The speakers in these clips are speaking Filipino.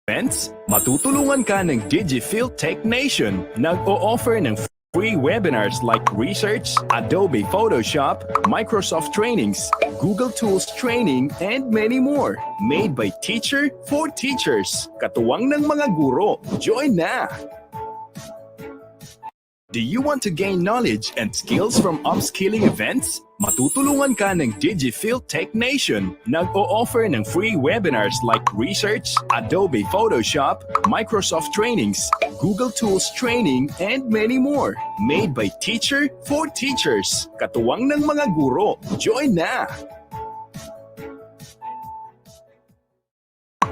events, matutulungan ka ng DigiField Tech Nation. Nag-o-offer ng free webinars like Research, Adobe Photoshop, Microsoft Trainings, Google Tools Training, and many more. Made by teacher for teachers. Katuwang ng mga guro. Join na! Do you want to gain knowledge and skills from upskilling events? Matutulungan ka ng DigiField Tech Nation. Nag-o-offer ng free webinars like Research, Adobe Photoshop, Microsoft Trainings, Google Tools Training, and many more. Made by teacher for teachers. Katuwang ng mga guro. Join na!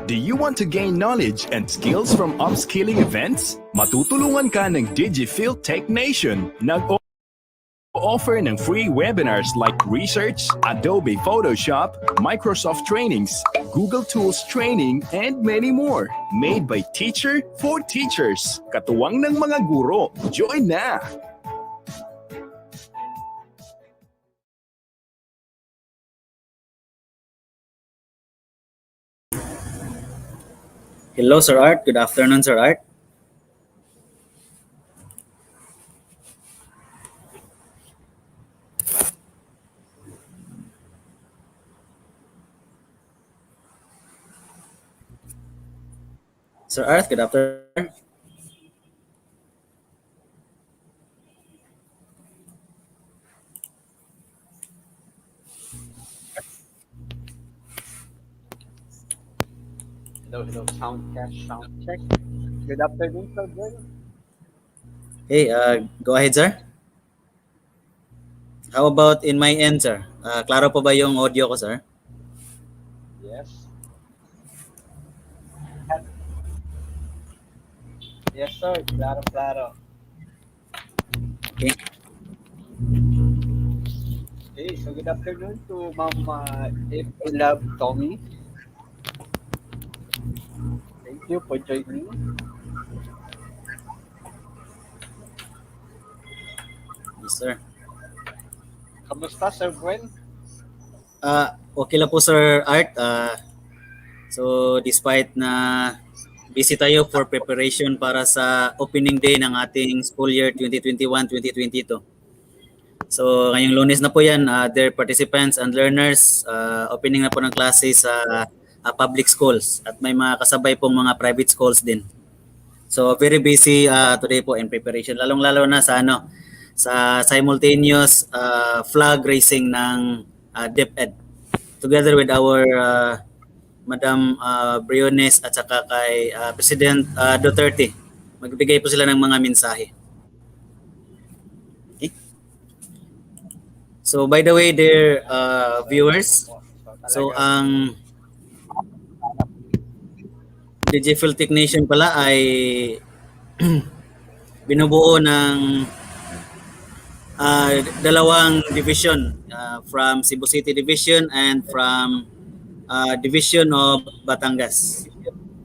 Do you want to gain knowledge and skills from upskilling events? Matutulungan ka ng DigiField Tech Nation. Nag-offer ng free webinars like Research, Adobe Photoshop, Microsoft Trainings, Google Tools Training, and many more. Made by teacher for teachers. Katuwang ng mga guro. Join na! Hello, Sir Art. Good afternoon, Sir Art. Sir Art, good afternoon. Hello, sound check. Good afternoon, sir. Hey, go ahead, sir. How about in my end, sir? Klaro po ba yung audio ko, sir? Yes. Yes, sir. Claro. Okay. Okay, so good afternoon to Ma'am If I Love Tommy. Thank you for joining. Yes, sir. Kamusta, Sir Gwen? Okay lang po, Sir Art. So, despite na busy tayo for preparation para sa opening day ng ating school year 2021-2022. So, ngayong Lunes na po yan, dear participants and learners, opening na po ng klase sa public schools at may mga kasabay pong mga private schools din. So, very busy today po in preparation, lalong-lalo na sa sa simultaneous flag raising ng DepEd together with our Madam Briones at saka kay President Duterte. Magbigay po sila ng mga mensahe. Okay. So by the way, dear viewers, so ang DigiField Tech Nation pala ay binubuo ng dalawang division from Cebu City Division and from Division of Batangas.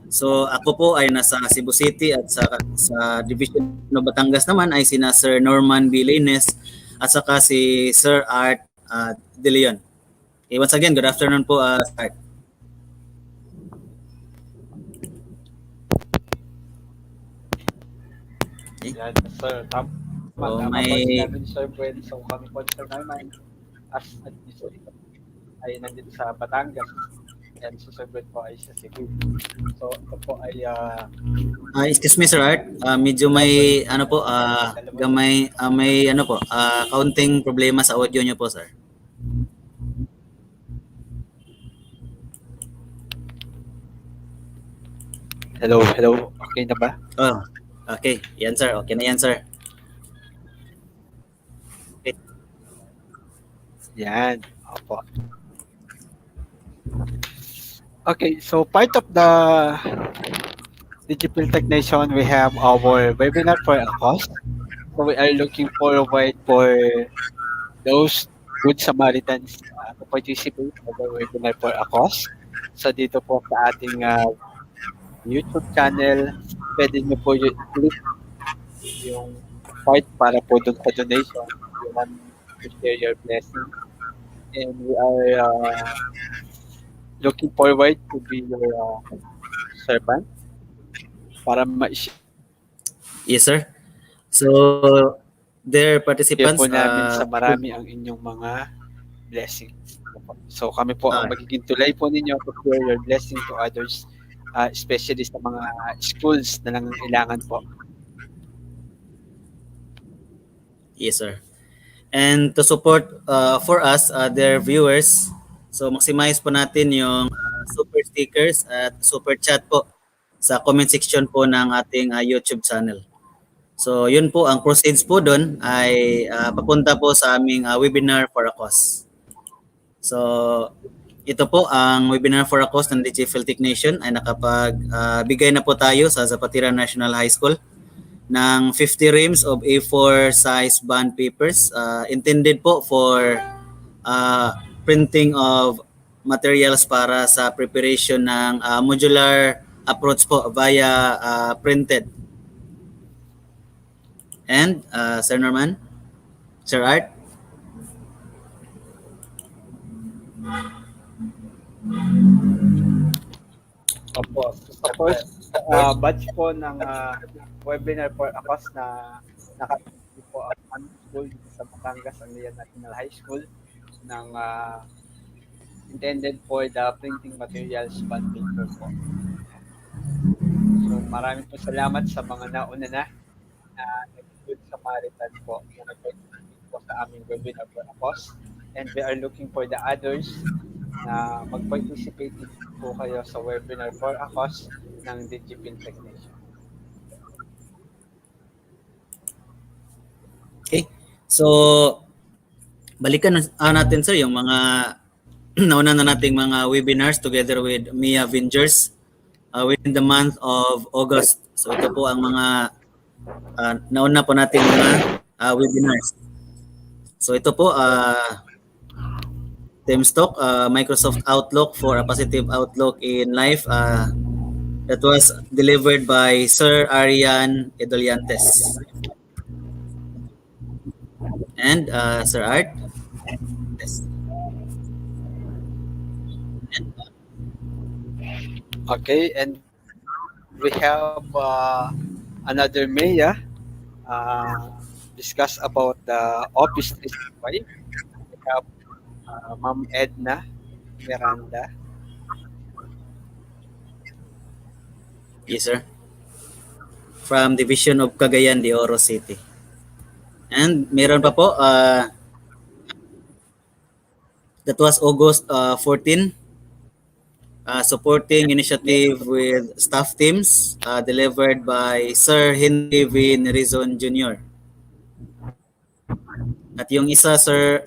So ako po ay nasa Cebu City at sa Division of Batangas naman ay sina Sir Norman B. Leynes at saka si Sir Art De Leon. Okay, once again, good afternoon po, Sir Art. Okay. Yan, sir. So, Sir Gwen, so kami po, Sir Norman, as administrator, ay nandito sa Batangas. And si Sir Gwen po ay sa Cebu. So, ito po ay... excuse me, Sir Art. Medyo may, gamay, may, kaunting problema sa audio nyo po, sir. Hello. Okay na ba? Oh, okay. Yan, sir. Okay na yan, sir. Okay. Yan. Opo. Okay, so part of the Digital Tech Nation, we have our webinar for a cost. So we are looking forward for those good Samaritans to participate in the webinar for a cost. So dito po sa ating YouTube channel, pwede nyo po i-click yung part para po dun sa donation. You want to share your blessing. And we are looking forward to be your servant para ma-share Yes, sir. So, their po participants, namin sa marami ang inyong mga blessings. So kami po ang ah, magiging tulay po ninyo to share your blessing to others, especially sa mga schools na nangangailangan po. yes, sir. And to support for us, their viewers, so maximize po natin yung super stickers at super chat po sa comment section po ng ating YouTube channel. So yun po, ang proceeds po doon ay papunta po sa aming webinar for a cause. So ito po ang webinar for a cause ng Digital Technician ay nakapagbigay na po tayo sa Zapatira National High School ng 50 reams of A4 size bond papers intended po for printing of materials para sa preparation ng modular approach po via printed. And Sir Norman, Sir Art, Opo. Sa first batch po ng webinar for a cause na nakatulong po ang aming school dito sa Batangas, ang Lian National High School ng intended for the printing materials bond paper po. So maraming po salamat sa mga nauna na good Samaritan po na nag-participate po sa aming webinar for a cause, and we are looking for the others na mag-participate po kayo sa webinar for a cause ng Digital Technician. okay. So balikan natin sir yung mga nauna na nating mga webinars together with Mia Vingers within the month of August. So ito po ang mga nauna po nating mga webinars. So ito po Teamstalk, Microsoft Outlook for a positive outlook in life. That was delivered by Sir Arian Edoliantes. And Sir Art. Yes. Okay, and we have another Maya discuss about the Office 365. We have Ma'am Edna Miranda. Yes, sir. From Division of Cagayan de Oro City. And meron pa po, that was August 14, supporting initiative with staff teams delivered by Sir Henry V. Nerizon Jr. At yung isa, Sir...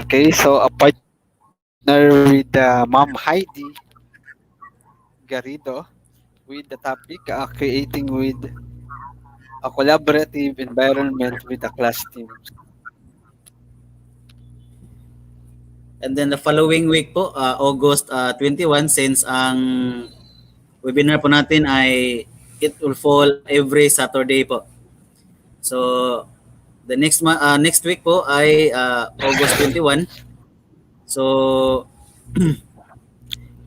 Okay, so a partner with Ma'am Heidi Garrido with the topic creating with a collaborative environment with the class team. And then the following week po, August 21, since ang webinar po natin ay it will fall every Saturday po. So the next week po ay August 21. So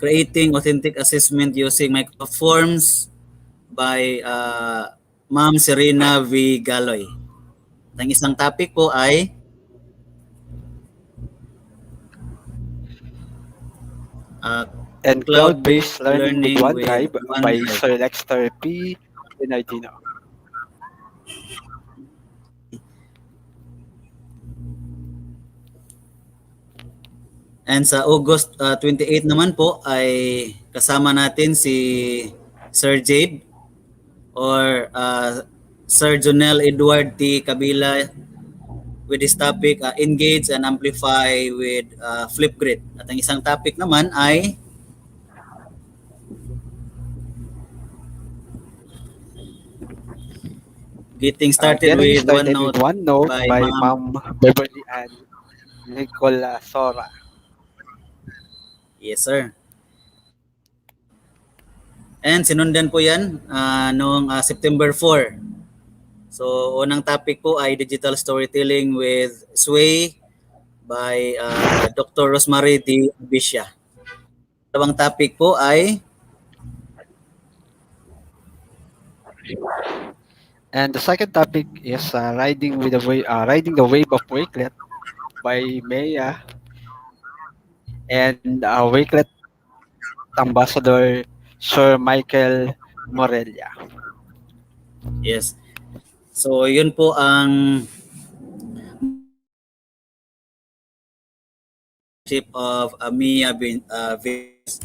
creating authentic assessment using Microsoft Forms by Ma'am Serena V. Galoy. Ang isang topic po ay And cloud-based learning with OneDrive by Sir Lexter P. Bernardino. And sa August 28 naman po ay kasama natin si Sir Jade or Sir Jonel Edward T. Kabila with this topic, engage and amplify with Flipgrid. At ang isang topic naman ay getting started with OneNote by Ma'am Beverly Ann Nicola Sora. Yes, sir. And sinundan po yan noong September 4. So, unang topic po ay digital storytelling with Sway by Dr. Rosemary D. Bisha. Dalawang topic po ay And the second topic is riding the wave of Wakelet by Maya and Wakelet Ambassador Sir Michael Morelia. yes. So, yun po ang chip of Mia Vince.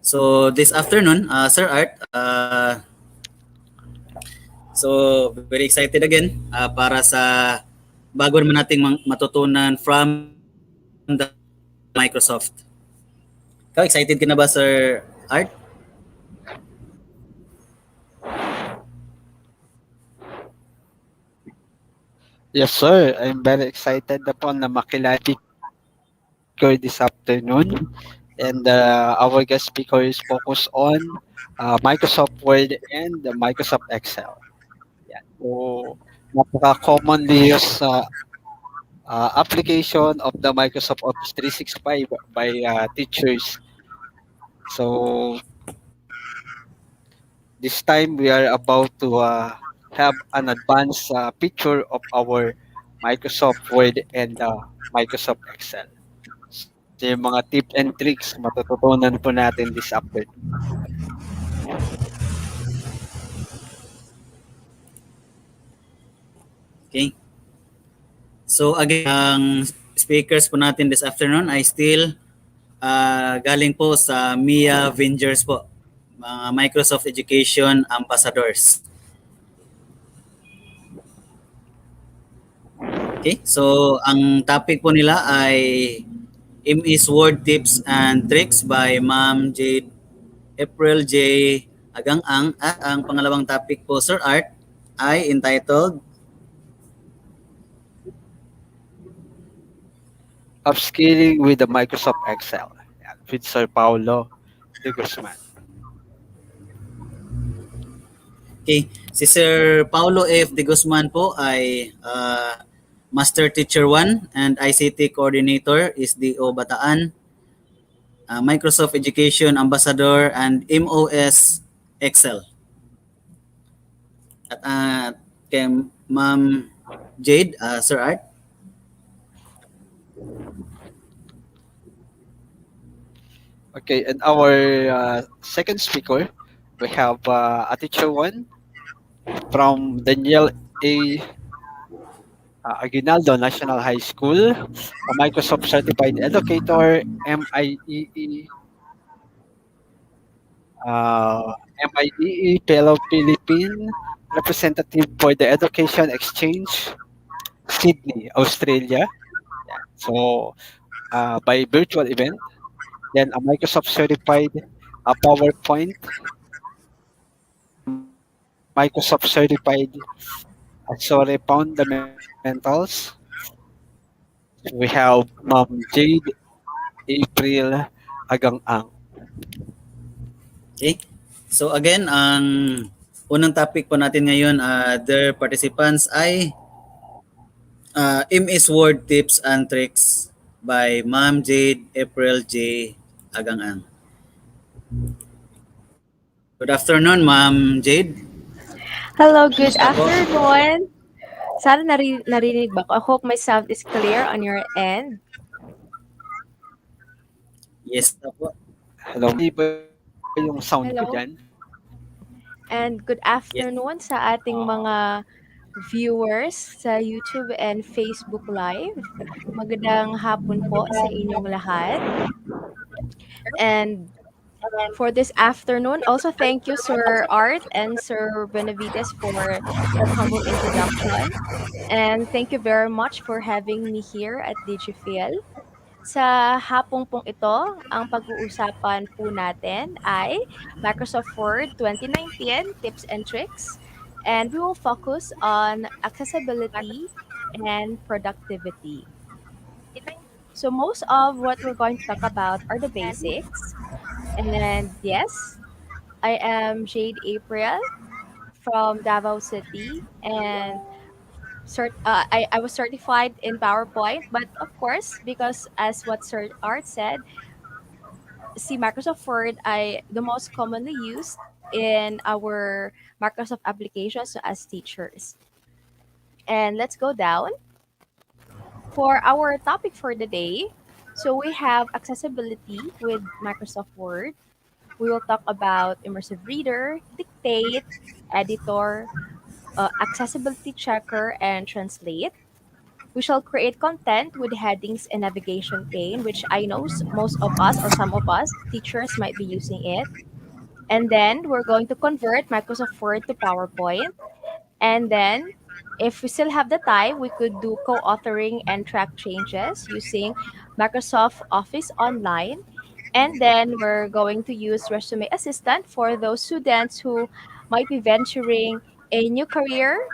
So, this afternoon, Sir Art, so very excited again para sa bago naman nating matutunan from the Microsoft. Ikaw, excited ka na ba, Sir Art? Yes, sir. I'm very excited na po na makilala ko this afternoon. And our guest speaker is focused on Microsoft Word and Microsoft Excel. Yan. So, napaka-commonly used application of the Microsoft Office 365 by teachers. So, this time we are about to have an advanced picture of our Microsoft Word and Microsoft Excel. So, yung mga tips and tricks matututunan po natin this afternoon. Okay. So again, ang speakers po natin this afternoon ay still galing po sa MIA Vengers po, mga Microsoft Education Ambassadors. Okay, so ang topic po nila ay MS Word Tips and Tricks by Ma'am Jade April J. Agang-ang, at ang pangalawang topic po, Sir Art, ay entitled Upskilling with the Microsoft Excel. Yan, with Sir Paulo de Guzman. Okay, si Sir Paulo F. de Guzman po ay Master Teacher 1 and ICT Coordinator, SDO Bataan, Microsoft Education Ambassador, and MOS Excel. At kay Ma'am Jade, Sir Art. Okay, and our second speaker, we have a teacher 1 from Daniel A. Aguinaldo National High School, a Microsoft Certified Educator, MIDE Fellow Philippine Representative for the Education Exchange, Sydney, Australia. Yeah. So, by virtual event, then a Microsoft Certified PowerPoint, Microsoft Certified Fundamentals. We have Ma'am Jade April Agang-ang. Okay. So again, ang unang topic po natin ngayon, their participants ay MS Word Tips and Tricks by Ma'am Jade April J. Agang-ang. Good afternoon, Ma'am Jade. Hello, good Kumusta po? afternoon. Sana narinig ba ko? I hope my sound is clear on your end. Yes na po. Hello, hindi ba yung sound ko Hello. dyan? And good afternoon sa ating mga viewers sa YouTube and Facebook Live. Magandang hapon po sa inyong lahat. And for this afternoon, also thank you Sir Art and Sir Benavides for that humble introduction. And thank you very much for having me here at DigiFeel. Sa hapong pong ito, ang pag-uusapan po natin ay Microsoft Word 2019 Tips and Tricks. And we will focus on accessibility and productivity. So most of what we're going to talk about are the basics. And then, yes, I am Jade April from Davao City, and I was certified in PowerPoint, but of course, because as what Sir Art said, see Microsoft Word I the most commonly used in our Microsoft applications as teachers. And let's go down for our topic for the day. So we have accessibility with Microsoft Word. We will talk about Immersive Reader, Dictate, Editor, Accessibility Checker, and Translate. We shall create content with headings and navigation pane, which I know most of us or some of us teachers might be using it. And then we're going to convert Microsoft Word to PowerPoint. And then, if we still have the time, we could do co authoring and track changes using Microsoft Office Online. And then we're going to use Resume Assistant for those students who might be venturing a new career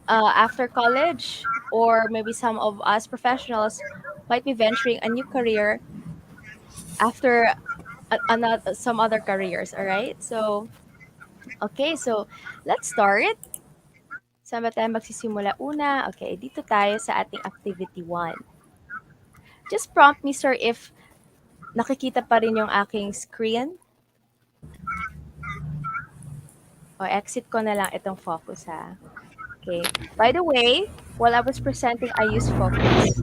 after college, or maybe some of us professionals might be venturing a new career after another, some other careers. All right. So, okay. So, let's start. Saan ba tayo magsisimula una? Okay, dito tayo sa ating activity 1. Just prompt me, sir, if nakikita pa rin yung aking screen. O exit ko na lang itong focus, ha. Okay. By the way, while I was presenting, I used focus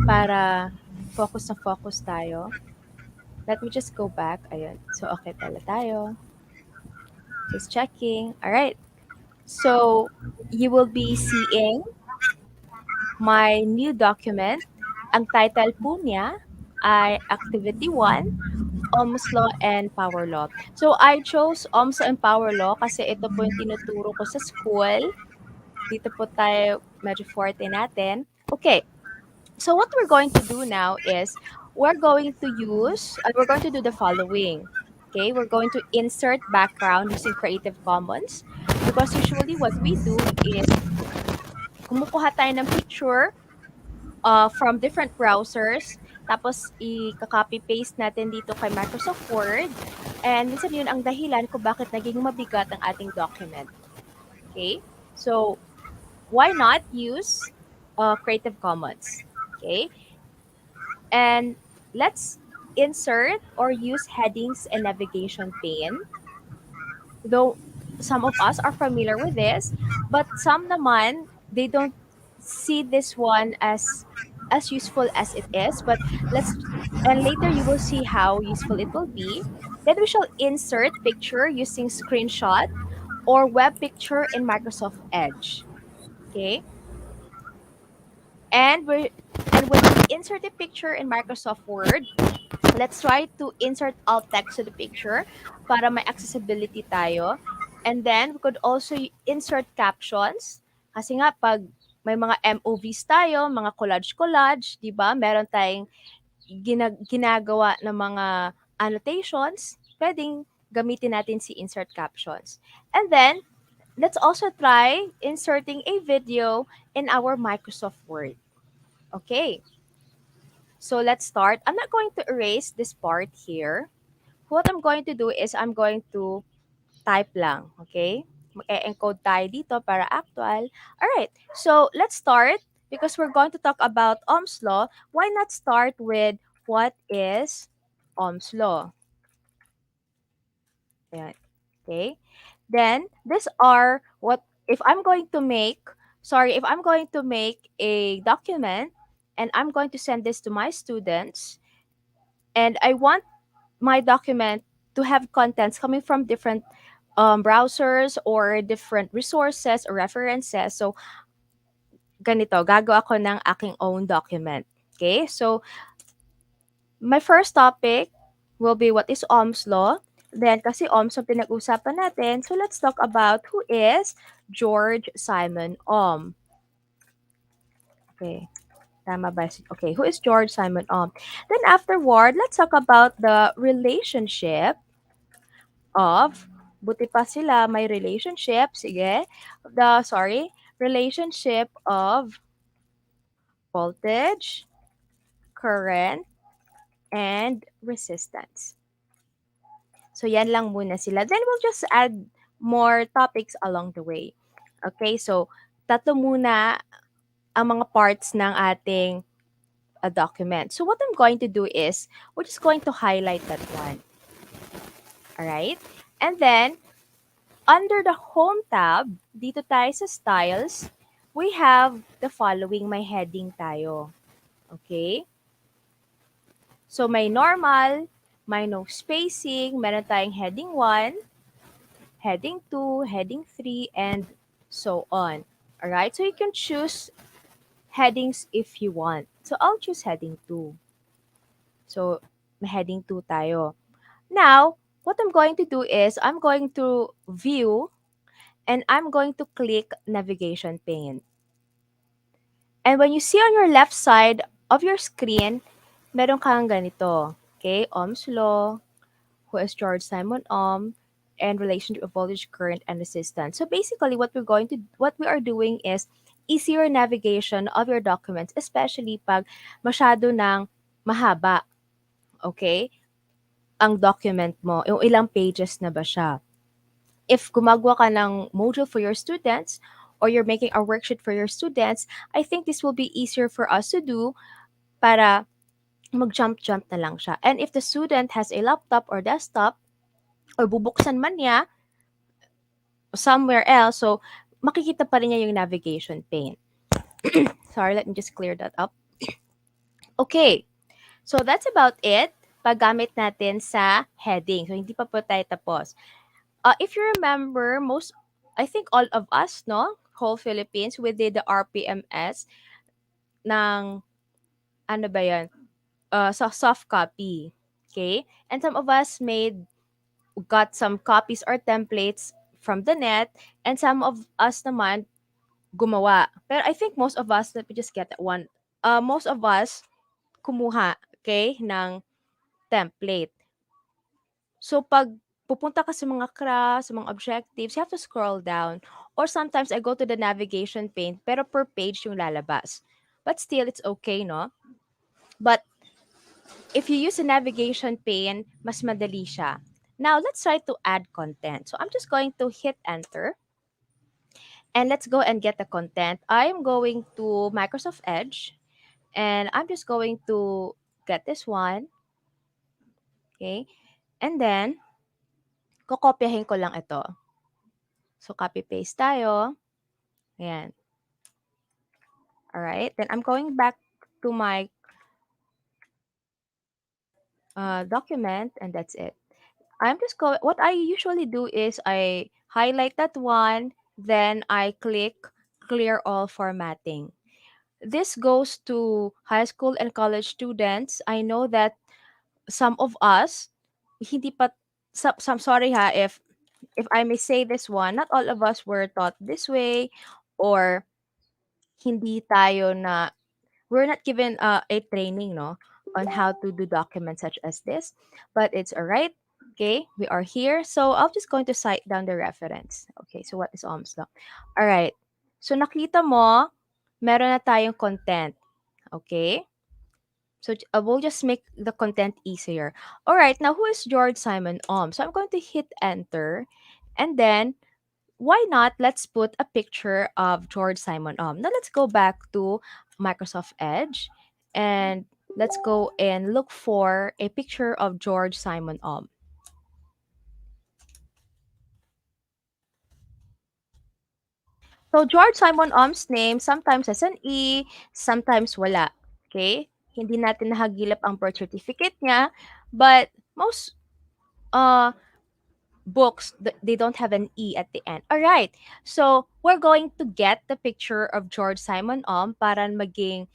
para focus na focus tayo. Let me just go back. Ayun. So, okay pala tayo. Just checking. All right. So, you will be seeing my new document. Ang title po niya ay Activity 1, OMS Law and Power Law. So, I chose OMS and Power Law kasi ito po yung tinuturo ko sa school. Dito po tayo medyo forte natin. Okay, so what we're going to do now is we're going to do the following. Okay, we're going to insert background using Creative Commons because usually what we do is kumukuha tayo ng picture from different browsers. Tapos, i-copy paste natin dito kay Microsoft Word. And minsan yun ang dahilan kung bakit naging mabigat ang ating document. Okay? So, why not use Creative Commons? Okay? And let's insert or use headings and navigation pane. Though some of us are familiar with this, but some naman, they don't see this one as useful as it is. But let's and later you will see how useful it will be. Then we shall insert picture using screenshot or web picture in Microsoft Edge. Okay? And we and when we insert a picture in Microsoft Word, let's try to insert alt text to the picture para may accessibility tayo. And then we could also insert captions kasi nga pag may mga MOVs tayo, mga collage-collage, 'di ba? Meron tayong ginagawa ng mga annotations, pwedeng gamitin natin si insert captions. And then let's also try inserting a video in our Microsoft Word. Okay. So let's start. I'm not going to erase this part here. What I'm going to do is I'm going to type lang. Okay? Mag-encode tayo dito para actual. Alright. So let's start. Because we're going to talk about Ohm's Law, why not start with what is Ohm's Law? Ayan. Okay? Then, these are what, if I'm going to make, if I'm going to make a document and I'm going to send this to my students, and I want my document to have contents coming from different browsers or different resources or references. So, ganito, gagawa ako ng aking own document. Okay? So, my first topic will be what is Ohm's Law. Then, kasi Ohm's ang pinag-usapan natin, so let's talk about who is George Simon Ohm. Okay. Tama ba? Okay, who is George Simon Ohm? Then afterward, let's talk about the relationship of, buti pa sila, may relationship, sige, relationship of voltage, current, and resistance. So, yan lang muna sila. Then, we'll just add more topics along the way. Okay, so tatlo muna ang mga parts ng ating document. So what I'm going to do is, we're just going to highlight that one. All right? And then, under the Home tab, dito tayo sa Styles, we have the following, may heading tayo. Okay? So may normal, may no spacing, meron tayong heading 1, heading 2, heading 3, and so on. Alright? So you can choose headings if you want. So I'll choose heading 2. So may heading 2 tayo. Now, what I'm going to do is I'm going to view and I'm going to click navigation pane. And when you see on your left side of your screen, meron kang ganito. Okay, Ohm's law, who is George Simon Ohm, and relation to a voltage, current, and resistance. So basically, what we are doing is easier navigation of your documents, especially pag masyado ng mahaba. Okay, ang document mo, yung ilang pages na ba siya. If gumagawa ka ng module for your students or you're making a worksheet for your students, I think this will be easier for us to do para mag-jump-jump na lang siya. And if the student has a laptop or desktop, or bubuksan man niya somewhere else, so makikita pa rin niya yung navigation pane. Sorry, let me just clear that up. Okay, so that's about it. Paggamit natin sa heading. So, hindi pa po tayo tapos. If you remember, I think all of us, no, whole Philippines, we did the RPMS ng, ano ba yan, sa soft copy. Okay? And some of us got some copies or templates from the net, and some of us naman gumawa. Pero I think most of us, let me just get that one, most of us kumuha, okay, ng template. So, pag pupunta ka sa mga crafts, sa mga objectives, you have to scroll down. Or sometimes, I go to the navigation pane, pero per page yung lalabas. But still, it's okay, no? But, if you use a navigation pane, mas madali siya. Now, let's try to add content. So, I'm just going to hit enter. And let's go and get the content. I'm going to Microsoft Edge. And I'm just going to get this one. Okay? And then, kokopyahin ko lang ito. So, copy-paste tayo. Ayan. Alright. Then, I'm going back to my document, and that's it. What I usually do is I highlight that one, then I click clear all formatting. This goes to high school and college students. I know that some of us, hindi pa, some, sorry ha, if I may say this one, not all of us were taught this way, or hindi tayo na, we're not given a training, no, on how to do documents such as this, but it's all right. Okay, we are here. So I'm just going to cite down the reference. Okay, so what is Ohm's law? All right. So nakita mo, meron na tayong content. Okay? So we'll just make the content easier. All right, now who is George Simon Ohm? So I'm going to hit enter, and then why not, let's put a picture of George Simon Ohm. Now let's go back to Microsoft Edge, and let's go and look for a picture of George Simon Ohm. So George Simon Ohm's name sometimes has an E, sometimes wala. Okay? Hindi natin nahagilap ang birth certificate niya, but most books, they don't have an E at the end. All right. So, we're going to get the picture of George Simon Ohm para maging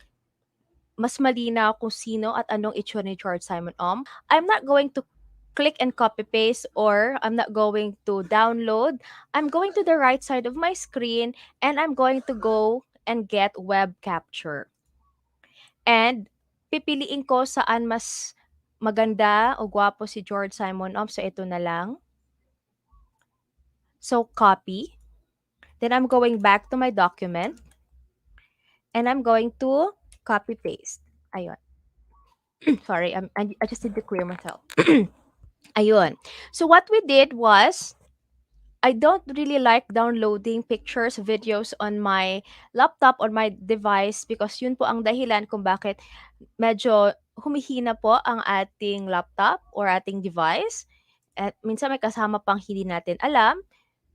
mas malinaw kung sino at anong itsura ni George Simon Ohm. I'm not going to click and copy paste, or I'm not going to download. I'm going to the right side of my screen, and I'm going to go and get web capture. And pipiliin ko saan mas maganda o gwapo si George Simon Ohm. So, ito na lang. So, copy. Then I'm going back to my document. And I'm going to copy paste. Ayun. Sorry, I just need to clear myself. Ayun. So what we did was, I don't really like downloading pictures, videos on my laptop or my device because yun po ang dahilan kung bakit medyo humihina po ang ating laptop or ating device. At minsan may kasama pang hindi natin alam.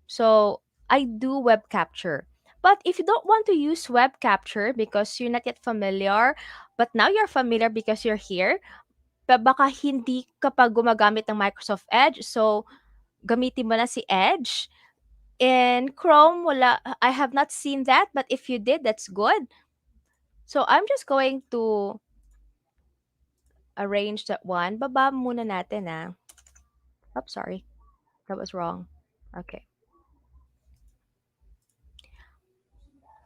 So, I do web capture. But if you don't want to use web capture because you're not yet familiar, but now you're familiar because you're here, baka hindi ka pa gumagamit ng Microsoft Edge. So, gamitin mo na si Edge. In Chrome, wala, I have not seen that, but if you did, that's good. So, I'm just going to arrange that one. Baba muna natin Oh, sorry. That was wrong. Okay.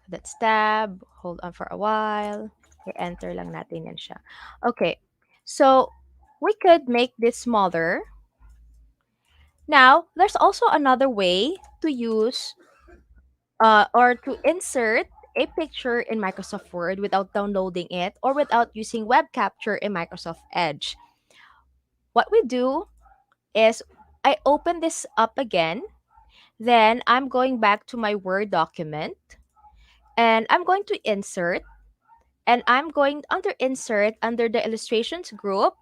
That's tab. Hold on for a while. I-enter lang natin yan siya. Okay. So, we could make this smaller. Now, there's also another way to use or to insert a picture in Microsoft Word without downloading it or without using web capture in Microsoft Edge. What we do is I open this up again. Then I'm going back to my Word document and I'm going to insert, and I'm going under insert under the illustrations group.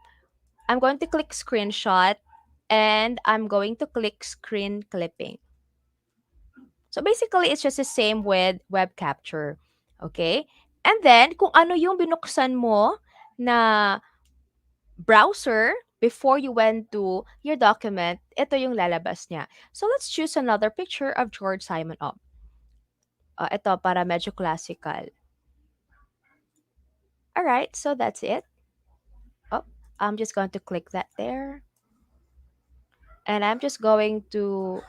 I'm going to click screenshot and I'm going to click screen clipping. So basically, it's just the same with web capture. Okay? And then, kung ano yung binuksan mo na browser before you went to your document, ito yung lalabas niya. So let's choose another picture of George Simon. Ito para medyo classical. Alright, so that's it. Oh, I'm just going to click that there. And I'm just going to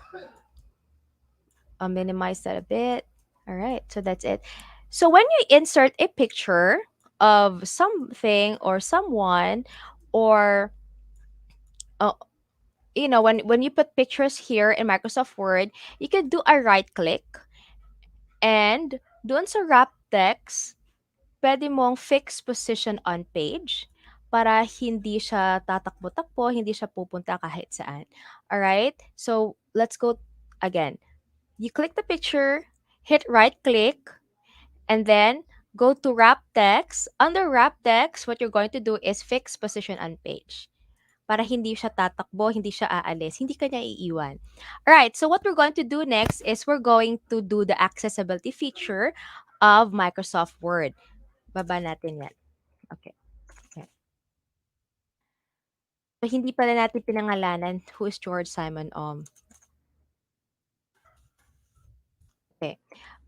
minimize that a bit. All right, so that's it. So when you insert a picture of something or someone, or when you put pictures here in Microsoft Word, you can do a right click, and doon sa wrap text, pwede mong fix position on page para hindi siya tatakbo-takbo, hindi siya pupunta kahit saan. All right, so let's go again. You click the picture, hit right click, and then go to wrap text. Under wrap text, what you're going to do is fix position on page. Para hindi siya tatakbo, hindi siya aalis, hindi ka niya iiwan. Alright, so what we're going to do next is we're going to do the accessibility feature of Microsoft Word. Baba natin yan. Okay. So, hindi pala natin pinangalanan who is George Simon Okay.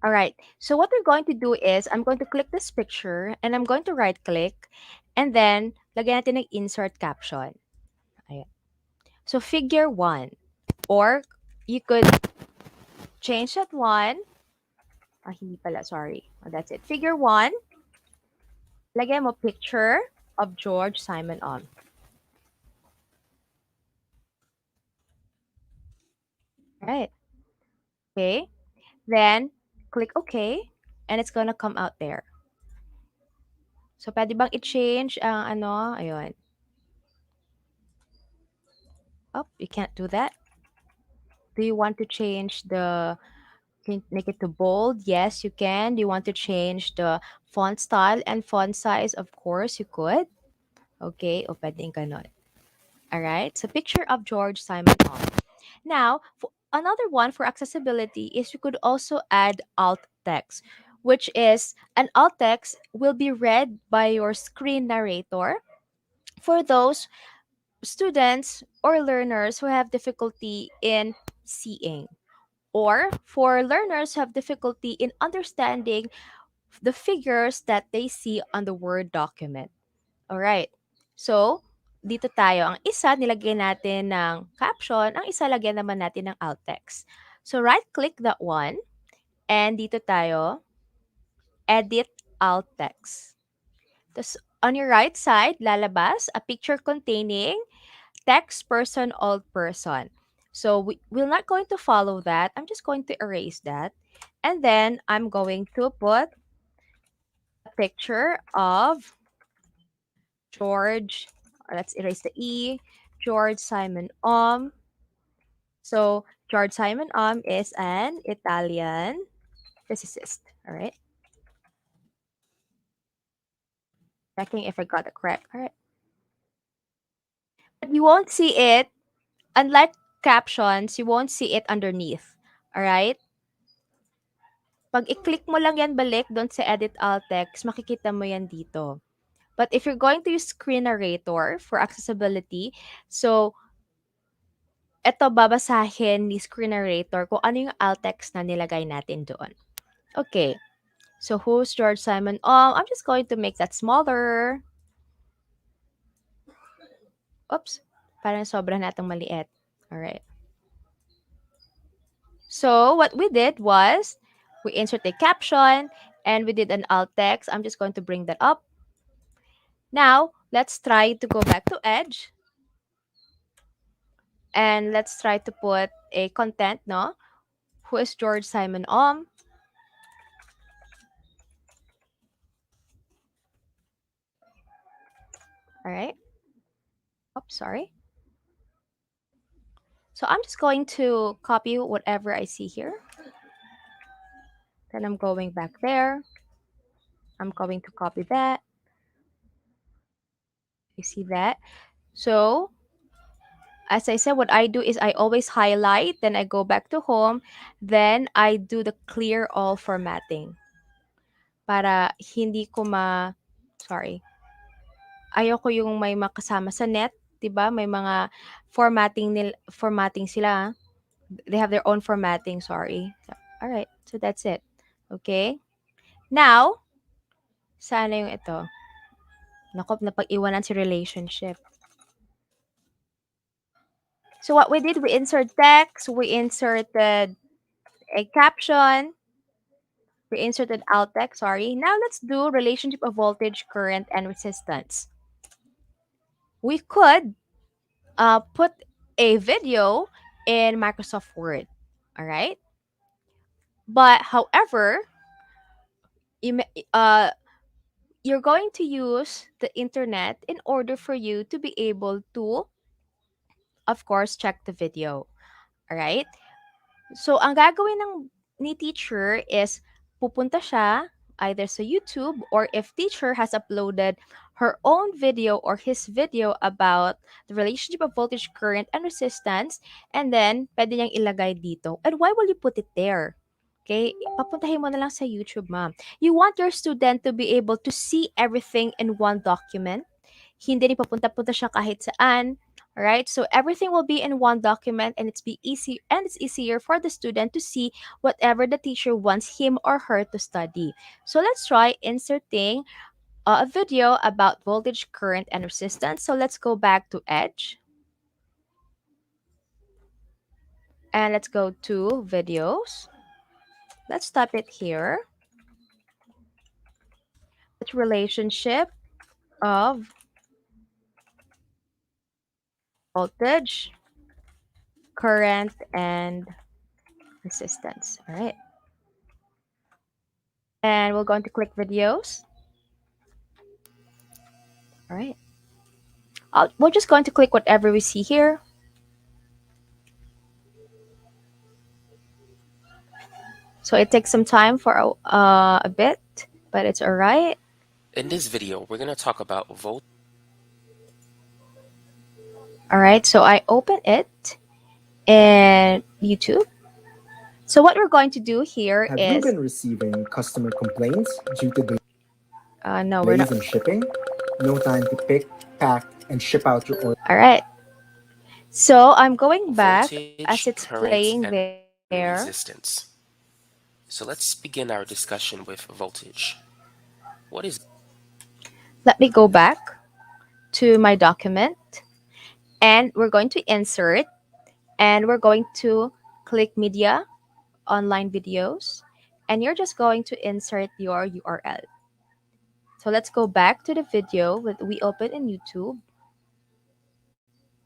All right. So what we're going to do is I'm going to click this picture and I'm going to right click and then lagyan natin ng insert caption. Ayan. So figure 1, or you could change that one. Hindi pala, sorry. That's it. Figure 1. Lagyan mo picture of George Simon Right. Okay. Then click OK and it's gonna come out there. So pwede bang i-change ang ayun. Oh, you can't do that. Do you want to change can you make it to bold? Yes, you can. Do you want to change the font style and font size? Of course, you could. Okay, o pwedeng ganon. Alright, so picture of George Simon Now, another one for accessibility is you could also add alt text, which is an alt text will be read by your screen narrator for those students or learners who have difficulty in seeing, or for learners who have difficulty in understanding the figures that they see on the Word document. Alright. So, dito tayo. Ang isa, nilagyan natin ng caption. Ang isa, lagyan naman natin ng alt text. So, right-click that one. And dito tayo, edit alt text. Tapos, on your right side, lalabas a picture containing text person, old person. So we're not going to follow that. I'm just going to erase that. And then I'm going to put a picture of George. Let's erase the E. George Simon So George Simon is an Italian physicist. All right. Checking if I got it correct. All right. But you won't see it, unlike captions, you won't see it underneath. All right. Pag i-click mo lang yan balik doon sa edit alt text, makikita mo yan dito. But if you're going to use screen narrator for accessibility, so eto babasahin ni screen narrator kung ano yung alt text na nilagay natin doon. Okay. So who's George Simon? I'm just going to make that smaller. Oops. Parang sobra natang maliit. All right. So what we did was we insert a caption and we did an alt text. I'm just going to bring that up. Now, let's try to go back to Edge. And let's try to put a content, no? Who is George Simon All right. Oops, sorry. So I'm just going to copy whatever I see here. Then I'm going back there. I'm going to copy that. You see that? So as I said, what I do is I always highlight, then I go back to home, then I do the clear all formatting. Para hindi ko sorry. Ayoko yung may makasama sa net, 'di ba? May mga formatting sila. They have their own formatting, sorry. So, all right. So that's it. Okay? Now, sana yung ito. Naku, napag-iwanan si relationship. So what we did, we insert text, we inserted a caption, we inserted alt text, sorry. Now let's do relationship of voltage, current, and resistance. We could put a video in Microsoft Word, all right? But however, you're going to use the internet in order for you to be able to, of course, check the video, all right? So, ang gagawin ni teacher is pupunta siya either sa YouTube or if teacher has uploaded her own video or his video about the relationship of voltage, current, and resistance, and then pwede niyang ilagay dito. And why will you put it there? Okay? Papuntahin mo na lang sa YouTube, ma'am. You want your student to be able to see everything in one document. Hindi rin papunta-punta siya kahit saan. All right, so everything will be in one document and it's easier for the student to see whatever the teacher wants him or her to study. So let's try inserting a video about voltage, current, and resistance. So let's go back to Edge. And let's go to videos. Let's type it here. It's relationship of voltage, current, and resistance. All right. And we're going to click videos. All right. We're just going to click whatever we see here. So it takes some time for a bit, but it's all right. In this video, we're going to talk about voltage. All right, so I open it in YouTube. So what we're going to do here Have is... you been receiving customer complaints due to no, we're delays not. in shipping? No time to pick, pack, and ship out your order. All right. So I'm going back Voltage, as it's current, playing and there. resistance. So let's begin our discussion with voltage. What is... Let me go back to my document. And we're going to insert. And we're going to click media, online videos. And you're just going to insert your URL. So let's go back to the video that we opened in YouTube.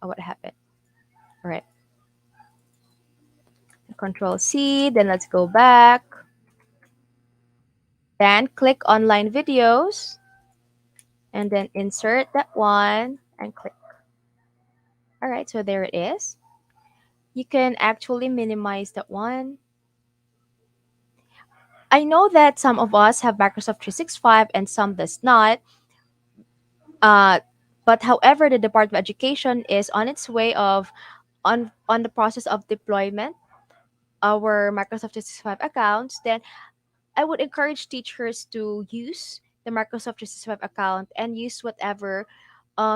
Oh, what happened? All right. Control C, then let's go back. Then click online videos. And then insert that one and click. All right, so there it is. You can actually minimize that one. I know that some of us have Microsoft 365 and some does not. Uh, but however, the Department of Education is on its way of on the process of deployment our Microsoft 365 accounts. Then I would encourage teachers to use the Microsoft 365 account and use whatever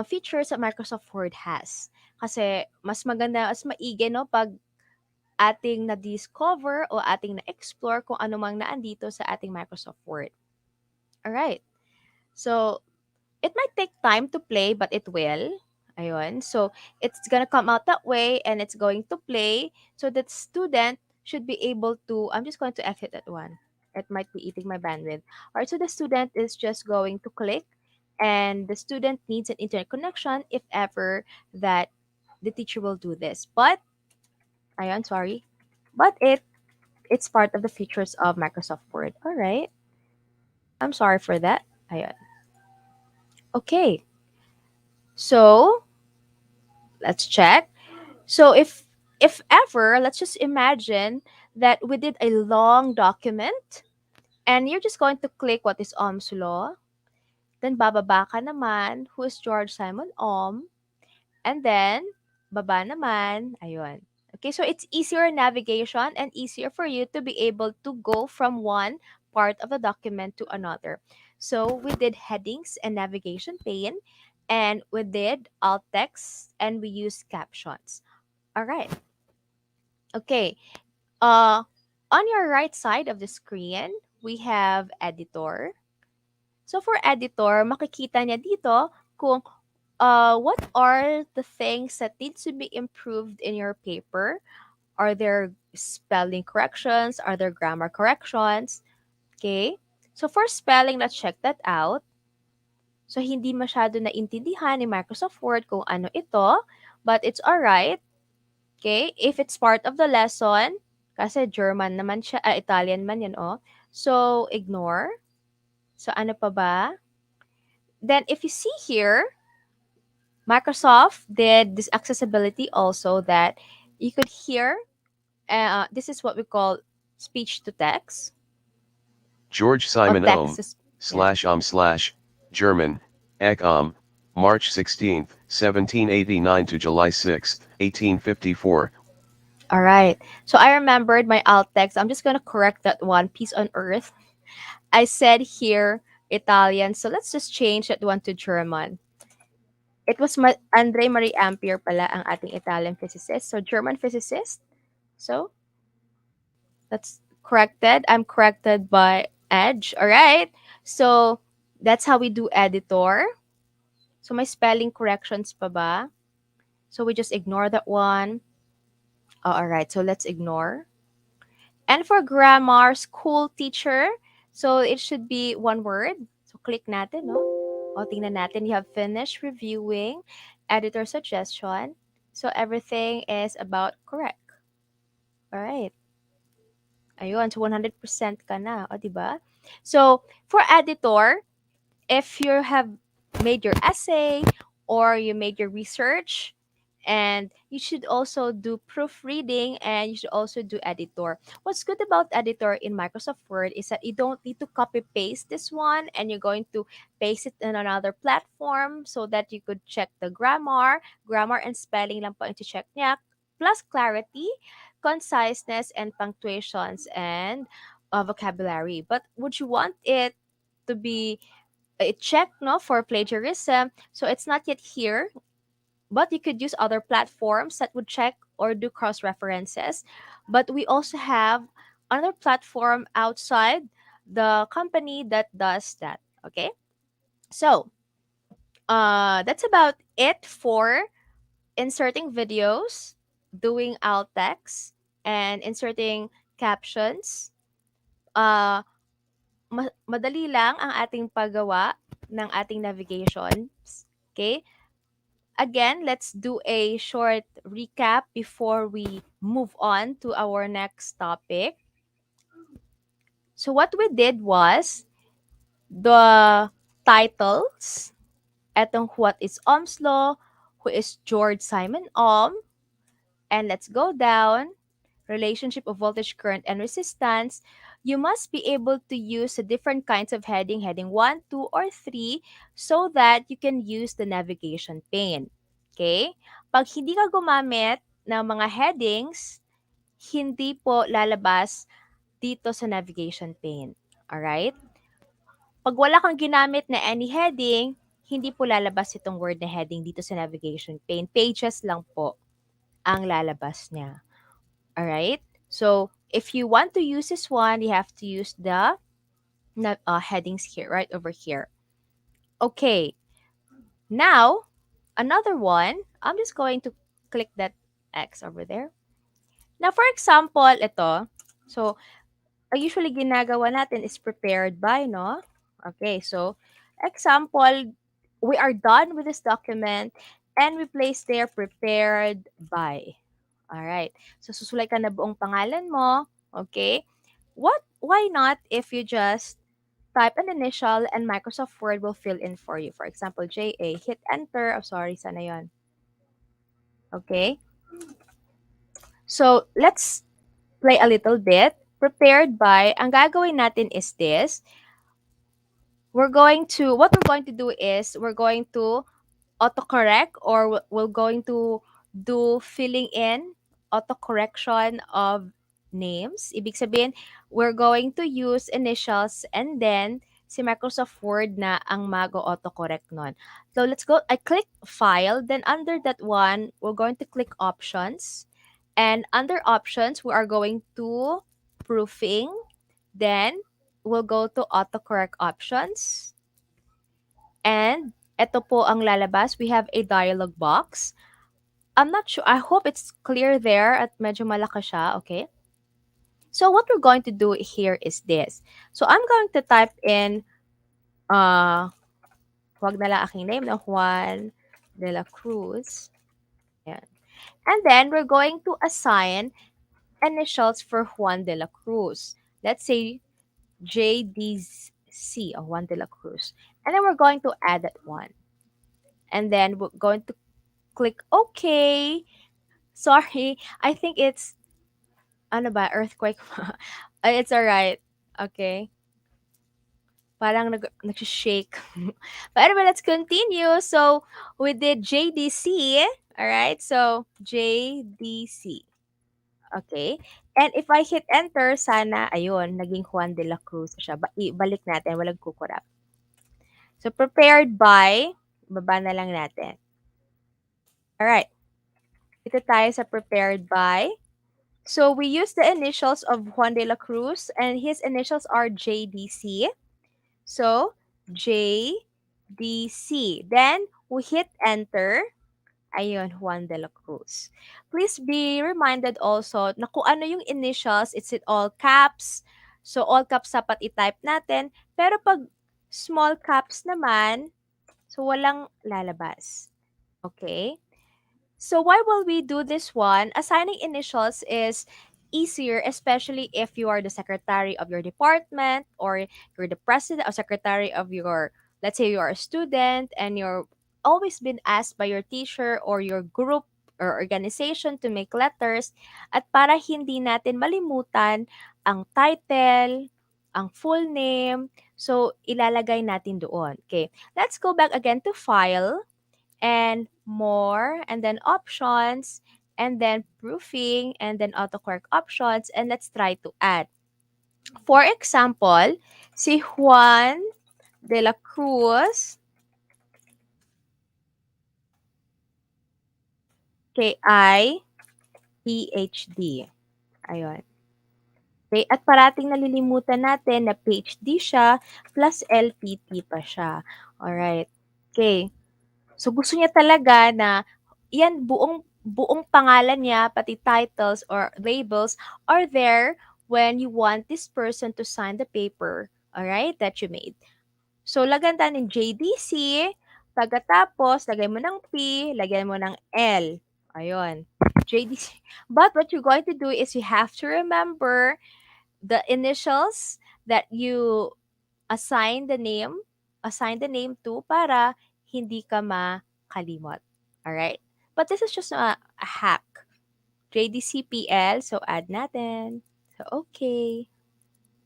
features that Microsoft Word has. Kasi mas maganda, mas maigi no pag ating na-discover o ating na-explore kung ano mang naandito sa ating Microsoft Word. Alright. So, it might take time to play, but it will. Ayun. So, it's gonna come out that way and it's going to play so that student should be able to, I'm just going to exit that one. It might be eating my bandwidth. Alright, so the student is just going to click and the student needs an internet connection if ever that the teacher will do this. But, ayun, sorry. But it's part of the features of Microsoft Word. Alright. I'm sorry for that. Ayun. Okay. So, let's check. So if ever, let's just imagine that we did a long document and you're just going to click what is Ohm's law, then bababa ka naman, who is George Simon Ohm, and then baba naman, ayun. Okay, so it's easier navigation and easier for you to be able to go from one part of the document to another. So we did headings and navigation pane, and we did alt text, and we used captions. All right. Okay. Uh, on your right side of the screen, we have editor. So for editor, makikita niya dito kung what are the things that needs to be improved in your paper. Are there spelling corrections? Are there grammar corrections? Okay. So for spelling, let's check that out. So hindi masyado naintindihan ni Microsoft Word kung ano ito, but it's alright. Okay, if it's part of the lesson, kasi German naman siya, Italian man yan, oh. So, ignore. So, ano pa ba? Then, if you see here, Microsoft did this accessibility also that you could hear, this is what we call speech to text. George Or Simon text Ohm, to, yeah. / German, Ek March 16, 1789 to July 6, 1854. All right. So, I remembered my alt text. I'm just going to correct that one. Peace on earth. I said here Italian. So, let's just change that one to German. It was Andre Marie Ampere pala ang ating Italian physicist. So, German physicist. So, that's corrected. I'm corrected by Edge. All right. So, that's how we do editor. So, may spelling corrections pa ba? So, we just ignore that one. Oh, all right. So, let's ignore. And for grammar, school teacher. So, it should be one word. So, click natin, no? O, tingnan natin. You have finished reviewing, editor suggestion. So, everything is about correct. Alright. Ayun. So, 100% ka na. O, diba? So, for editor, if you have made your essay or you made your research, and you should also do proofreading and you should also do editor. What's good about editor in Microsoft Word is that you don't need to copy paste this one and you're going to paste it in another platform so that you could check the grammar and spelling lang po yung check niya, plus clarity, conciseness, and punctuations and vocabulary. But would you want it to be checked no for plagiarism? So it's not yet here, but you could use other platforms that would check or do cross references. But we also have another platform outside the company that does that. Okay. So that's about it for inserting videos, doing alt text, and inserting captions. Uh, madali lang ang ating paggawa ng ating navigations. Okay? Again, let's do a short recap before we move on to our next topic. So, what we did was the titles. Etong what is Ohm's law, who is George Simon Ohm, And let's go down. Relationship of voltage, current, and resistance. You must be able to use the different kinds of heading, heading 1, 2, or 3, so that you can use the navigation pane. Okay? Pag hindi ka gumamit ng mga headings, hindi po lalabas dito sa navigation pane. Alright? Pag wala kang ginamit na any heading, hindi po lalabas itong word na heading dito sa navigation pane. Pages lang po ang lalabas niya. Alright? So, if you want to use this one, you have to use the headings here, right over here. Okay. Now, another one, I'm just going to click that X over there. Now, for example, ito. So, usually ginagawa natin is prepared by, no? Okay, so, example, we are done with this document and we place there prepared by. All right. So, susulay ka na buong pangalan mo. Okay. Why not if you just type an initial and Microsoft Word will fill in for you. For example, JA, hit enter. Oh, sorry, sana yon. Okay. So, let's play a little bit. Prepared by, ang gagawin natin is this. What we're going to do is, we're going to autocorrect or we're going to do filling in autocorrection of names. Ibig sabihin, we're going to use initials and then si Microsoft Word na ang mag-autocorrect nun. So let's go. I click File. Then under that one, we're going to click Options. And under Options, we are going to Proofing. Then we'll go to Autocorrect Options. And ito po ang lalabas. We have a dialog box. I'm not sure. I hope it's clear there at medyo malaki siya. Okay. So what we're going to do here is this. So I'm going to type in, wag na lang aking name, no? Juan de la Cruz. Ayan. And then we're going to assign initials for Juan de la Cruz. Let's say JDC, or Juan de la Cruz. And then we're going to add that one. And then we're going to click OK. Sorry, I think it's, ano ba, earthquake. It's alright. Okay. Parang nag-shake. But anyway, let's continue. So, we did JDC. Alright, so JDC. Okay. And if I hit enter, sana, ayun, naging Juan de la Cruz siya. Ibalik natin, walang kukurap. So, prepared by, baba na lang natin. Alright. Ito tayo sa prepared by. So, we use the initials of Juan de la Cruz and his initials are JDC. So, JDC. Then, we hit enter. Ayun, Juan de la Cruz. Please be reminded also na kung ano yung initials, it's in all caps. So, all caps dapat i-type natin. Pero pag small caps naman, so walang lalabas. Okay? So why will we do this one? Assigning initials is easier, especially if you are the secretary of your department or you're the president or secretary of your, let's say you are a student and you're always been asked by your teacher or your group or organization to make letters. At para hindi natin malimutan ang title, ang full name, so ilalagay natin doon. Okay, let's go back again to File and More, and then Options, and then Proofing, and then Autocorrect Options, and let's try to add. For example, si Juan de la Cruz, K-I-PhD. Ayun. Okay, at parating nalilimutan natin na PhD siya plus LPT pa siya. Alright. Okay. So gusto niya talaga na yan buong pangalan niya, pati titles or labels are there when you want this person to sign the paper, alright, that you made. So lagyan tayo ng JDC, pagkatapos lagay mo ng P, lagyan mo ng L. Ayun. JDC. But what you're going to do is you have to remember the initials that you assign the name to para hindi ka makalimot. Alright? But this is just a hack. JDCPL. So, add natin. So, okay.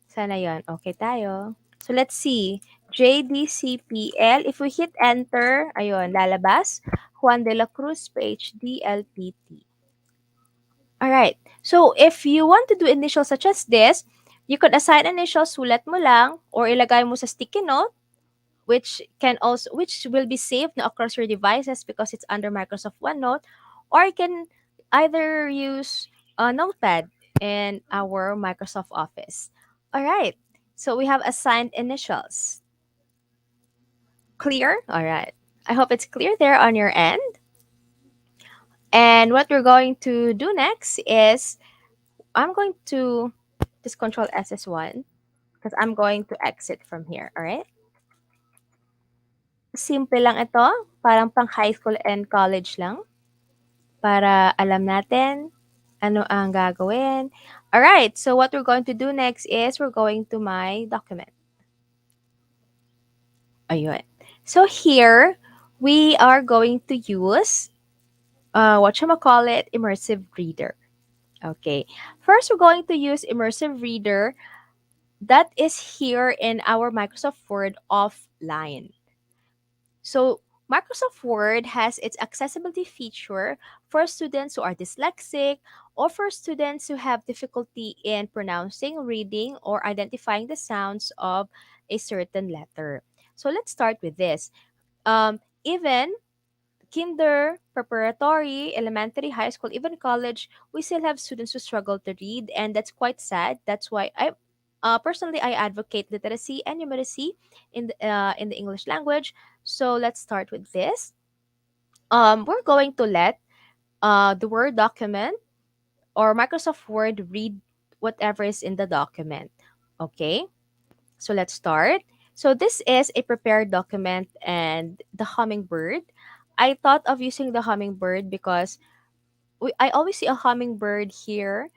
Sana yon. Okay tayo. So, let's see. JDCPL. If we hit enter, ayun, lalabas. Juan de la Cruz, PhD, LPT. Alright. So, if you want to do initials such as this, you could assign initials, sulat mo lang, or ilagay mo sa sticky note, which will be saved na across your devices because it's under Microsoft OneNote, or you can either use a notepad in our Microsoft Office. Alright. So, we have assigned initials. Clear? Alright. I hope it's clear there on your end. And what we're going to do next is I'm going to just control SS1 because I'm going to exit from here. All right? Simple lang ito. Parang pang high school and college lang. Para alam natin ano ang gagawin. All right. So what we're going to do next is we're going to my document. Ayun. So here, we are going to use Immersive Reader. Okay. First, we're going to use Immersive Reader that is here in our Microsoft Word offline. So, Microsoft Word has its accessibility feature for students who are dyslexic or for students who have difficulty in pronouncing, reading, or identifying the sounds of a certain letter. So, let's start with this. Even kinder, preparatory, elementary, high school, even college, we still have students who struggle to read, and that's quite sad. That's why personally I advocate literacy and numeracy in the English language. So let's start with this. We're going to let the Word document or Microsoft Word read whatever is in the document. Okay, so let's start. So this is a prepared document and the Hummingbird. I thought of using the Hummingbird because I always see a hummingbird here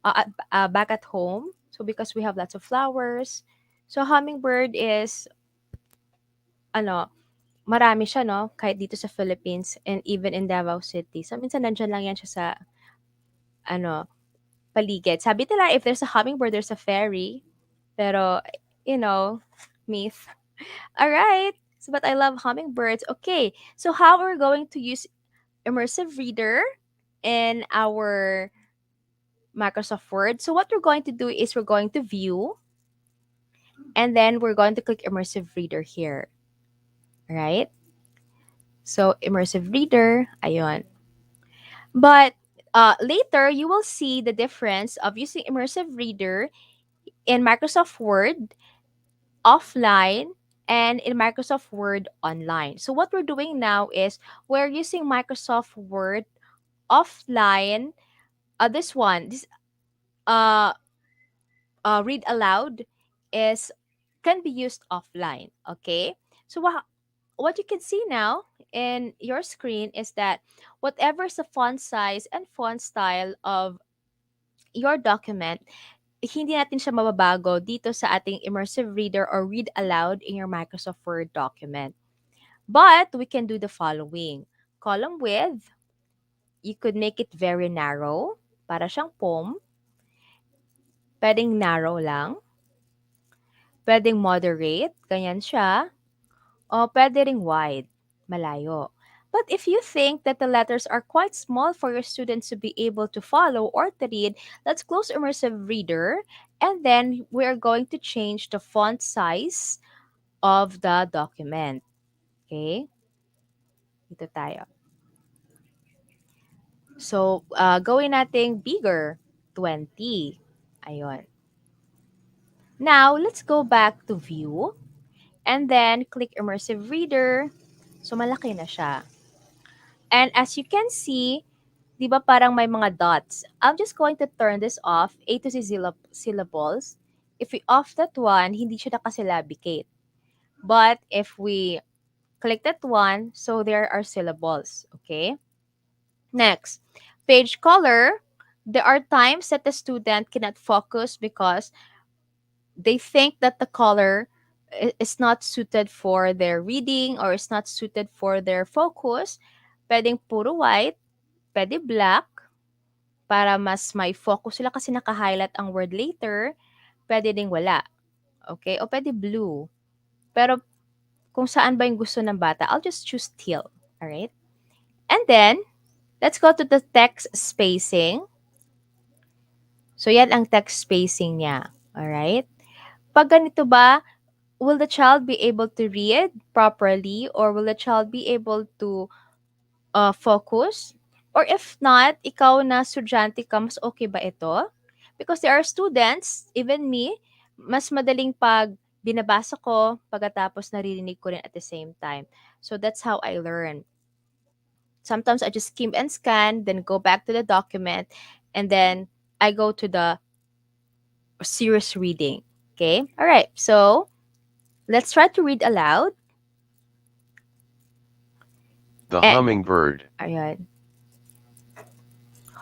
back at home. So because we have lots of flowers. So hummingbird is ano, marami siya no, kahit dito sa Philippines and even in Davao City. So minsan nandiyan lang yan siya sa ano, paligid. Sabi nila if there's a hummingbird, there's a fairy. Pero you know, myth. All right. So but I love hummingbirds. Okay. So how we're going to use Immersive Reader in our Microsoft Word. So what we're going to do is we're going to view and then we're going to click Immersive Reader here. Right? So Immersive Reader, ayun. But later, you will see the difference of using Immersive Reader in Microsoft Word offline and in Microsoft Word online. So what we're doing now is we're using Microsoft Word offline. This uh read aloud is can be used offline. Okay, so what you can see now in your screen is that whatever is the font size and font style of your document, hindi natin siya mababago dito sa ating immersive reader or read aloud in your Microsoft Word document. But we can do the following. Column width, you could make it very narrow, para siyang poem. Pwedeng narrow lang. Pwedeng moderate, ganyan siya. O pwede ring wide, malayo. But if you think that the letters are quite small for your students to be able to follow or to read, let's close Immersive Reader and then we're going to change the font size of the document. Okay? Dito tayo. So, gawin nating bigger, 20. Ayun. Now, let's go back to view and then click Immersive Reader. So, malaki na siya. And as you can see, di ba parang may mga dots? I'm just going to turn this off, A to Z syllables. If we off that one, hindi siya nakasyllabicate. But if we click that one, so there are syllables. Okay? Next, page color. There are times that the student cannot focus because they think that the color is not suited for their reading or is not suited for their focus. Pwedeng puro white, pwede black, para mas may focus sila kasi naka-highlight ang word later, pwede ding wala. Okay? O pwede blue. Pero kung saan ba yung gusto ng bata, I'll just choose teal. Alright? And then, let's go to the text spacing. So, yan ang text spacing niya. Alright? Pag ganito ba, will the child be able to read properly or will the child be able to focus? Or if not, ikaw na estudyante ka, mas okay ba ito? Because there are students, even me, mas madaling pag binabasa ko, pagkatapos naririnig ko rin at the same time. So that's how I learn. Sometimes I just skim and scan, then go back to the document, and then I go to the serious reading. Okay? All right. So let's try to read aloud. The Eh. hummingbird. Ayan.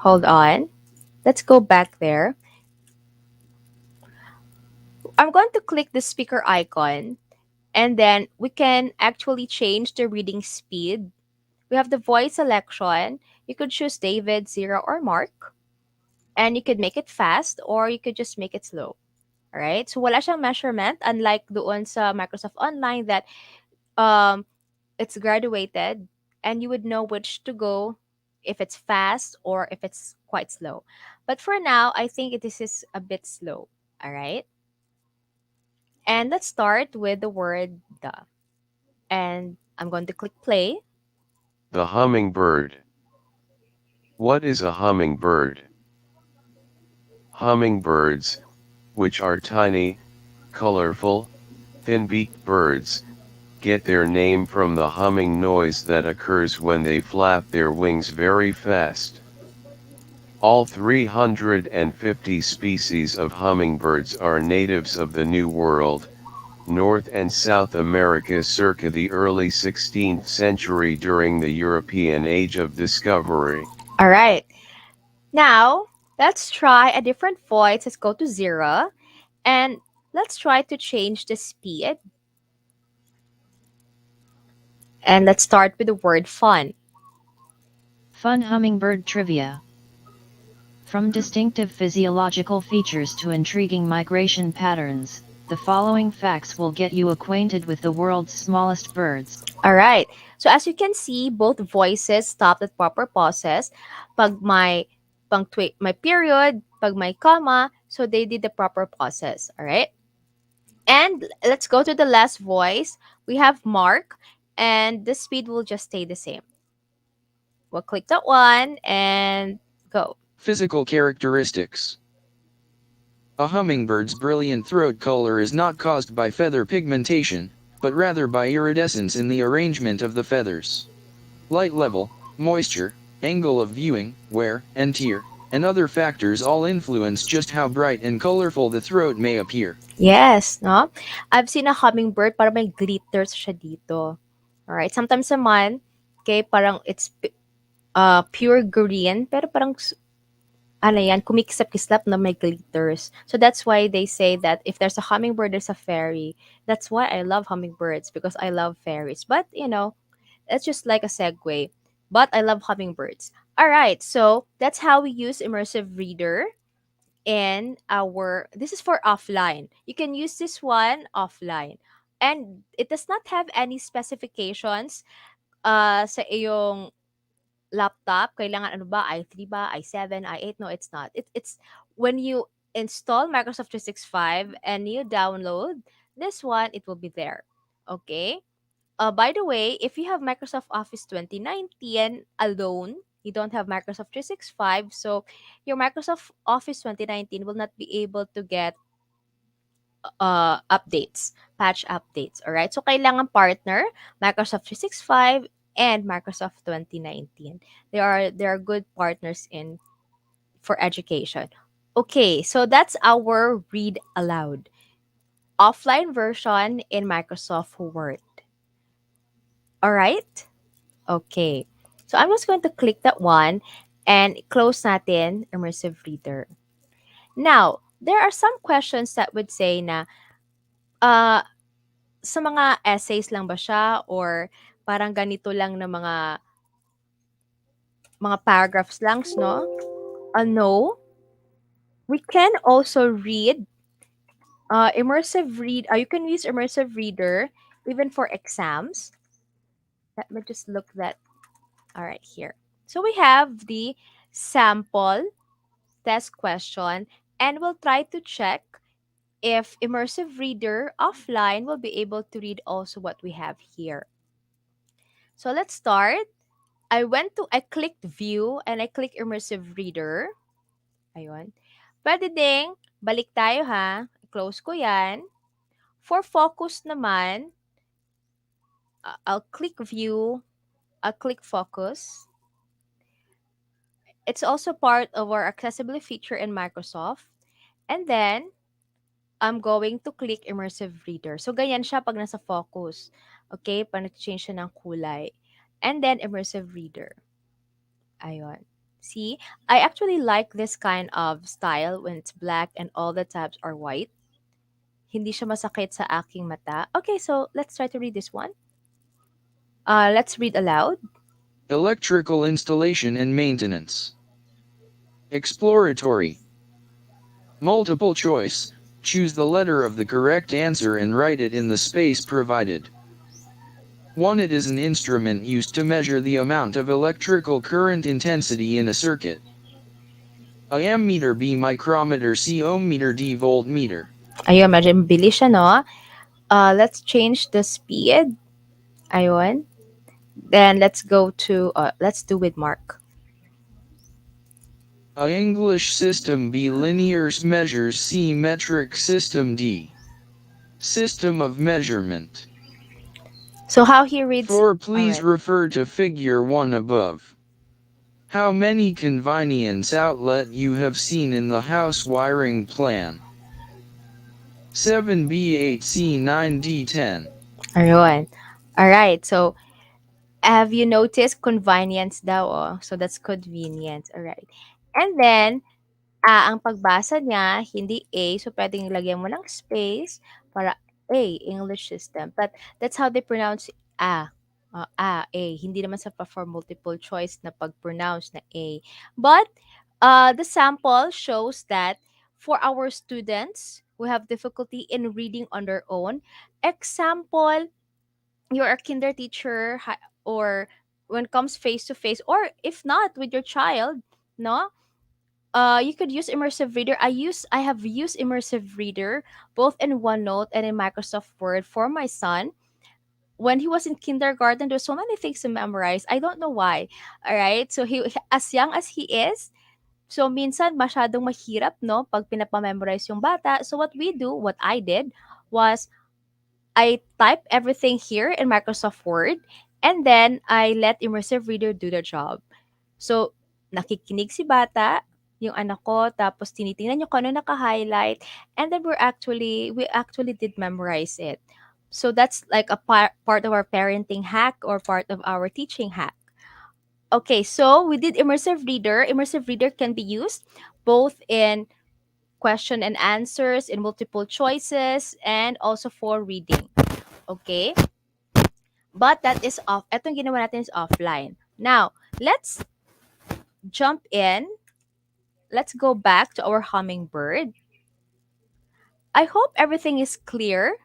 Hold on. Let's go back there. I'm going to click the speaker icon and then we can actually change the reading speed. We have the voice selection. You could choose David, Zero, or Mark. And you could make it fast or you could just make it slow. Alright? So wala siyang measurement unlike doon sa Microsoft Online that it's graduated and you would know which to go if it's fast or if it's quite slow. But for now, I think this is a bit slow. Alright? And let's start with the word the. And I'm going to click play. The hummingbird. What is a hummingbird? Hummingbirds, which are tiny, colorful, thin-beaked birds, get their name from the humming noise that occurs when they flap their wings very fast. All 350 species of hummingbirds are natives of the New World, North and South America circa the early 16th century during the European Age of Discovery. All right. Now, let's try a different voice. Let's go to 0. And let's try to change the speed. And let's start with the word fun. Fun Hummingbird Trivia. From distinctive physiological features to intriguing migration patterns, the following facts will get you acquainted with the world's smallest birds. All right. So as you can see, both voices stopped at proper pauses. Pag may may period, pag may comma, so they did the proper pauses. All right. And let's go to the last voice. We have Mark, and the speed will just stay the same. We'll click that one and go. Physical characteristics. A hummingbird's brilliant throat color is not caused by feather pigmentation, but rather by iridescence in the arrangement of the feathers. Light level, moisture, angle of viewing, wear, and tear, and other factors all influence just how bright and colorful the throat may appear. Yes, no? I've seen a hummingbird para may glitters siya dito. Alright, sometimes naman, okay, parang it's pure green, pero parang ano yan, kumikislap-kislap na may glitters. So that's why they say that if there's a hummingbird, there's a fairy. That's why I love hummingbirds, because I love fairies. But, you know, it's just like a segue. But I love hummingbirds. All right, so that's how we use Immersive Reader in our, this is for offline. You can use this one offline. And it does not have any specifications sa iyong laptop. Kailangan ano ba, i3 ba, i7, i8? No, it's not. It's when you install Microsoft 365 and you download this one, it will be there. Okay? By the way, if you have Microsoft Office 2019 alone, you don't have Microsoft 365, so your Microsoft Office 2019 will not be able to get updates, patch updates. All right? So kailangan partner Microsoft 365 and Microsoft 2019. They are good partners in for education. Okay, so that's our read aloud. Offline version in Microsoft Word. All right? Okay. So I'm just going to click that one and close natin Immersive Reader. Now, there are some questions that would say na sa mga essays lang ba siya or parang ganito lang na mga paragraphs lang, no? No, we can also read you can use immersive reader even for exams. Let me just look that. All right, here. So we have the sample test question, and we'll try to check if immersive reader offline will be able to read also what we have here. So let's start. I clicked view and I click immersive reader. Ayun. Pwede ding balik tayo ha. Close ko yan. For focus naman, I'll click view, I'll click focus. It's also part of our accessibility feature in Microsoft. And then, I'm going to click immersive reader. So, ganyan siya pag nasa focus. Okay? Pag nag-change siya ng kulay. And then, immersive reader. Ayun. See? I actually like this kind of style when it's black and all the tabs are white. Hindi siya masakit sa aking mata. Okay, so let's try to read this one. Let's read aloud. Electrical installation and maintenance. Exploratory. Multiple choice. Choose the letter of the correct answer and write it in the space provided. 1. It is an instrument used to measure the amount of electrical current intensity in a circuit. A ammeter, B micrometer, C ohmmeter, D voltmeter. Ayun, medyo mabilis siya, no? Let's change the speed. Ayun. Then let's do with Mark. A English system, B linear measures, C metric system, D system of measurement. So how he reads. 4. Please Alright. refer to figure 1 above. How many convenience outlet you have seen in the house wiring plan? 7, B8, C9, D10. Ayun. Alright, so have you noticed convenience daw, oh? So that's convenience. Alright. And then, ang pagbasa niya, hindi A. So, pwedeng lagyan mo ng space para A, English system. But that's how they pronounce A. A. Hindi naman sa for multiple choice na pag-pronounce na A. But, the sample shows that for our students who have difficulty in reading on their own, example, you're a kinder teacher or when it comes face to face, or if not with your child, no, you could use immersive reader. I have used immersive reader both in OneNote and in Microsoft Word for my son. When he was in kindergarten, there's so many things to memorize. I don't know why. All right, so he as young as he is, so minsan masyadong mahirap, no, pag pinapamemorize yung bata. So what I did was I type everything here in Microsoft Word, and then I let immersive reader do the job. So, nakikinig si bata, yung anak ko, tapos tinitingnan niya kung ano naka-highlight, and then we actually did memorize it. So that's like a part of our parenting hack or part of our teaching hack. Okay, so we did immersive reader. Immersive reader can be used both in question and answers, in multiple choices, and also for reading. Okay? But that is off. Etong ginawa natin is offline. Now, let's jump in. Let's go back to our hummingbird. I hope everything is clear.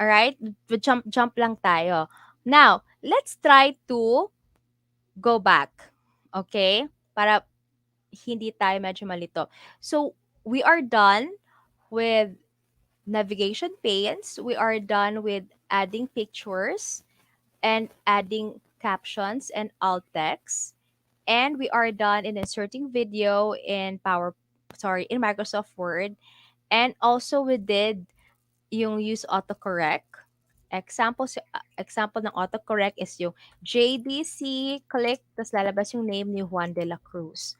All right? Jump lang tayo. Now, let's try to go back. Okay? Para hindi tayo medyo malito. So, we are done with navigation panes. We are done with adding pictures and adding captions and alt text. And we are done in inserting video in in Microsoft Word. And also we did yung use autocorrect. Example ng autocorrect is yung JDC, click, tapos lalabas yung name ni Juan de la Cruz.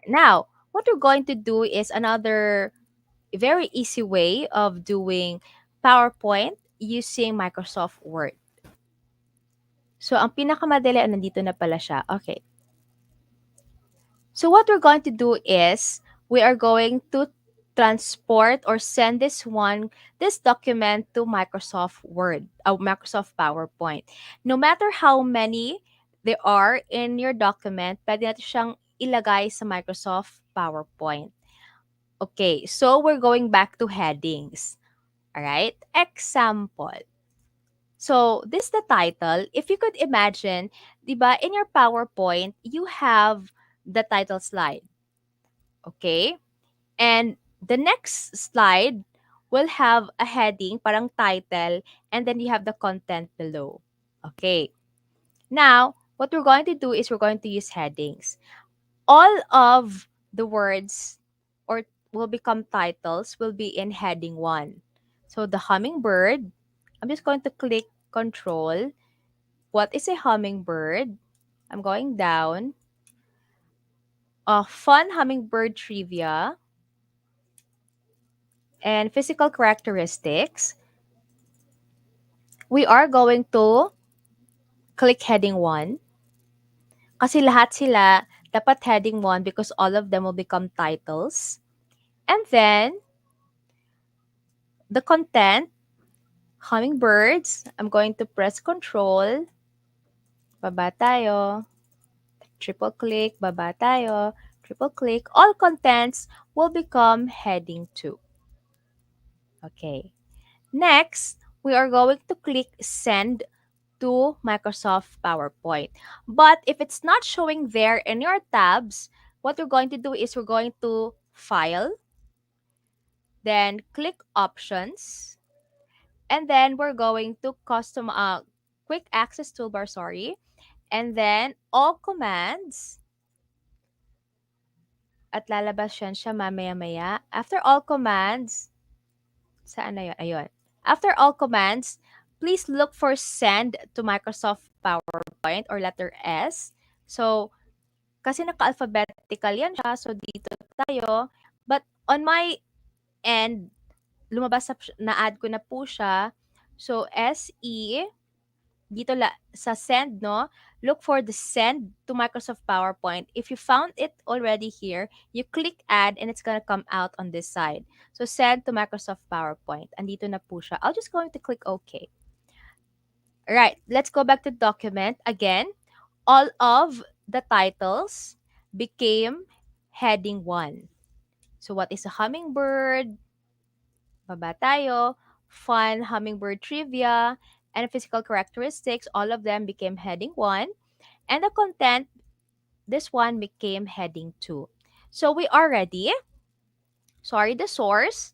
Now, what we're going to do is another very easy way of doing PowerPoint using Microsoft Word. So, ang pinakamadali, nandito na pala siya. Okay. So, what we're going to do is, we are going to transport or send this document to Microsoft Word, Microsoft PowerPoint. No matter how many there are in your document, pwede natin siyang ilagay sa Microsoft PowerPoint. Okay, so we're going back to headings. Alright, example. So, this is the title. If you could imagine, diba, in your PowerPoint, you have the title slide. Okay? And the next slide will have a heading, parang title, and then you have the content below. Okay. Now, what we're going to do is we're going to use headings. All of the words or will become titles will be in heading 1. So the hummingbird, I'm just going to click control. What is a hummingbird? I'm going down. Fun hummingbird trivia and physical characteristics. We are going to click heading 1. Kasi lahat sila dapat heading 1 because all of them will become titles. And then, the content, hummingbirds, I'm going to press control. Baba tayo. Triple click, baba tayo. Triple click. All contents will become heading 2. Okay. Next, we are going to click send to Microsoft PowerPoint. But if it's not showing there in your tabs, what we're going to do is we're going to File, then click Options, and then we're going to Quick Access Toolbar, sorry, and then All Commands. At lalabas siya mamaya-maya. After All Commands, saan na yun? Ayun. After All Commands, please look for Send to Microsoft PowerPoint or letter S. So, kasi naka-alphabetical yan siya, so dito tayo. But on my end, lumabas na-add ko na po siya. So, SE, dito sa send, no? Look for the send to Microsoft PowerPoint. If you found it already here, you click add and it's gonna come out on this side. So, send to Microsoft PowerPoint. Andito na po siya. I'll just going to click OK. Alright, let's go back to document. Again, all of the titles became heading 1. So, what is a hummingbird? Baba tayo. Fun hummingbird trivia and physical characteristics, all of them became heading 1. And the content, this one became heading 2. So, we are ready. Sorry, the source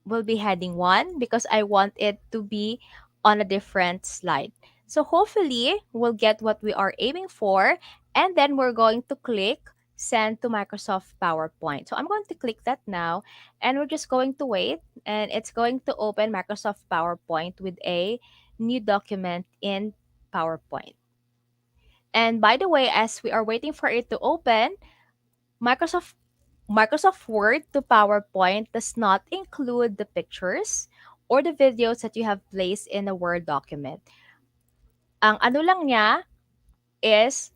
will be heading 1 because I want it to be on a different slide. So hopefully, we'll get what we are aiming for. And then we're going to click Send to Microsoft PowerPoint. So I'm going to click that now. And we're just going to wait. And it's going to open Microsoft PowerPoint with a new document in PowerPoint. And by the way, as we are waiting for it to open, Microsoft Word to PowerPoint does not include the pictures or the videos that you have placed in a Word document. Ang ano lang niya is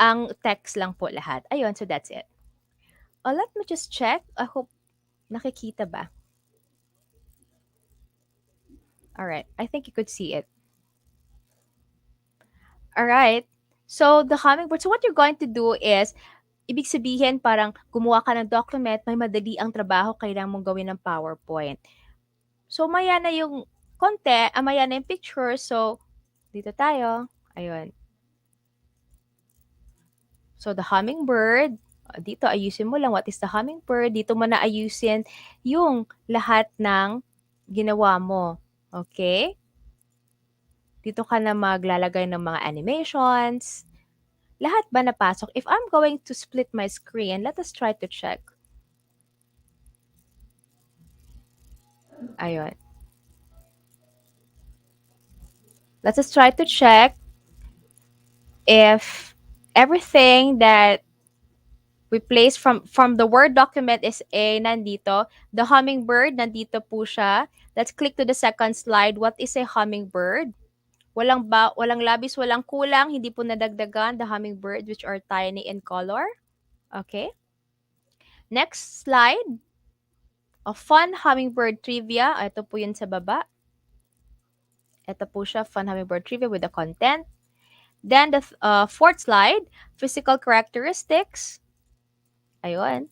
ang text lang po lahat. Ayun, so that's it. Let me just check. I hope nakikita ba? Alright, I think you could see it. Alright, so the hummingbird. So what you're going to do is, ibig sabihin parang gumawa ka ng document, may madali ang trabaho, kailangan mong gawin ng PowerPoint. So, maya na yung konti, maya na yung picture. So, dito tayo. Ayun. So, the hummingbird. Dito, ayusin mo lang what is the hummingbird. Dito mo na ayusin yung lahat ng ginawa mo. Okay? Dito ka na maglalagay ng mga animations. Lahat ba napasok? If I'm going to split my screen, let us try to check. Ayun. Let us try to check if everything that we place from the Word document is nandito. The hummingbird, nandito po siya. Let's click to the second slide. What is a hummingbird? Walang labis, walang kulang, hindi po nadagdagan the hummingbird which are tiny in color. Okay. Next slide. A fun hummingbird trivia. Ito po yun sa baba. Ito po siya, fun hummingbird trivia with the content. Then the fourth slide, physical characteristics. Ayun.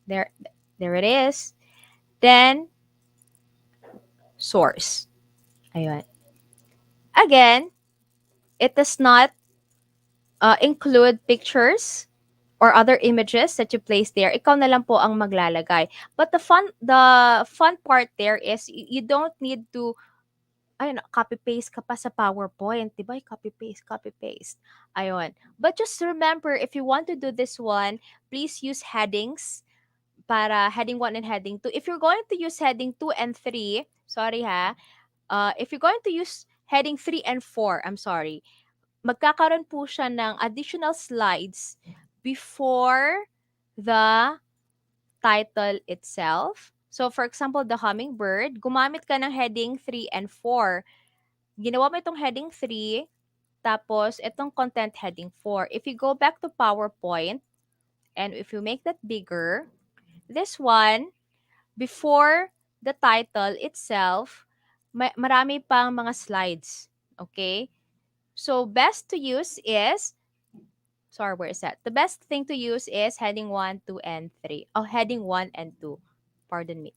There, there it is. Then, source. Ayun. Again, it does not include pictures or other images that you place there. Ikaw na lang po ang maglalagay. But the fun part there is you don't need to ayun, copy-paste ka pa sa PowerPoint. Diba? Copy-paste, copy-paste. Ayun. But just remember, if you want to do this one, please use headings para heading 1 and heading 2. If you're going to use heading 2 and 3, sorry ha, if you're going to use heading 3 and 4, I'm sorry, magkakaroon po siya ng additional slides before the title itself. So, for example, the hummingbird, gumamit ka ng heading 3 and 4. Ginawa mo itong heading 3, tapos itong content heading 4. If you go back to PowerPoint, and if you make that bigger, this one, before the title itself, marami pang mga slides. Okay? So, best to use is, sorry, where is that? The best thing to use is heading 1, 2, and 3. Oh, heading 1 and 2. Pardon me.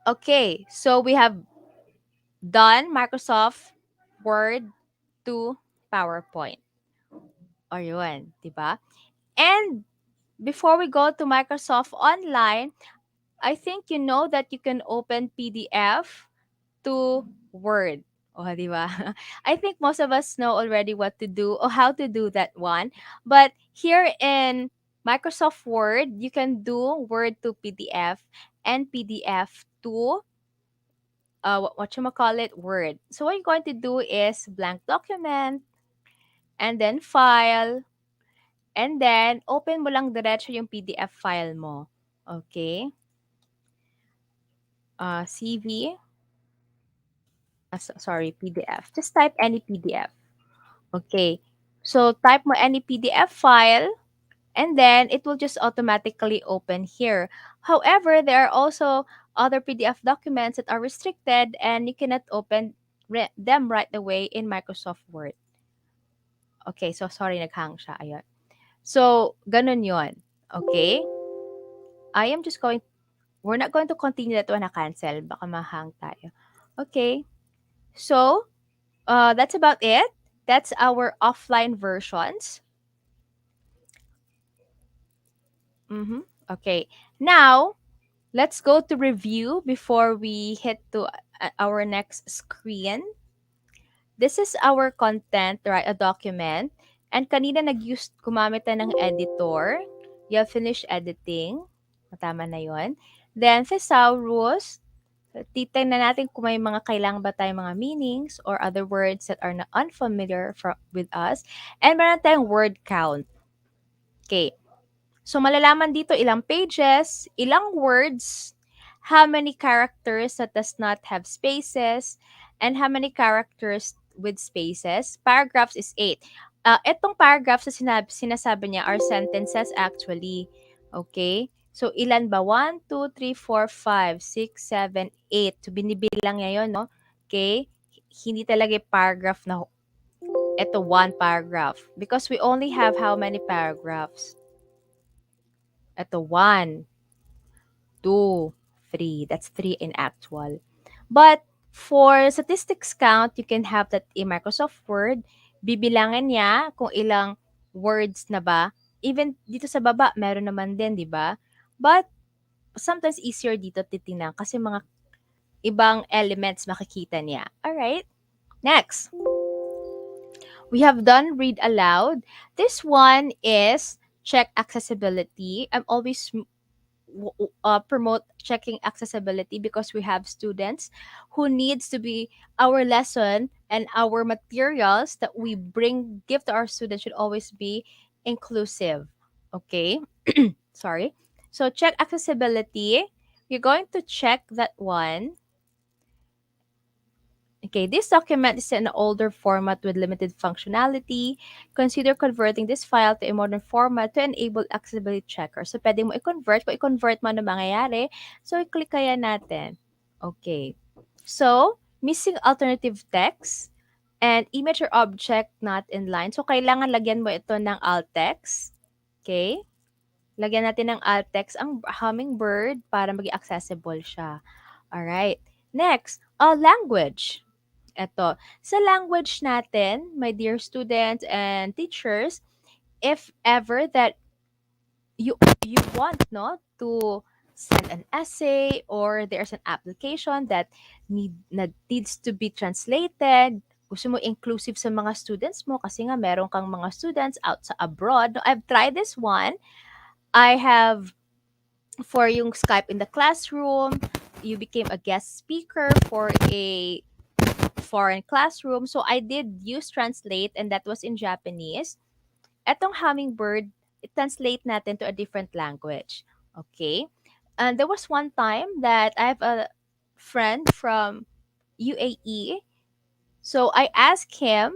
Okay, so we have done Microsoft Word to PowerPoint. O yun, di ba? And before we go to Microsoft Online, I think you know that you can open PDF to Word. Oh, di ba? I think most of us know already what to do or how to do that one. But here in Microsoft Word, you can do Word to PDF and PDF to what you call it, Word. So what you're going to do is blank document and then file and then open mo lang diretso yung PDF file mo. Okay? CV. Sorry, PDF. Just type any PDF. Okay. So type mo any PDF file and then it will just automatically open here. However, there are also other PDF documents that are restricted and you cannot open them right away in Microsoft Word. Okay, so sorry, naghang siya. Ayun. So, ganun yon. Okay? I am just going, we're not going to continue that one na cancel. Baka mahang tayo. Okay. So, that's about it. That's our offline versions. Okay. Now, let's go to review before we hit to our next screen. This is our content, right? A document. And kanina gumamit tayo ng editor. You have finished editing. Tama na yon. Then, thesaurus. Titignan natin kung may mga kailangan ba tayong mga meanings or other words that are not unfamiliar with us. And meron tayong word count. Okay. So, malalaman dito ilang pages, ilang words, how many characters that does not have spaces, and how many characters with spaces. Paragraphs is 8. Itong paragraphs na sinasabi niya are sentences actually. Okay? So, ilan ba? 1, 2, 3, 4, 5, 6, 7, 8. So, binibilang niya yun, no? Okay? Hindi talaga paragraph na ito one paragraph. Because we only have how many paragraphs? Ito, 1, 2, 3. That's 3 in actual. But for statistics count, you can have that in Microsoft Word. Bibilangin niya kung ilang words na ba. Even dito sa baba, meron naman din, di ba? But sometimes easier dito titingnan kasi mga ibang elements makikita niya. Alright? Next. We have done read aloud. This one is check accessibility. I'm always promote checking accessibility because we have students who needs to be our lesson and our materials that we give to our students should always be inclusive. Okay? Sorry. So check accessibility. You're going to check that one. Okay, this document is in an older format with limited functionality. Consider converting this file to a modern format to enable accessibility checker. So, pwede mo i-convert. Kung i-convert mo, ano mangyayari? So, i-click kaya natin. Okay. So, missing alternative text And image or object not in line. So, kailangan lagyan mo ito ng alt text. Okay? Lagyan natin ng alt text ang hummingbird para maging accessible siya. Alright. Next, language. Ito. Sa language natin, my dear students and teachers, if ever that you want to send an essay or there's an application that needs to be translated, gusto mo inclusive sa mga students mo kasi nga meron kang mga students out sa abroad. No, I've tried this one. I have for yung Skype in the classroom, you became a guest speaker for a foreign classroom. So I did use translate and that was in Japanese. Etong hummingbird, translate natin to a different language. Okay? And there was one time that I have a friend from UAE. So I asked him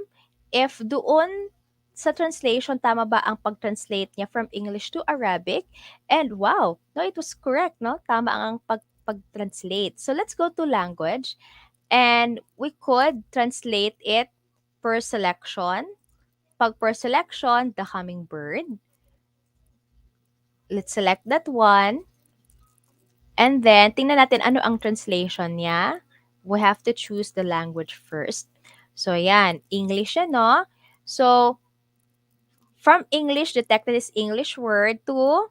if doon sa translation, tama ba ang pag-translate niya from English to Arabic? And wow, no, it was correct, no? Tama ang pag-translate. So let's go to language. And we could translate it per selection. Pag per selection, the hummingbird. Let's select that one. And then, tingnan natin ano ang translation niya. We have to choose the language first. So, yan. English yan, no? So, from English, detected is English word to,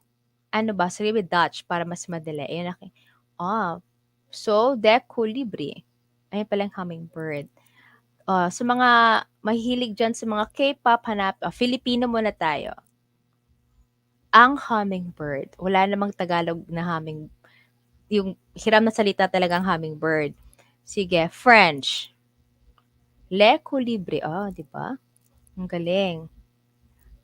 ano ba? Sige, with Dutch para mas madali. Ayan, okay. So, de colibri. Ayan palang hummingbird. Sa mga mahilig dyan sa mga K-pop, hanap, Filipino muna tayo. Ang hummingbird. Wala namang Tagalog na yung hiram na salita talagang hummingbird. Sige, French. Le colibri. Di ba? Ang galing.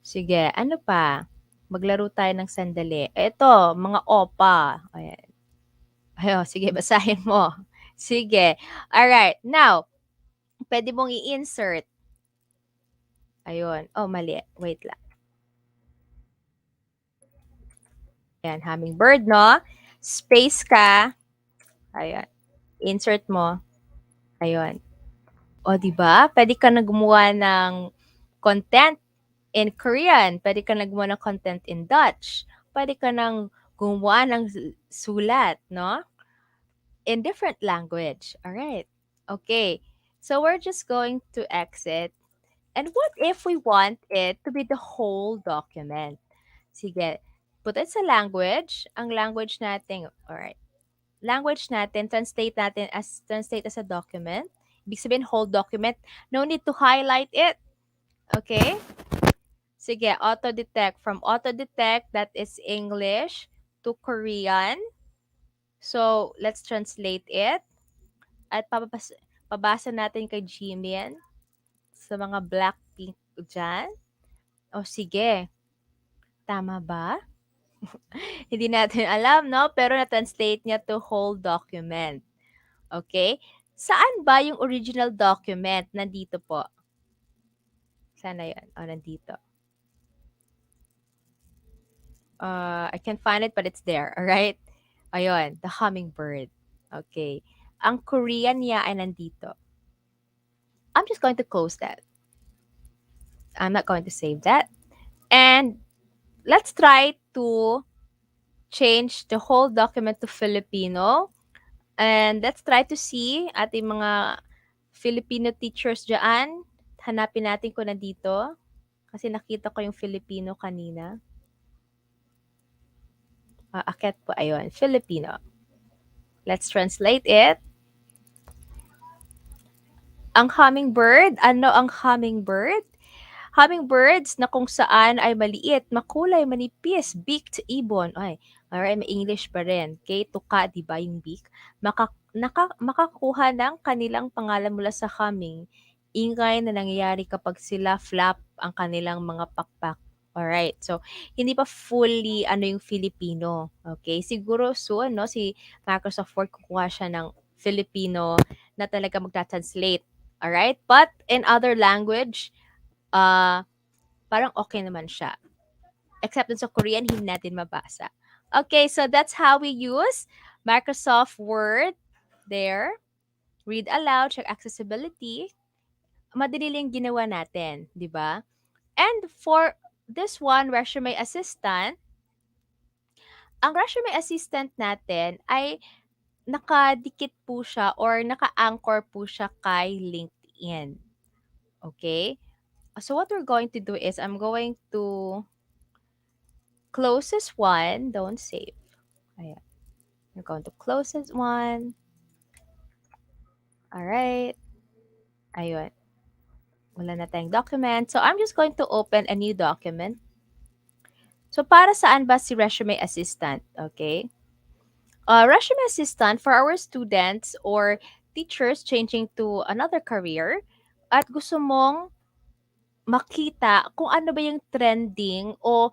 Sige, ano pa? Maglaro tayo ng sandali. Ito, mga opa. Ayan. Sige, basahin mo. Sige. Alright. Now, pwede mong i-insert. Ayun. Mali. Wait lang. Ayan, hummingbird, no? Space ka. Ayan. Insert mo. Ayun. Di ba? Pwede ka na gumawa ng content in Korean. Pwede ka na gumawa ng content in Dutch. Pwede ka nang gumawa ng sulat, no? In different language. Alright. Okay. So, we're just going to exit. And what if we want it to be the whole document? Sige. Put it sa language. Ang language natin, alright. Language natin, translate as a document. Ibig sabihin, whole document. No need to highlight it. Okay? Sige, auto-detect. From auto-detect, that is English to Korean. So, let's translate it. At pabasa natin kay Jimin sa mga Blackpink dyan. Sige. Tama ba? Hindi natin alam, no? Pero na-translate niya to whole document. Okay? Saan ba yung original document? Nandito po. Sana yun? Nandito. I can't find it, but it's there. Alright? Ayun, the hummingbird. Okay. Ang Korean niya ay nandito. I'm just going to close that. I'm not going to save that. And let's try to change the whole document to Filipino. And let's try to see ating mga Filipino teachers dyan. Hanapin natin kung nandito. Kasi nakita ko yung Filipino kanina. Akit po, ayun, Filipino. Let's translate it. Ang hummingbird, ano ang hummingbird? Hummingbirds na kung saan ay maliit, makulay, manipis, beaked ibon. Alright, may English pa rin. Okay, tuka, di ba yung beak? Makakuha ng kanilang pangalan mula sa humming. Ingay na nangyayari kapag sila flap ang kanilang mga pakpak. Alright, so hindi pa fully yung Filipino. Okay, siguro soon, no, si Microsoft Word kukuha siya ng Filipino na talaga magta-translate. Alright, but in other language, parang okay naman siya. Except dun sa Korean, hindi natin mabasa. Okay, so that's how we use Microsoft Word there. Read aloud, check accessibility. madali lang ginawa natin, 'di ba? And for this one, resume assistant, ang resume assistant natin ay nakadikit po siya or naka-anchor po siya kay LinkedIn. Okay? So what we're going to do is I'm going to close this one. Don't save. Ayan. We're going to close this one. All right. Ayun. Wala na tayong document. So I'm just going to open a new document. So para saan ba si resume assistant? Okay? Resume assistant for our students or teachers changing to another career at gusto mong makita kung ano ba yung trending o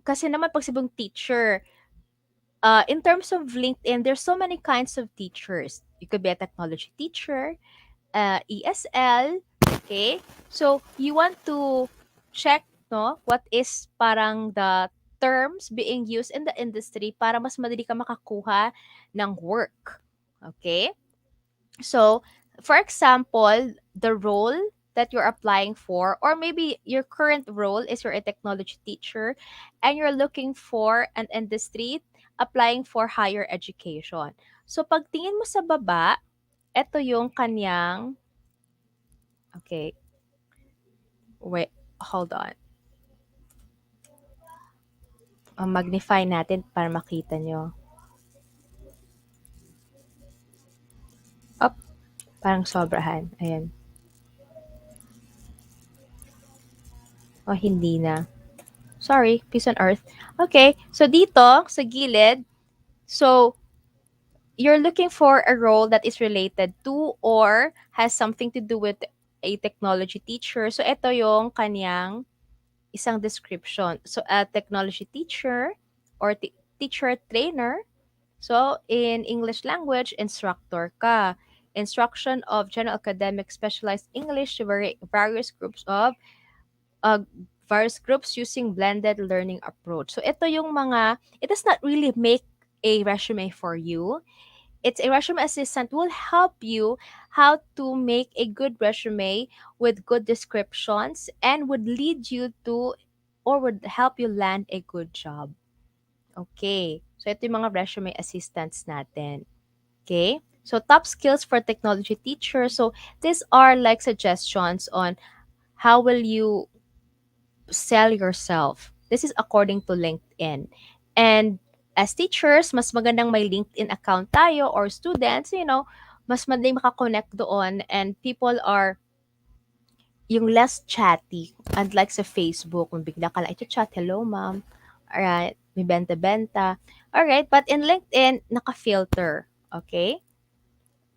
kasi naman pag sabing teacher, in terms of LinkedIn, there's so many kinds of teachers. You could be a technology teacher, ESL, okay? So, you want to check, no, what is parang the terms being used in the industry para mas madali ka makakuha ng work. Okay? So, for example, the role that you're applying for, or maybe your current role is you're a technology teacher and you're looking for an industry applying for higher education. So, pagtingin mo sa baba, ito yung kanyang, okay, wait, hold on. Magnify natin para makita nyo. Up, parang sobrahan. Ayan. O, hindi na. Sorry, peace on earth. Okay, so dito, sa gilid, so, you're looking for a role that is related to or has something to do with a technology teacher. So, ito yung kanyang isang description. So, a technology teacher or teacher trainer. So, in English language, instructor ka. Instruction of general academic specialized English to various groups of uh, various groups using blended learning approach. So, ito yung mga, it does not really make a resume for you. It's a resume assistant will help you how to make a good resume with good descriptions and would lead you to or would help you land a good job. Okay. So, ito yung mga resume assistants natin. Okay. So, top skills for technology teachers. So, these are like suggestions on how will you sell yourself. This is according to LinkedIn. And as teachers, mas magandang may LinkedIn account tayo or students, mas madaling makakonect doon and people are yung less chatty. Unlike sa Facebook, kung bigla ka lang ito-chat, hello ma'am. Alright, may benta-benta. Alright, but in LinkedIn, naka-filter. Okay?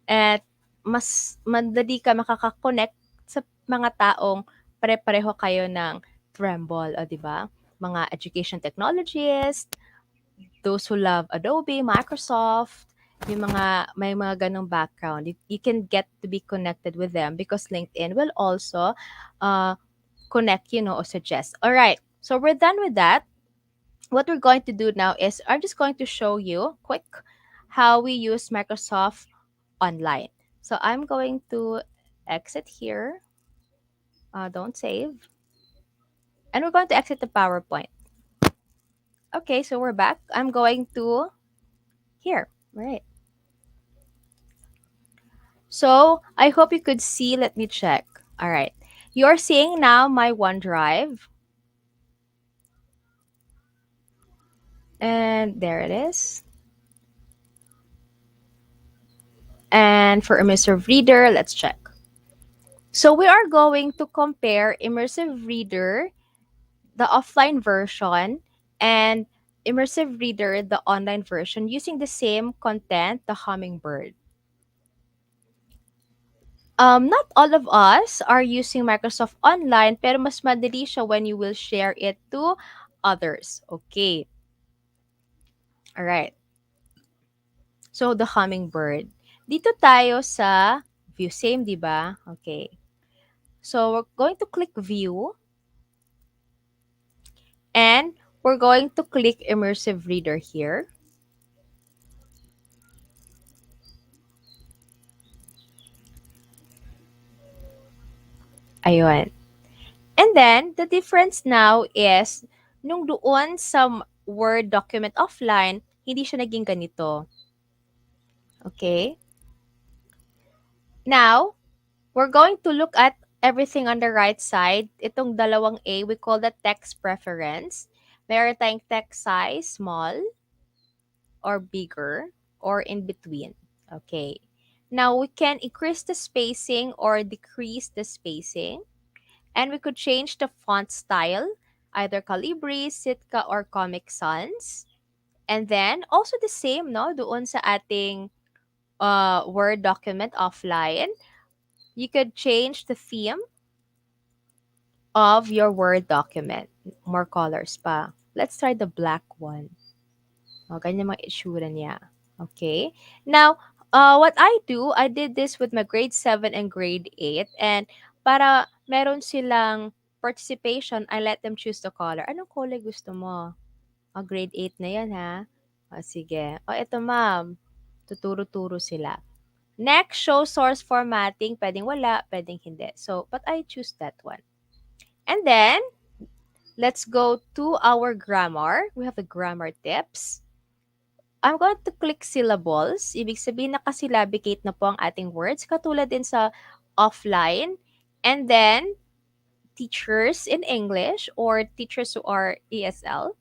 At mas madali ka makaka-connect sa mga taong pare-pareho kayo ng tremble, o 'di ba? Mga education technologists, those who love Adobe, Microsoft, yung mga may mga ganong background. You can get to be connected with them because LinkedIn will also connect, or suggest. All right. So we're done with that. What we're going to do now is I'm just going to show you quick how we use Microsoft Online. So I'm going to exit here. Don't save. And we're going to exit the PowerPoint. Okay, so we're back. I'm going to here. Right. So I hope you could see. Let me check. All right. You're seeing now my OneDrive. And there it is. And for Immersive Reader, let's check. So we are going to compare Immersive Reader, the offline version, and Immersive Reader, the online version, using the same content, the Hummingbird. Not all of us are using Microsoft Online, pero mas madali siya when you will share it to others. Okay. All right. So, the Hummingbird. Dito tayo sa view. Same, di ba? Okay. So, we're going to click view. And we're going to click Immersive Reader here. Ayun. And then, the difference now is, nung doon sa Word document offline, hindi siya naging ganito. Okay? Now, we're going to look at everything on the right side. Itong dalawang A, we call that text preference. Meron tayong text size, small, or bigger, or in between. Okay. Now, we can increase the spacing or decrease the spacing. And we could change the font style, either Calibri, Sitka, or Comic Sans. And then, also the same, no? Doon sa ating Word document offline, you could change the theme of your Word document. More colors pa. Let's try the black one. O, ganyan mga itsura niya. Okay? Now, what I did this with my grade 7 and grade 8. And para meron silang participation, I let them choose the color. Anong kulay gusto mo? Grade 8 na yan, ha? Sige. Ito, ma'am. Tuturo-turo sila. Next, show source formatting. Pwedeng wala, pwedeng hindi. So, but I choose that one. And then, let's go to our grammar. We have the grammar tips. I'm going to click syllables. Ibig sabihin, nakasyllabicate na po ang ating words, katulad din sa offline. And then, teachers in English or teachers who are ESL.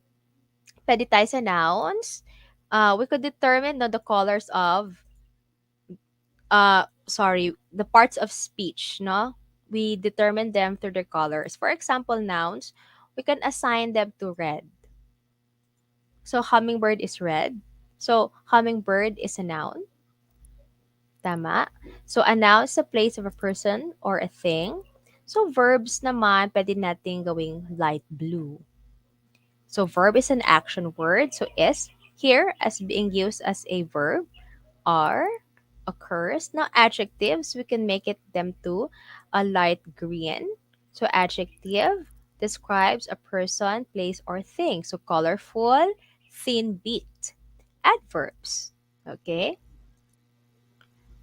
Pwede tayo sa nouns. We could determine the colors of, the parts of speech, no? We determine them through their colors. For example, nouns, we can assign them to red. So, hummingbird is red. So, hummingbird is a noun. Tama? So, a noun is a place of a person or a thing. So, verbs naman, pwede natin gawing light blue. So, verb is an action word. So, is here as being used as a verb. Are occurs. Now, adjectives, we can make it them to a light green. So, adjective describes a person, place, or thing. So, colorful, thin beat. Adverbs. Okay?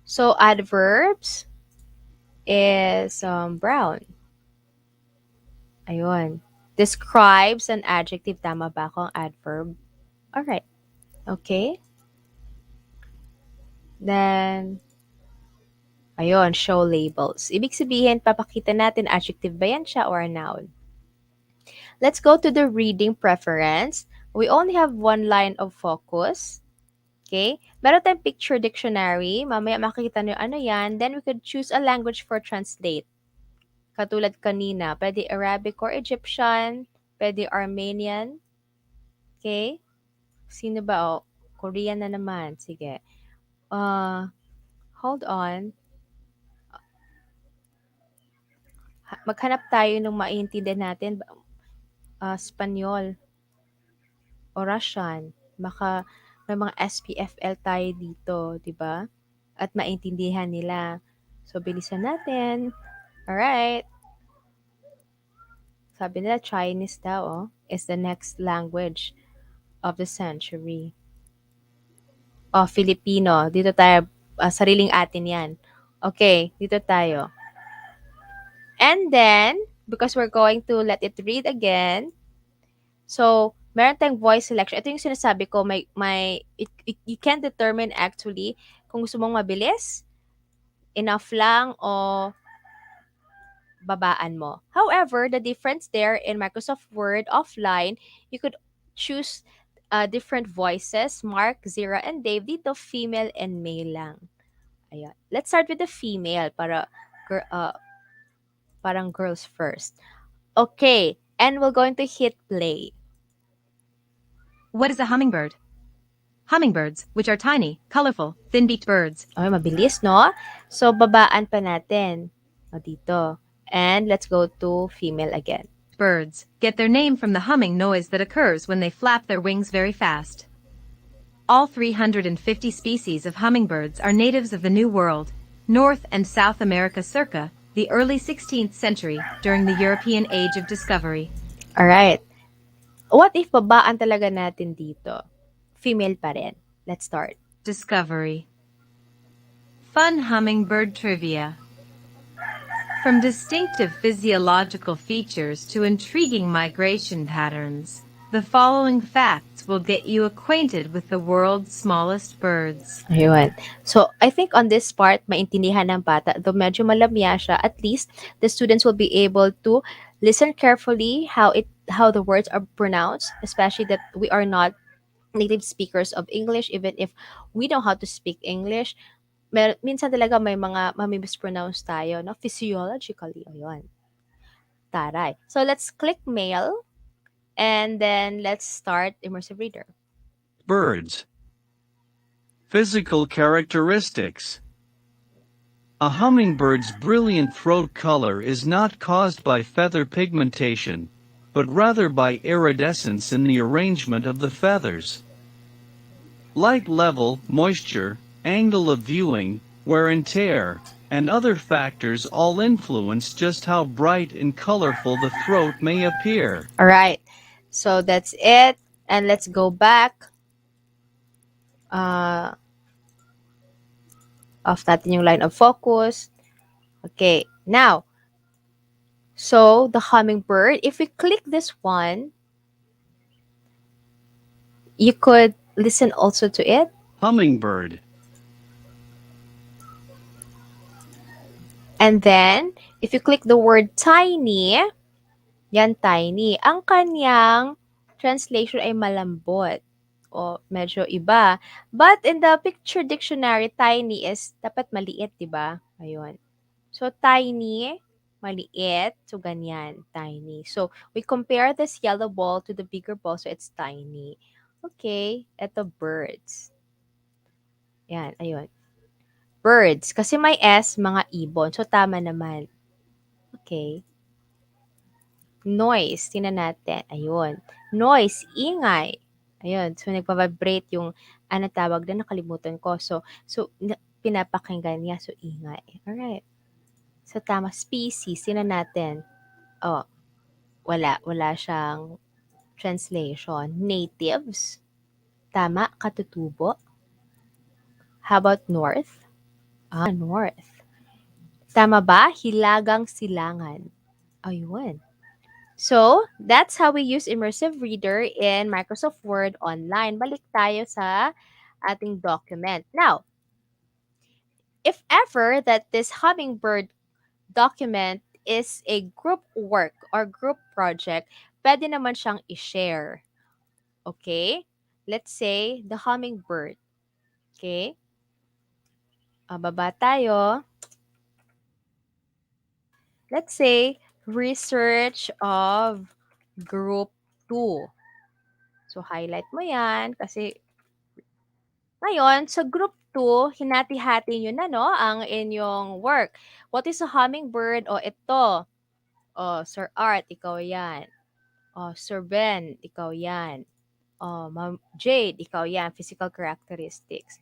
So, adverbs is brown. Ayun. Describes an adjective. Tama ba akong adverb? Alright. Okay? Then, ayun, show labels. Ibig sabihin, papakita natin adjective ba yan siya or a noun. Let's go to the reading preference. We only have one line of focus. Okay? Meron tayong picture dictionary. Mamaya makikita nyo ano yan. Then we could choose a language for translate. Katulad kanina, pwede Arabic or Egyptian, pwede Armenian. Okay? Sino ba? Korean na naman. Sige. Hold on. Maghanap tayo ng maintindihan natin. Spanyol o Russian. Baka may mga SPFL tayo dito, di ba? At maintindihan nila. So, bilisan natin. Alright. Sabi nila, Chinese daw, is the next language of the century. Filipino. Dito tayo, sariling atin yan. Okay, dito tayo. And then, because we're going to let it read again, so, meron tayong voice selection. Ito yung sinasabi ko, you can determine actually kung gusto mong mabilis, enough lang, o babaan mo. However, the difference there in Microsoft Word offline, you could choose different voices. Mark, Zira, and Dave. Dito, female and male lang. Ayan. Let's start with the female parang girls first. Okay. And we're going to hit play. What is a hummingbird? Hummingbirds, which are tiny, colorful, thin-beaked birds. Okay, mabilis, no? So, babaan pa natin. Dito. And let's go to female again. Birds get their name from the humming noise that occurs when they flap their wings very fast. All 350 species of hummingbirds are natives of the New World, North and South America circa the early 16th century during the European Age of Discovery. Alright. What if babaan talaga natin dito? Female pa rin. Let's start. Discovery. Fun hummingbird trivia. From distinctive physiological features to intriguing migration patterns, the following facts will get you acquainted with the world's smallest birds. Ayun. So, I think on this part, maintindihan ng bata. Though medyo malamya siya, at least the students will be able to listen carefully how the words are pronounced, especially that we are not native speakers of English, even if we know how to speak English. Minsan talaga may mga mami-mispronounce tayo, no? Physiologically. Ayun. Taray. So, let's click mail and then let's start Immersive Reader. Birds. Physical characteristics. A hummingbird's brilliant throat color is not caused by feather pigmentation, but rather by iridescence in the arrangement of the feathers. Light level, moisture, angle of viewing, wear and tear, and other factors all influence just how bright and colorful the throat may appear. All right. So, that's it. And let's go back. Off natin yung line of focus. Okay. Now, so the hummingbird, if we click this one, you could listen also to it. Hummingbird. And then, if you click the word tiny, yan tiny. Ang kanyang translation ay malambot o medyo iba. But in the picture dictionary, tiny is dapat maliit, di ba? Ayun. So, tiny, maliit. So, ganyan, tiny. So, we compare this yellow ball to the bigger ball. So, it's tiny. Okay. Ito, birds. Yan, ayun. Birds. Kasi may S, mga ibon. So, tama naman. Okay. Noise. Tingnan natin. Ayun. Noise. Ingay. Ayun. So, nagpa-vibrate yung, ano tawag na, nakalimutan ko. So pinapakinggan niya. So, ingay. Alright. So, tama. Species. Tingnan natin. Oh, wala. Wala siyang translation. Natives. Tama. Katutubo. How about north? North. Tama ba? Hilagang silangan. Ayun. So, that's how we use Immersive Reader in Microsoft Word Online. Balik tayo sa ating document. Now, if ever that this Hummingbird document is a group work or group project, pwede naman siyang i-share. Okay? Let's say, the Hummingbird. Okay? Baba tayo. Let's say, research of group 2. So, highlight mo yan kasi ngayon, sa group 2, hinati-hati nyo na, no, ang inyong work. What is a hummingbird? O, ito. O, Sir Art, ikaw yan. O, Sir Ben, ikaw yan. O, Ma'am Jade, ikaw yan. Physical characteristics.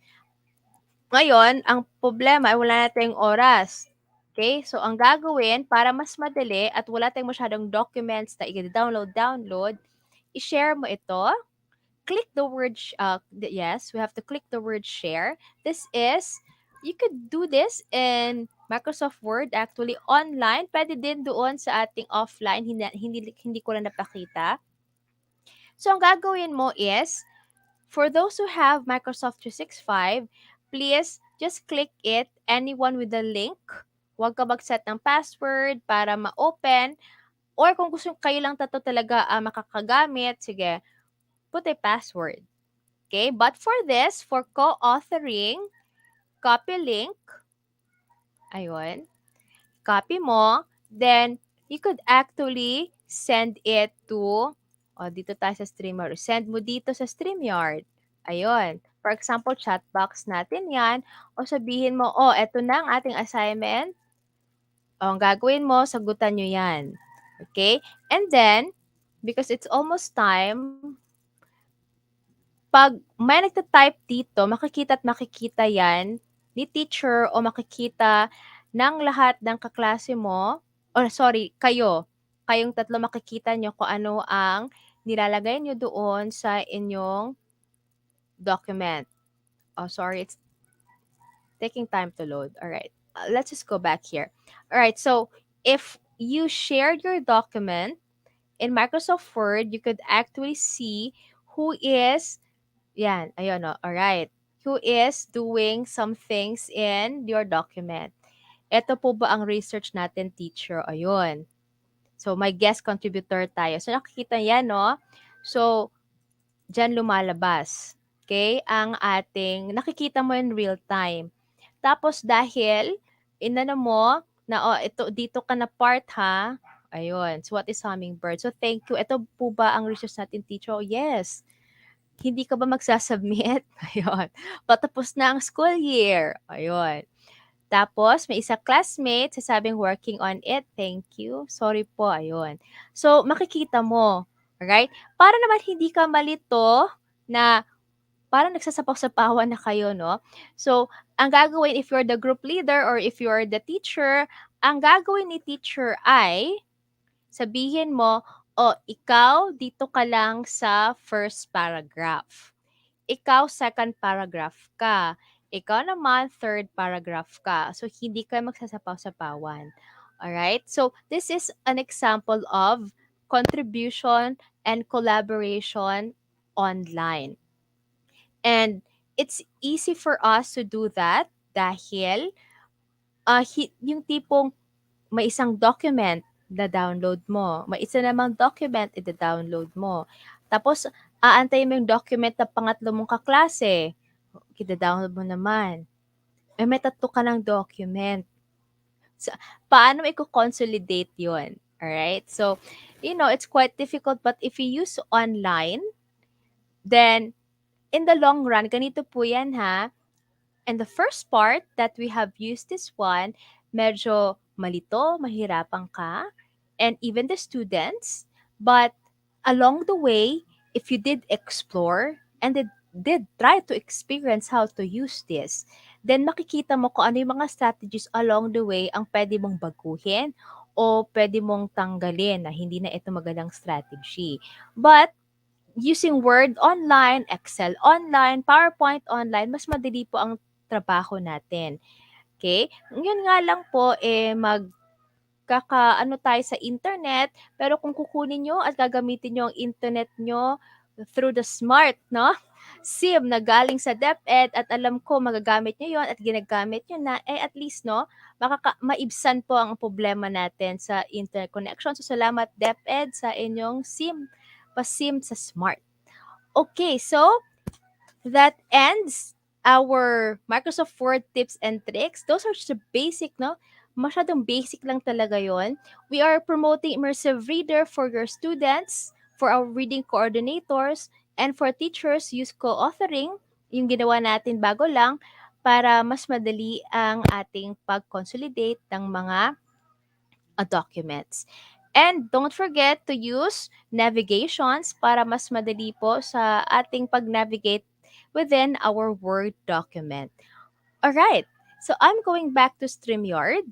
Ngayon, ang problema ay wala na tayong oras. Okay? So, ang gagawin, para mas madali at wala tayong masyadong documents na i-download, i-share mo ito. Click the word, yes, we have to click the word share. This is, you could do this in Microsoft Word, actually online. Pwede din doon sa ating offline, hindi ko na napakita. So, ang gagawin mo is, for those who have Microsoft 365, please just click it, anyone with the link. Huwag ka mag-set ng password para ma-open. Or kung gusto kayo lang talaga makakagamit, sige, put a password. Okay, but for this, for co-authoring, copy link, ayun, copy mo, then you could actually send it to, dito tayo sa StreamYard, send mo dito sa StreamYard. Ayun, for example, chat box natin yan, o sabihin mo, eto na ang ating assignment, ang gagawin mo, sagutan nyo yan. Okay, and then, because it's almost time, pag may nagta-type dito, makikita yan ni teacher o makikita ng lahat ng kaklase mo, kayong tatlo makikita nyo kung ano ang nilalagay nyo doon sa inyong document. Sorry, it's taking time to load. Alright, let's just go back here. Alright, so if you shared your document in Microsoft Word, you could actually see who is, yan, ayun o, alright, who is doing some things in your document. Ito po ba ang research natin, teacher? Ayun. So, may guest contributor tayo. So, nakikita yan, no? So, dyan lumalabas. Okay? Ang ating, nakikita mo in real time. Tapos, dahil, inano mo, na, oh, ito, dito ka na part, ha? Ayun. So, what is Hummingbird? So, thank you. Ito po ba ang research natin, teacher? Oh, yes. Hindi ka ba magsasubmit? Ayun. Patapos na ang school year. Ayun. Tapos, may isa classmate, sasabing working on it. Thank you. Sorry po. Ayun. So, makikita mo. Alright? Para naman hindi ka malito na parang nagsasapaw-sapawan na kayo, no? So, ang gagawin if you're the group leader or if you're the teacher, ang gagawin ni teacher ay sabihin mo, oh, ikaw, dito ka lang sa first paragraph. Ikaw, second paragraph ka. Ikaw naman, third paragraph ka. So, hindi ka magsasapaw-sapawan. Alright? So, this is an example of contribution and collaboration online. And it's easy for us to do that dahil yung tipong may isang document na download mo. May isa namang document i-download mo. Tapos, aantayin mo yung document na pangatlo mong kaklase. Kita-download mo naman. May tatlo ka ng document. So, paano mo i-consolidate yun? Alright? So, it's quite difficult, but if you use online, then, in the long run, ganito po yan, ha? And the first part that we have used this one, medyo malito, mahirapan ka, and even the students. But along the way, if you did explore and did try to experience how to use this, then makikita mo kung ano yung mga strategies along the way ang pwede mong baguhin o pwede mong tanggalin na hindi na ito magandang strategy. But using Word online, Excel online, PowerPoint online, mas madali po ang trabaho natin. Okay? Yun nga lang po, magkakaano tayo sa internet, pero kung kukunin nyo at gagamitin nyo ang internet nyo through the smart, no? SIM na galing sa DepEd at alam ko magagamit nyo yon at ginagamit nyo na, at least, no? Maibsan po ang problema natin sa internet connection. So, salamat DepEd sa inyong SIM, pa-SIM sa smart. Okay, so that ends our Microsoft Word tips and tricks. Those are just the basic, no? Masyadong basic lang talaga yon. We are promoting Immersive Reader for your students, for our reading coordinators, and for teachers, use co-authoring, yung ginawa natin bago lang, para mas madali ang ating pag-consolidate ng mga documents. And don't forget to use navigations para mas madali po sa ating pag-navigate within our Word document. Alright, so I'm going back to StreamYard.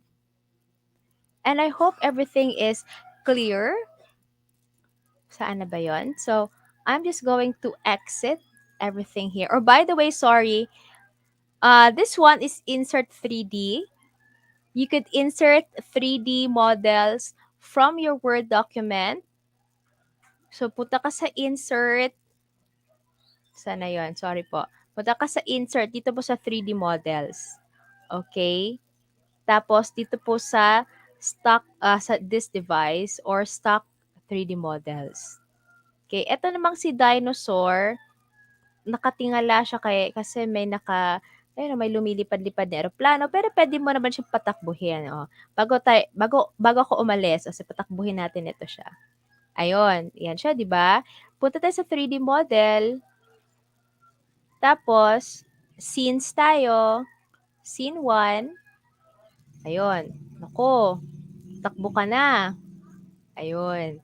And I hope everything is clear. Saan na ba yun? So, I'm just going to exit everything here. Or by the way, sorry, this one is Insert 3D. You could insert 3D models from your Word document. So, punta ka sa Insert. Sana yon? Sorry po. Punta ka sa Insert. Dito po sa 3D models. Okay? Tapos, dito po sa stock, sa this device or stock 3D models. Okay? Ito namang si dinosaur, nakatingala siya kasi may may lumilipad-lipad na eroplano, pero pwede mo naman siyang patakbuhin. Oh. Bago ako umalis, patakbuhin natin ito siya. Ayun, yan siya, di ba? Punta tayo sa 3D model. Tapos, scenes tayo. Scene 1. Ayun. Naku, takbo ka na. Ayun.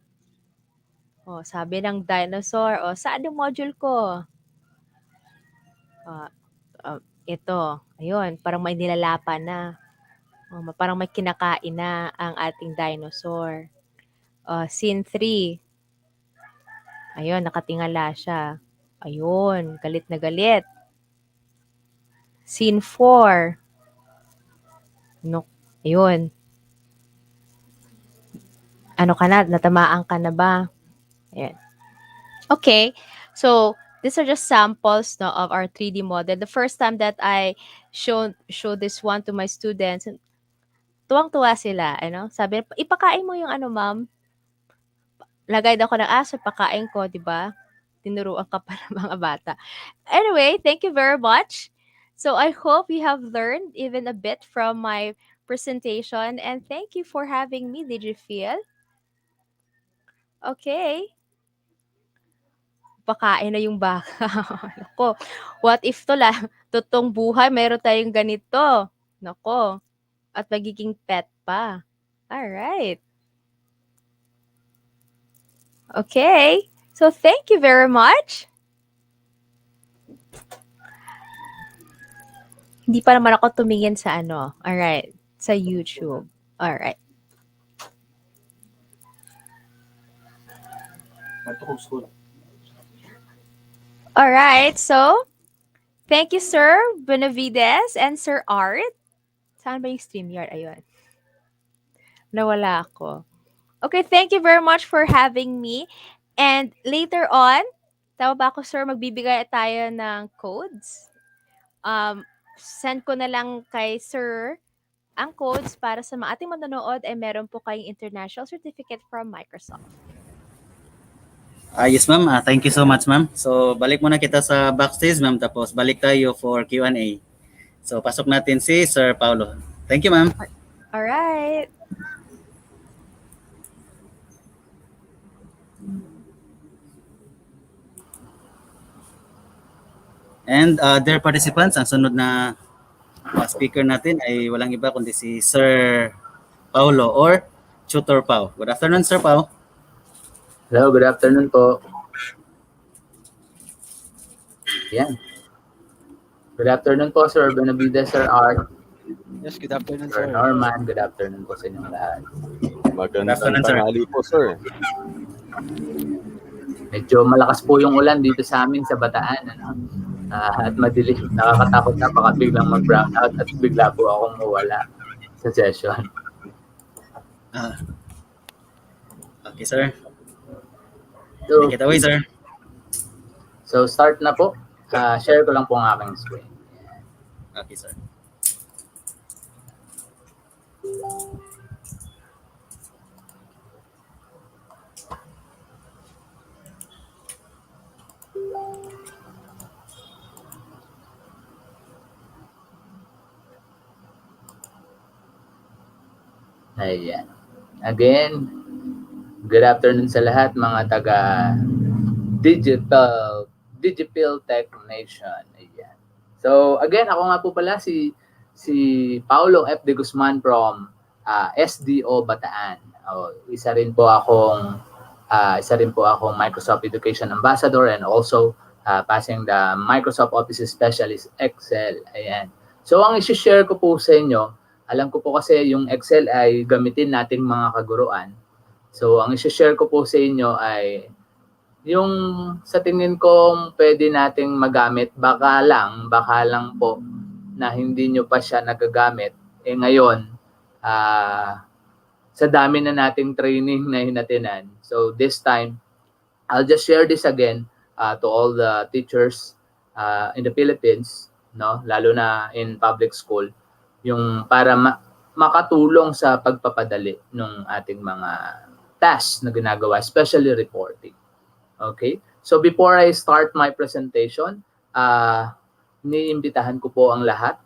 Oh, sabi ng dinosaur, saan yung module ko? Ito. Ayun, parang may nilalapan na. Parang may kinakain na ang ating dinosaur. Scene 3. Ayun, nakatingala siya. Ayun, galit na galit. Scene 4. No, ayun. ano ka na, natamaan ka na ba? Ayan. Okay. So, these are just samples no, of our 3D model. The first time that I show this one to my students, tuwang-tuwa sila, ano? Sabi, ipakain mo yung ano, ma'am. Lagay daw ko ng aso, pakain ko, di ba? Tinuruan ka pa ng mga bata. Anyway, thank you very much. So I hope you have learned even a bit from my presentation, and thank you for having me. Did you feel? Okay. Pakain na yung baka. Nako, what if totoong buhay, meron tayong ganito. Nako, at magiging pet pa. Alright. Okay. So thank you very much. Hindi pa naman ako tumingin sa ano. Alright. Sa YouTube. Alright. Alright. So, thank you, Sir Benavides and Sir Art. Saan ba yung StreamYard? Ayun. Nawala ako. Okay, thank you very much for having me. And later on, tama ba ako, sir, magbibigay tayo ng codes. Send ko na lang kay sir ang codes para sa mga ating manonood ay meron po kayong international certificate from Microsoft. Yes, ma'am. Thank you so much, ma'am. So, balik muna kita sa backstage, ma'am. Tapos, balik tayo for Q&A. So, pasok natin si Sir Paulo. Thank you, ma'am. Alright. And dear participants, ang sunod na speaker natin ay walang iba kundi si Sir Paulo or Tutor Pau. Good afternoon, Sir Pau. Hello, good afternoon po. Yan. Good afternoon po, Sir Benavides, Sir Art. Yes, good afternoon, Sir sir. Norman, good afternoon po sa inyong lahat. Good afternoon, sir. Tanghali po, sir. Medyo malakas po yung ulan dito sa amin sa Bataan. Ano? At madilim. Nakakatakot na baka biglang mag-brown out at bigla po akong mawala sa session. Okay, sir. So, Take it away, sir. So, start na po. Share ko lang po ang aking screen. Okay, sir. Ayan. Again, good afternoon sa lahat mga taga Digital Tech Nation. Ayan. So again, ako nga po pala si Paulo F. De Guzman from SDO Bataan. Isa rin po akong Microsoft Education Ambassador and also passing the Microsoft Office Specialist Excel. Ayan. So ang i-share ko po sa inyo, alam ko po kasi yung Excel ay gamitin nating mga kaguruan. So, ang i-share ko po sa inyo ay yung sa tingin ko pwede nating magamit. Baka lang po na hindi nyo pa siya nagagamit. Ngayon, sa dami na nating training na hinatinan. So, this time, I'll just share this again to all the teachers in the Philippines, no? Lalo na in public school, yung para makatulong sa pagpapadali ng ating mga tasks na ginagawa, especially reporting. Okay? So before I start my presentation, niimbitahan ko po ang lahat.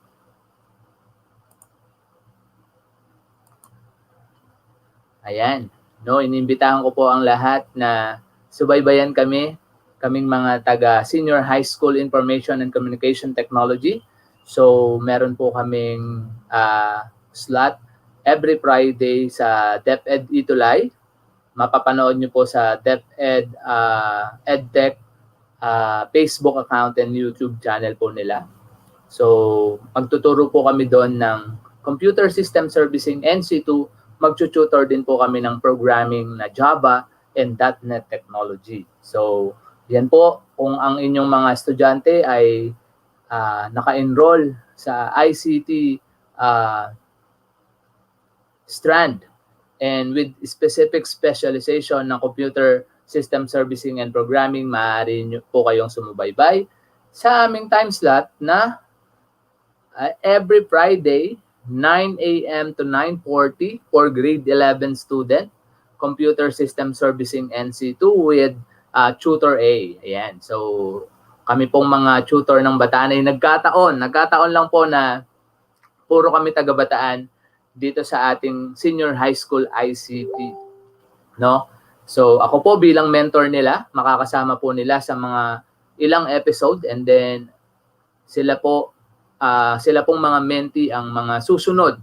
Ayan. No, inimbitahan ko po ang lahat na subaybayan kaming mga taga Senior High School Information and Communication Technology. So, meron po kaming slot every Friday sa DepEd Itulay. Mapapanood nyo po sa DepEd EdTech Facebook account and YouTube channel po nila. So, magtuturo po kami doon ng Computer System Servicing NC2. Magtututor din po kami ng programming na Java and .NET technology. So, yan po. Kung ang inyong mga estudyante ay naka-enroll sa ICT strand and with specific specialization ng computer system servicing and programming, maaari nyo po kayong sumubaybay sa aming time slot na every Friday, 9 a.m. to 9:40 for grade 11 student, computer system servicing NC2 with Tutor A. Ayan. So, kami pong mga tutor ng Bataan ay nagkataon lang po na puro kami taga-Bataan dito sa ating senior high school ICT. No? So, ako po bilang mentor nila, makakasama po nila sa mga ilang episode, and then sila pong mga mentee ang mga susunod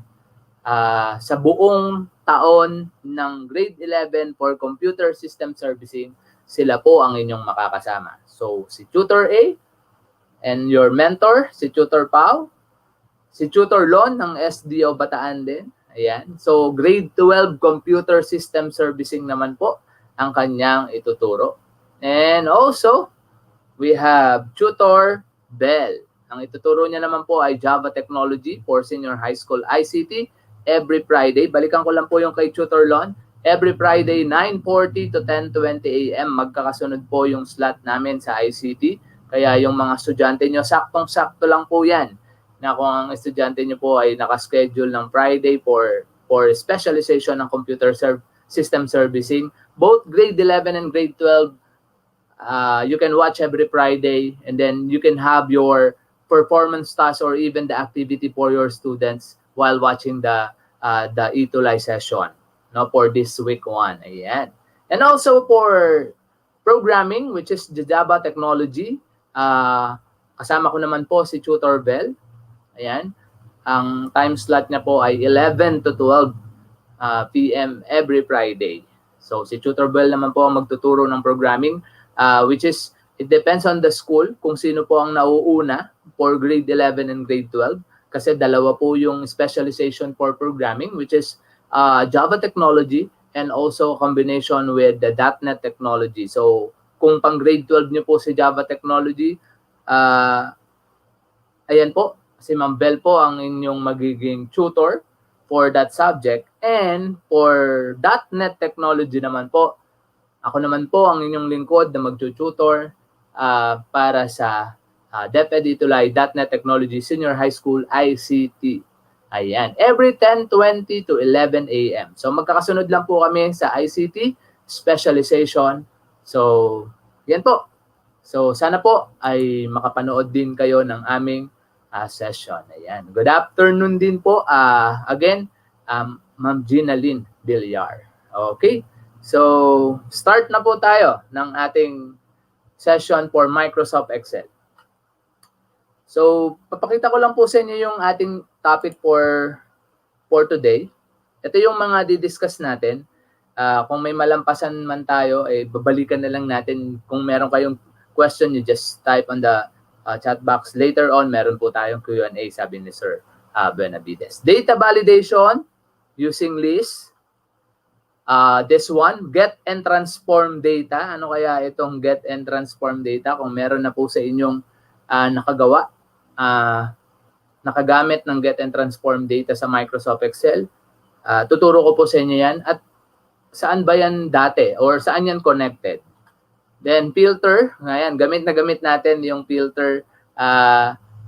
sa buong taon ng grade 11 for computer system servicing. Sila po ang inyong makakasama. So, si Tutor A and your mentor, si Tutor Pau, si Tutor Lon ng SDO Bataan din. Ayan. So, grade 12 computer system servicing naman po ang kanyang ituturo. And also, we have Tutor Bell. Ang ituturo niya naman po ay Java Technology for Senior High School ICT every Friday. Balikan ko lang po yung kay Tutor Lon. Every Friday, 9:40 to 10:20 a.m. Magkakasunod po yung slot namin sa ICT. Kaya yung mga estudyante nyo, saktong-sakto lang po yan. Na kung ang estudyante nyo po ay nakaschedule ng Friday for specialization ng computer system servicing, both grade 11 and grade 12, you can watch every Friday, and then you can have your performance task or even the activity for your students while watching the e-Tulay session, no, for this week 1. Ayan. And also for programming, which is the Java Technology, kasama ko naman po si Tutor Bell. Ayan. Ang time slot niya po ay 11 to 12 p.m. every Friday. So si Tutor Bell naman po ang magtuturo ng programming, which is, it depends on the school kung sino po ang nauuna for grade 11 and grade 12. Kasi dalawa po yung specialization for programming, which is Java Technology and also combination with the .NET Technology. So kung pang grade 12 niyo po si Java Technology, ayan po, si Ma'am Bell po ang inyong magiging tutor for that subject. And for .NET Technology naman po, ako naman po ang inyong lingkod na mag-tutor para sa DepEd Itulay .NET Technology Senior High School ICT. Ayan. Every 10:20 to 11 a.m. So magkakasunod lang po kami sa ICT specialization. So, yan po. So sana po ay makapanood din kayo ng aming session. Ayan. Good afternoon din po. Again, Ma'am Gina Lynn Villar. Okay? So, start na po tayo ng ating session for Microsoft Excel. So, papakita ko lang po sa inyo yung ating topic for today. Ito yung mga didiscuss natin. Kung may malampasan man tayo, babalikan na lang natin. Kung meron kayong question, you just type on the chat box. Later on, meron po tayong Q&A, sabi ni Sir Buenavides. Data validation using list. This one, get and transform data. Ano kaya itong get and transform data? Kung meron na po sa inyong nakagamit ng get and transform data sa Microsoft Excel, tuturo ko po sa inyo yan. At saan ba yan dati? Or saan yan connected? Then filter, ngayon, gamit na gamit natin yung filter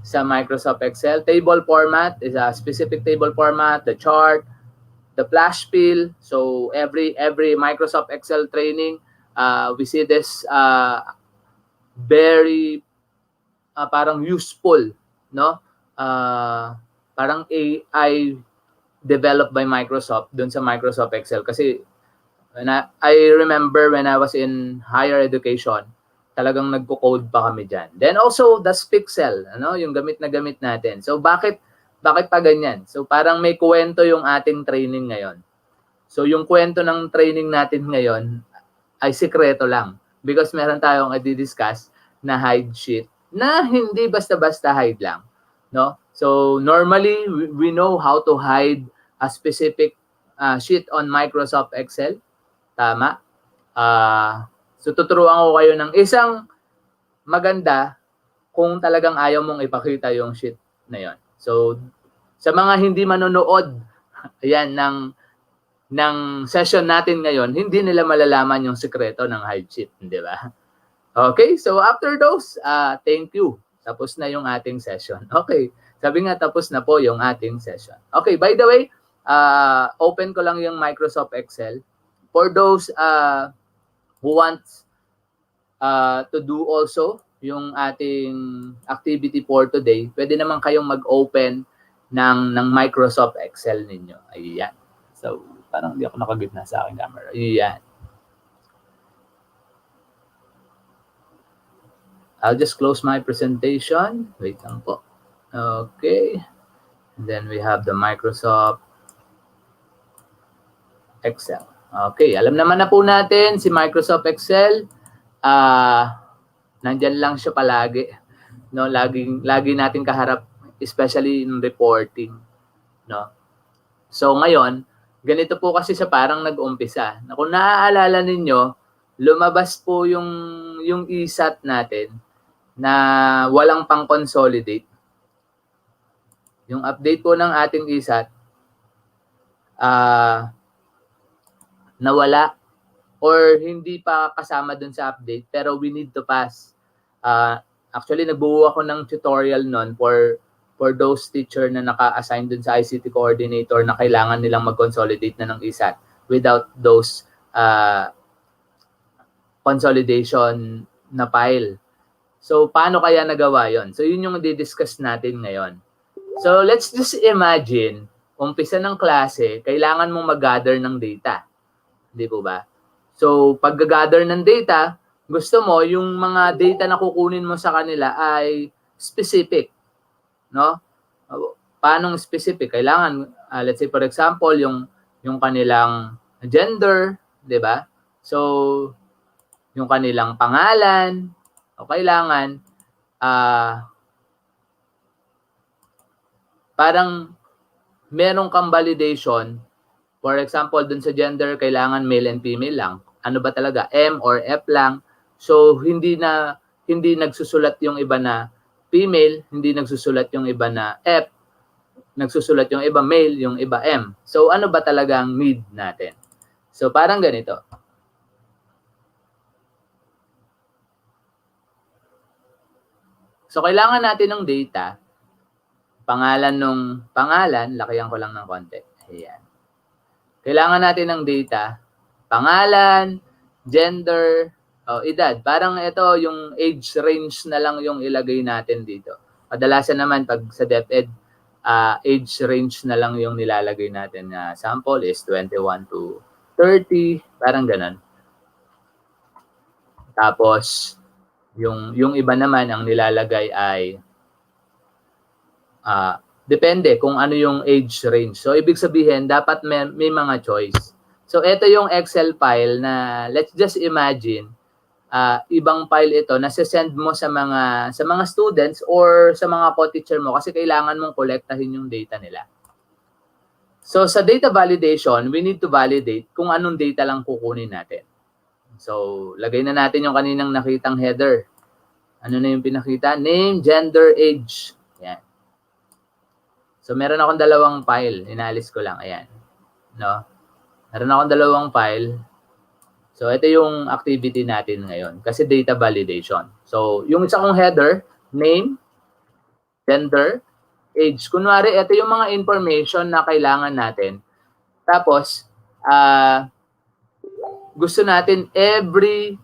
sa Microsoft Excel. Table format is a specific table format, the chart, the flash fill. So every Microsoft Excel training, we see this very parang useful, no? Parang AI developed by Microsoft dun sa Microsoft Excel. Kasi I remember when I was in higher education, talagang nagko-code pa kami dyan. Then also, the Pixel, ano, yung gamit na gamit natin. So, bakit pa ganyan? So, parang may kwento yung ating training ngayon. So, yung kwento ng training natin ngayon ay sikreto lang. Because meron tayong i-discuss na hide sheet na hindi basta-basta hide lang. No? So, normally, we know how to hide a specific sheet on Microsoft Excel. Tama. So tuturuan ko kayo ng isang maganda kung talagang ayaw mong ipakita yung sheet na yon. So sa mga hindi manonood ayan ng session natin ngayon, hindi nila malalaman yung sekreto ng Hive chip, di ba? Okay, so after those, thank you. Tapos na yung ating session. Okay, sabi nga tapos na po yung ating session. Okay, by the way, open ko lang yung Microsoft Excel. For those who wants to do also yung ating activity for today, pwede naman kayong mag-open ng Microsoft Excel ninyo. Ayan. So, parang hindi ako nakagitna sa aking camera. Ayan. I'll just close my presentation. Wait lang po. Okay. And then we have the Microsoft Excel. Okay. Alam naman na po natin si Microsoft Excel. Nandyan lang siya palagi. No, lagi natin kaharap, especially in reporting. No? So ngayon, ganito po kasi siya parang nag-umpisa. Kung naaalala ninyo, lumabas po yung ISAT natin na walang pang-consolidate. Yung update po ng ating ISAT, nawala or hindi pa kasama dun sa update, pero we need to pass. Actually, nagbuo ako ng tutorial nun for those teacher na naka-assign dun sa ICT coordinator na kailangan nilang mag-consolidate na ng ISAT without those consolidation na file. So, paano kaya nagawa yon? So, yun yung di-discuss natin ngayon. So, let's just imagine, umpisa ng klase, kailangan mong mag-gather ng data. Hindi po ba? So, pag-gather ng data, gusto mo yung mga data na kukunin mo sa kanila ay specific. No? Paano specific? Kailangan, let's say for example, yung kanilang gender, 'di ba? So, yung kanilang pangalan, o kailangan parang meron kang validation. For example, dun sa gender, kailangan male and female lang. Ano ba talaga? M or F lang. So, hindi nagsusulat yung iba na female, hindi nagsusulat yung iba na F, nagsusulat yung iba male, yung iba M. So, ano ba talaga ang need natin? So, parang ganito. So, kailangan natin ng data. Pangalan, lakayan ko lang ng konti. Ayan. Kailangan natin ng data, pangalan, gender, edad. Parang ito, yung age range na lang yung ilagay natin dito. Kadalasan naman, pag sa DepEd, age range na lang yung nilalagay natin. Sample is 21 to 30, parang ganun. Tapos, yung iba naman, ang nilalagay ay depende kung ano yung age range. So, ibig sabihin, dapat may mga choice. So, ito yung Excel file na, let's just imagine, ibang file ito na send mo sa mga students or sa mga co-teacher mo kasi kailangan mong kolektahin yung data nila. So, sa data validation, we need to validate kung anong data lang kukunin natin. So, lagay na natin yung kaninang nakitang header. Ano na yung pinakita? Name, gender, age. Yan. So, meron akong dalawang file. Inalis ko lang. Ayan. No? Meron akong dalawang file. So, ito yung activity natin ngayon. Kasi data validation. So, yung isa kong header, name, gender, age. Kunwari, ito yung mga information na kailangan natin. Tapos, gusto natin every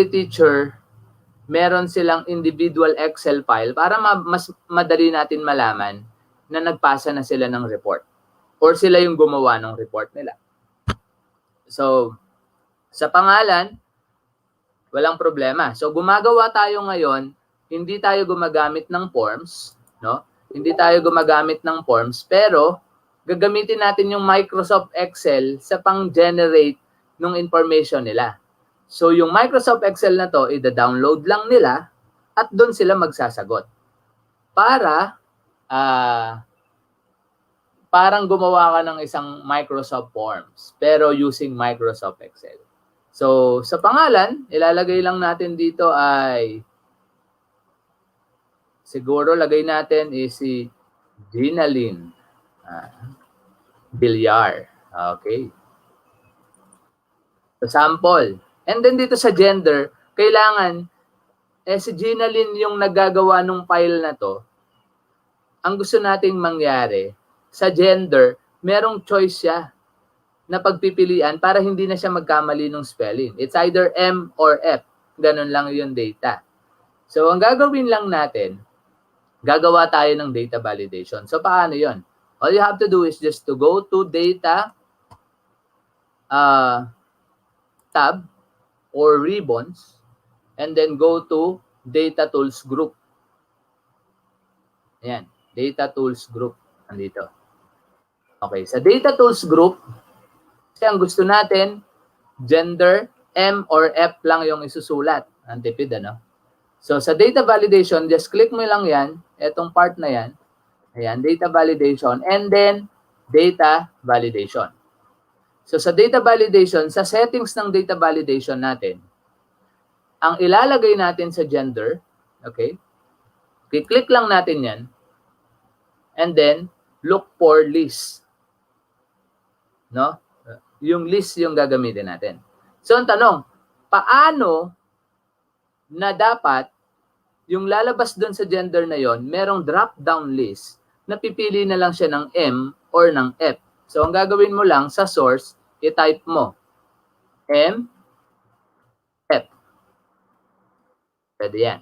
teacher, meron silang individual Excel file para mas madali natin malaman na nagpasa na sila ng report or sila yung gumawa ng report nila. So, sa pangalan, walang problema. So, gumagawa tayo ngayon, hindi tayo gumagamit ng forms, no? Hindi tayo gumagamit ng forms, pero gagamitin natin yung Microsoft Excel sa pang-generate ng information nila. So, yung Microsoft Excel na to, i-download lang nila at doon sila magsasagot. Parang gumawa ka ng isang Microsoft Forms, pero using Microsoft Excel. So, sa pangalan, ilalagay lang natin dito ay, siguro lagay natin is si Ginalyn Villar. Okay. So, sample. And then dito sa gender, kailangan, si Ginalyn yung naggagawa ng file na to. Ang gusto nating mangyari, sa gender, merong choice siya na pagpipilian para hindi na siya magkamali ng spelling. It's either M or F. Ganun lang yung data. So, ang gagawin lang natin, gagawa tayo ng data validation. So, paano yon? All you have to do is just to go to data tab or ribbons and then go to data tools group. Ayan, data tools group. Andito. Okay, sa data tools group, kasi ang gusto natin, gender, M or F lang yung isusulat. Ang tipid, ano? So, sa data validation, just click mo lang yan, etong part na yan. Ayan, data validation, and then data validation. So, sa data validation, sa settings ng data validation natin, ang ilalagay natin sa gender, okay, click lang natin yan, and then look for list. No? Yung list yung gagamitin natin. So, ang tanong, paano na dapat yung lalabas doon sa gender na yon, merong drop-down list na pipili na lang siya ng M or ng F. So, ang gagawin mo lang sa source, i-type mo M, F. Pwede yan.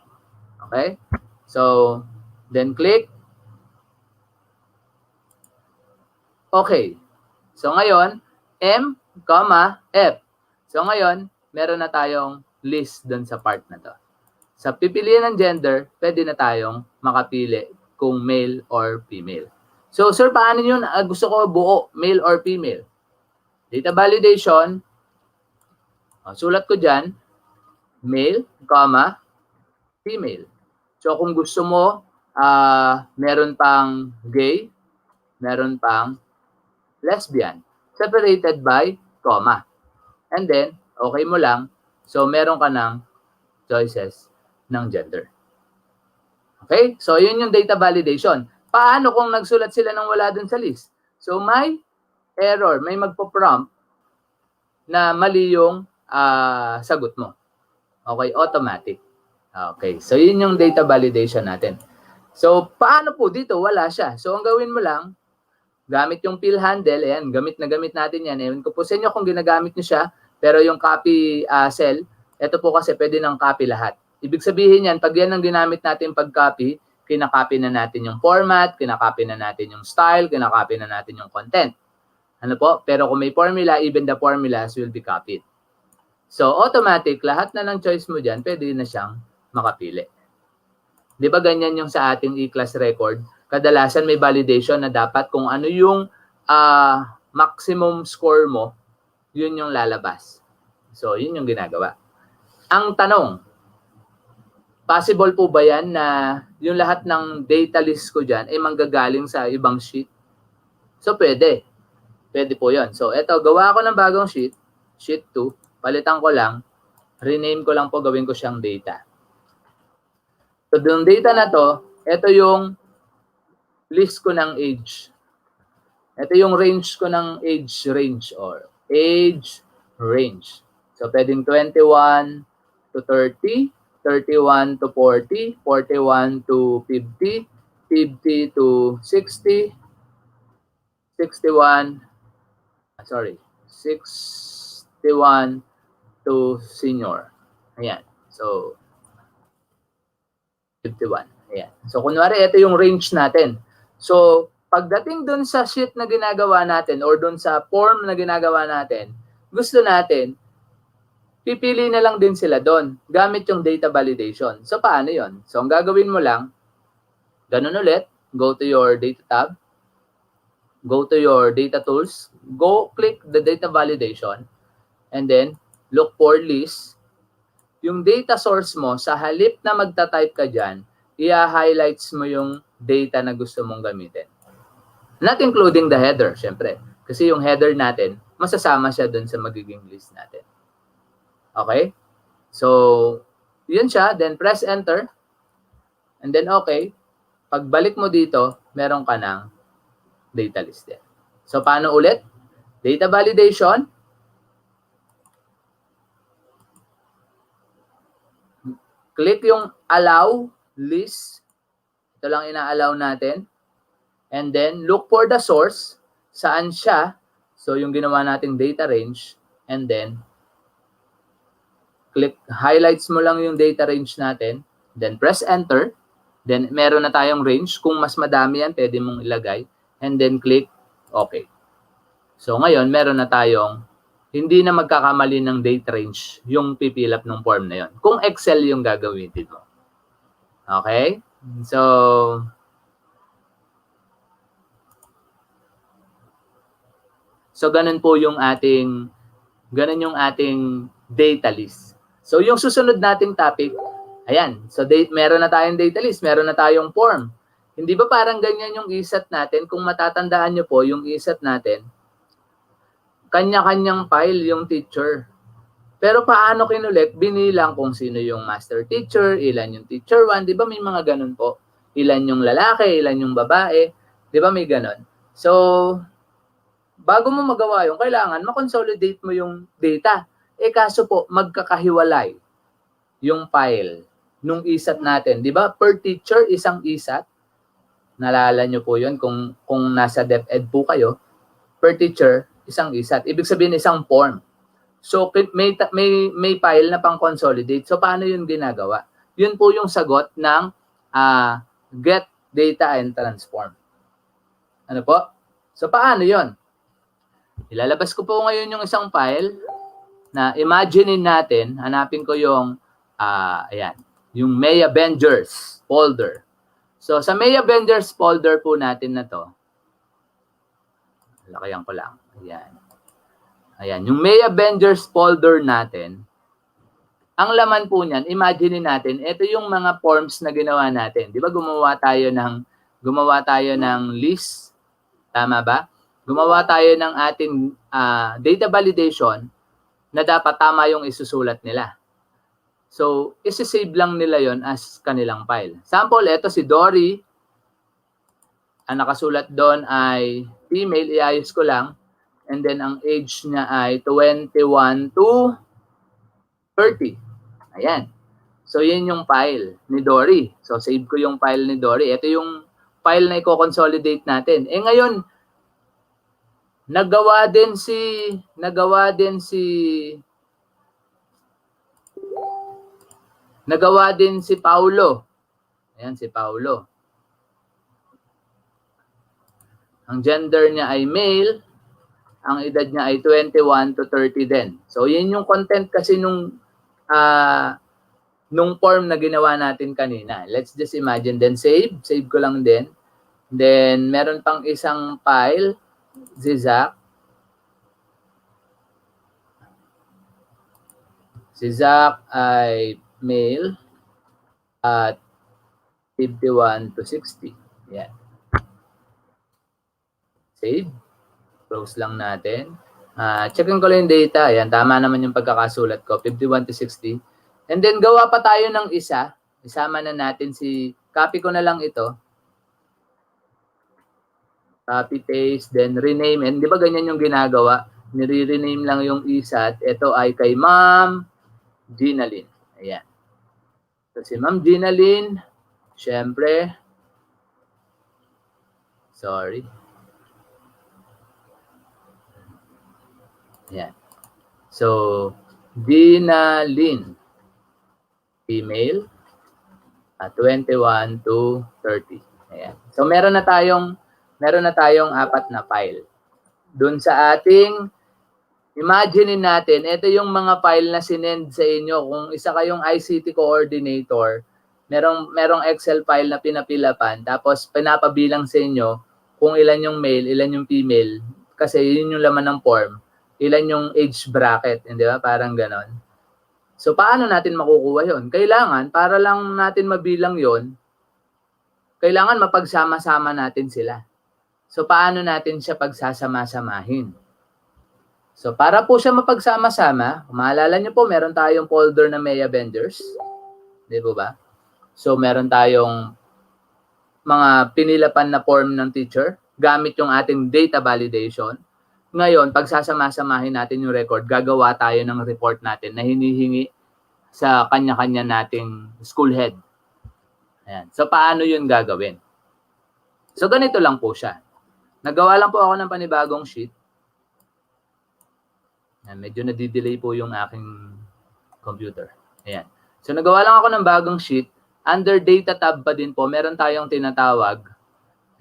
Okay? So, then click. Okay. So, ngayon, M, F. So, ngayon, meron na tayong list dun sa part na to. Sa pipilian ng gender, pwede na tayong makapili kung male or female. So, sir, paano yun? Gusto ko buo, male or female. Data validation, sulat ko dyan, male, female. So, kung gusto mo, meron pang gay, meron pang lesbian, separated by comma. And then, okay mo lang, so meron ka ng choices ng gender. Okay? So, yun yung data validation. Paano kung nagsulat sila ng wala dun sa list? So, may error, may magpo-prompt na mali yung sagot mo. Okay? Automatic. Okay. So, yun yung data validation natin. So, paano po dito? Wala siya. So, ang gawin mo lang, gamit yung fill handle, ayan, gamit na gamit natin yan. Ewan ko po sa inyo kung ginagamit nyo siya, pero yung copy cell, ito po kasi pwede ng copy lahat. Ibig sabihin yan, pag yan ang ginamit natin pag-copy, kinakopy na natin yung format, kinakopy na natin yung style, kinakopy na natin yung content. Ano po? Pero kung may formula, even the formulas will be copied. So, automatic, lahat na ng choice mo dyan, pwede na siyang makapili. Di ba ganyan yung sa ating e-class record? Kadalasan may validation na dapat kung ano yung maximum score mo, yun yung lalabas. So, yun yung ginagawa. Ang tanong, possible po ba yan na yung lahat ng data list ko dyan ay manggagaling sa ibang sheet? So, pwede. Pwede po yun. So, eto, gawa ko ng bagong sheet, sheet 2, palitan ko lang, rename ko lang po, gawin ko siyang data. So, yung data na to, eto yung list ko ng age. Ito yung range ko ng age range or age range. So, pwedeng 21 to 30, 31 to 40, 41 to 50, 50 to 60, 61 to senior. Ayan. So, 51. Ayan. So, kunwari, ito yung range natin. So, pagdating dun sa sheet na ginagawa natin or dun sa form na ginagawa natin, gusto natin, pipili na lang din sila doon gamit yung data validation. So, paano yon? So, ang gagawin mo lang, ganun ulit, go to your data tab, go to your data tools, go click the data validation, and then look for list. Yung data source mo, sa halip na magta-type ka dyan, i-highlights mo yung data na gusto mong gamitin. Not including the header, syempre. Kasi yung header natin, masasama siya dun sa magiging list natin. Okay? So, yun siya. Then, press enter. And then, okay. Pagbalik mo dito, meron ka ng data list din. So, paano ulit? Data validation. Click yung allow list. Ito lang ina-allow natin. And then, look for the source. Saan siya? So, yung ginawa nating data range. And then, click, highlights mo lang yung data range natin. Then, press enter. Then, meron na tayong range. Kung mas madami yan, pwede mong ilagay. And then, click OK. So, ngayon, meron na tayong hindi na magkakamali ng date range yung pipilap ng form na yon. Kung Excel yung gagamitin mo. Okay? So ganun po yung ating data list. So yung susunod nating topic, ayan. So meron na tayong data list, meron na tayong form. Hindi ba parang ganyan yung isat natin? Kung matatandaan nyo po, yung isat natin, kanya-kanyang file yung teacher. Pero paano kinulik? Binilang kung sino yung master teacher, ilan yung teacher 1, di ba may mga ganun po? Ilan yung lalaki, ilan yung babae, di ba may ganun? So, bago mo magawa yung kailangan, makonsolidate mo yung data. Kaso po, magkakahiwalay yung file nung isat natin. Di ba? Per teacher, isang isat. Nalala nyo po yun kung nasa DepEd po kayo. Per teacher, isang isat. Ibig sabihin, isang form. So, may file na pang-consolidate. So, paano yun ginagawa? Yun po yung sagot ng get data and transform. Ano po? So, paano yun? Ilalabas ko po ngayon yung isang file na imaginein natin. Hanapin ko yung, ayan, yung May Avengers folder. So, sa May Avengers folder po natin na to, lakayan ko lang. Ayan. Ayan, yung May Avengers folder natin, ang laman po niyan, imaginein natin, ito yung mga forms na ginawa natin. Di ba gumawa tayo ng list? Tama ba? Gumawa tayo ng ating data validation na dapat tama yung isusulat nila. So, isi-save lang nila yon as kanilang file. Sample, ito si Dory. Ang nakasulat doon ay female, iayos ko lang. And then, ang age niya ay 21 to 30. Ayan. So, yun yung file ni Dory. So, save ko yung file ni Dory. Ito yung file na i-consolidate natin. Ngayon, nagawa din si Paulo. Ayan, si Paulo. Ang gender niya ay male. Ang edad niya ay 21 to 30 din. So, yun yung content kasi nung form na ginawa natin kanina. Let's just imagine. Then, save. Save ko lang din. Then, meron pang isang file. Si Zach. Si Zach ay male at 51 to 60. Yan. Save. Close lang natin. Checkin ko lang yung data. Ayan, tama naman yung pagkakasulat ko. 51 to 60. And then, gawa pa tayo ng isa. Isama na natin copy ko na lang ito. Copy, paste, then rename. And di ba ganyan yung ginagawa? Nire-rename lang yung isat. Ito ay kay Ma'am Ginalyn. Ayan. So, si Ma'am Ginalyn, syempre, sorry. Ayan. So, Ginalyn, female, 21 to 30. Ayan. So, meron na tayong apat na file. Doon sa ating, imaginein natin, ito yung mga file na sinend sa inyo. Kung isa kayong ICT coordinator, merong Excel file na pinapilapan, tapos pinapabilang sa inyo kung ilan yung male, ilan yung female, kasi yun yung laman ng form, ilan yung age bracket, hindi ba? Parang ganon. So, paano natin makukuha yon? Kailangan, para lang natin mabilang yon, kailangan mapagsama-sama natin sila. So, paano natin siya pagsasama-samahin? So, para po siya mapagsama-sama, maalala niyo po, meron tayong folder na May Avengers. Di ba ba? So, meron tayong mga pinilapan na form ng teacher gamit yung ating data validation. ngayon, pag sasama-samahin natin yung record, gagawa tayo ng report natin na hinihingi sa kanya-kanya nating school head. Ayan. So, paano yun gagawin? So, ganito lang po siya. Nagawa lang po ako ng panibagong sheet. Ayan, medyo nadidelay po yung aking computer. Ayan. So, nagawa lang ako ng bagong sheet. Under data tab pa din po, meron tayong tinatawag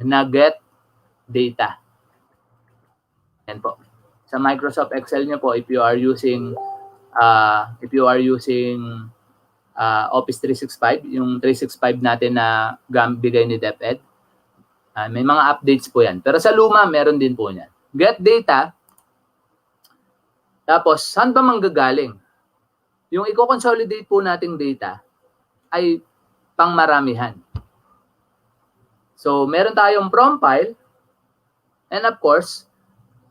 na get data. Ayan po. Sa Microsoft Excel nyo po, if you are using Office 365, yung 365 natin na bigay ni DepEd, may mga updates po yan. Pero sa luma, meron din po yan. Get data. Tapos, saan ba manggagaling? Yung i-consolidate po nating data ay pangmaramihan. So, meron tayong from file and of course,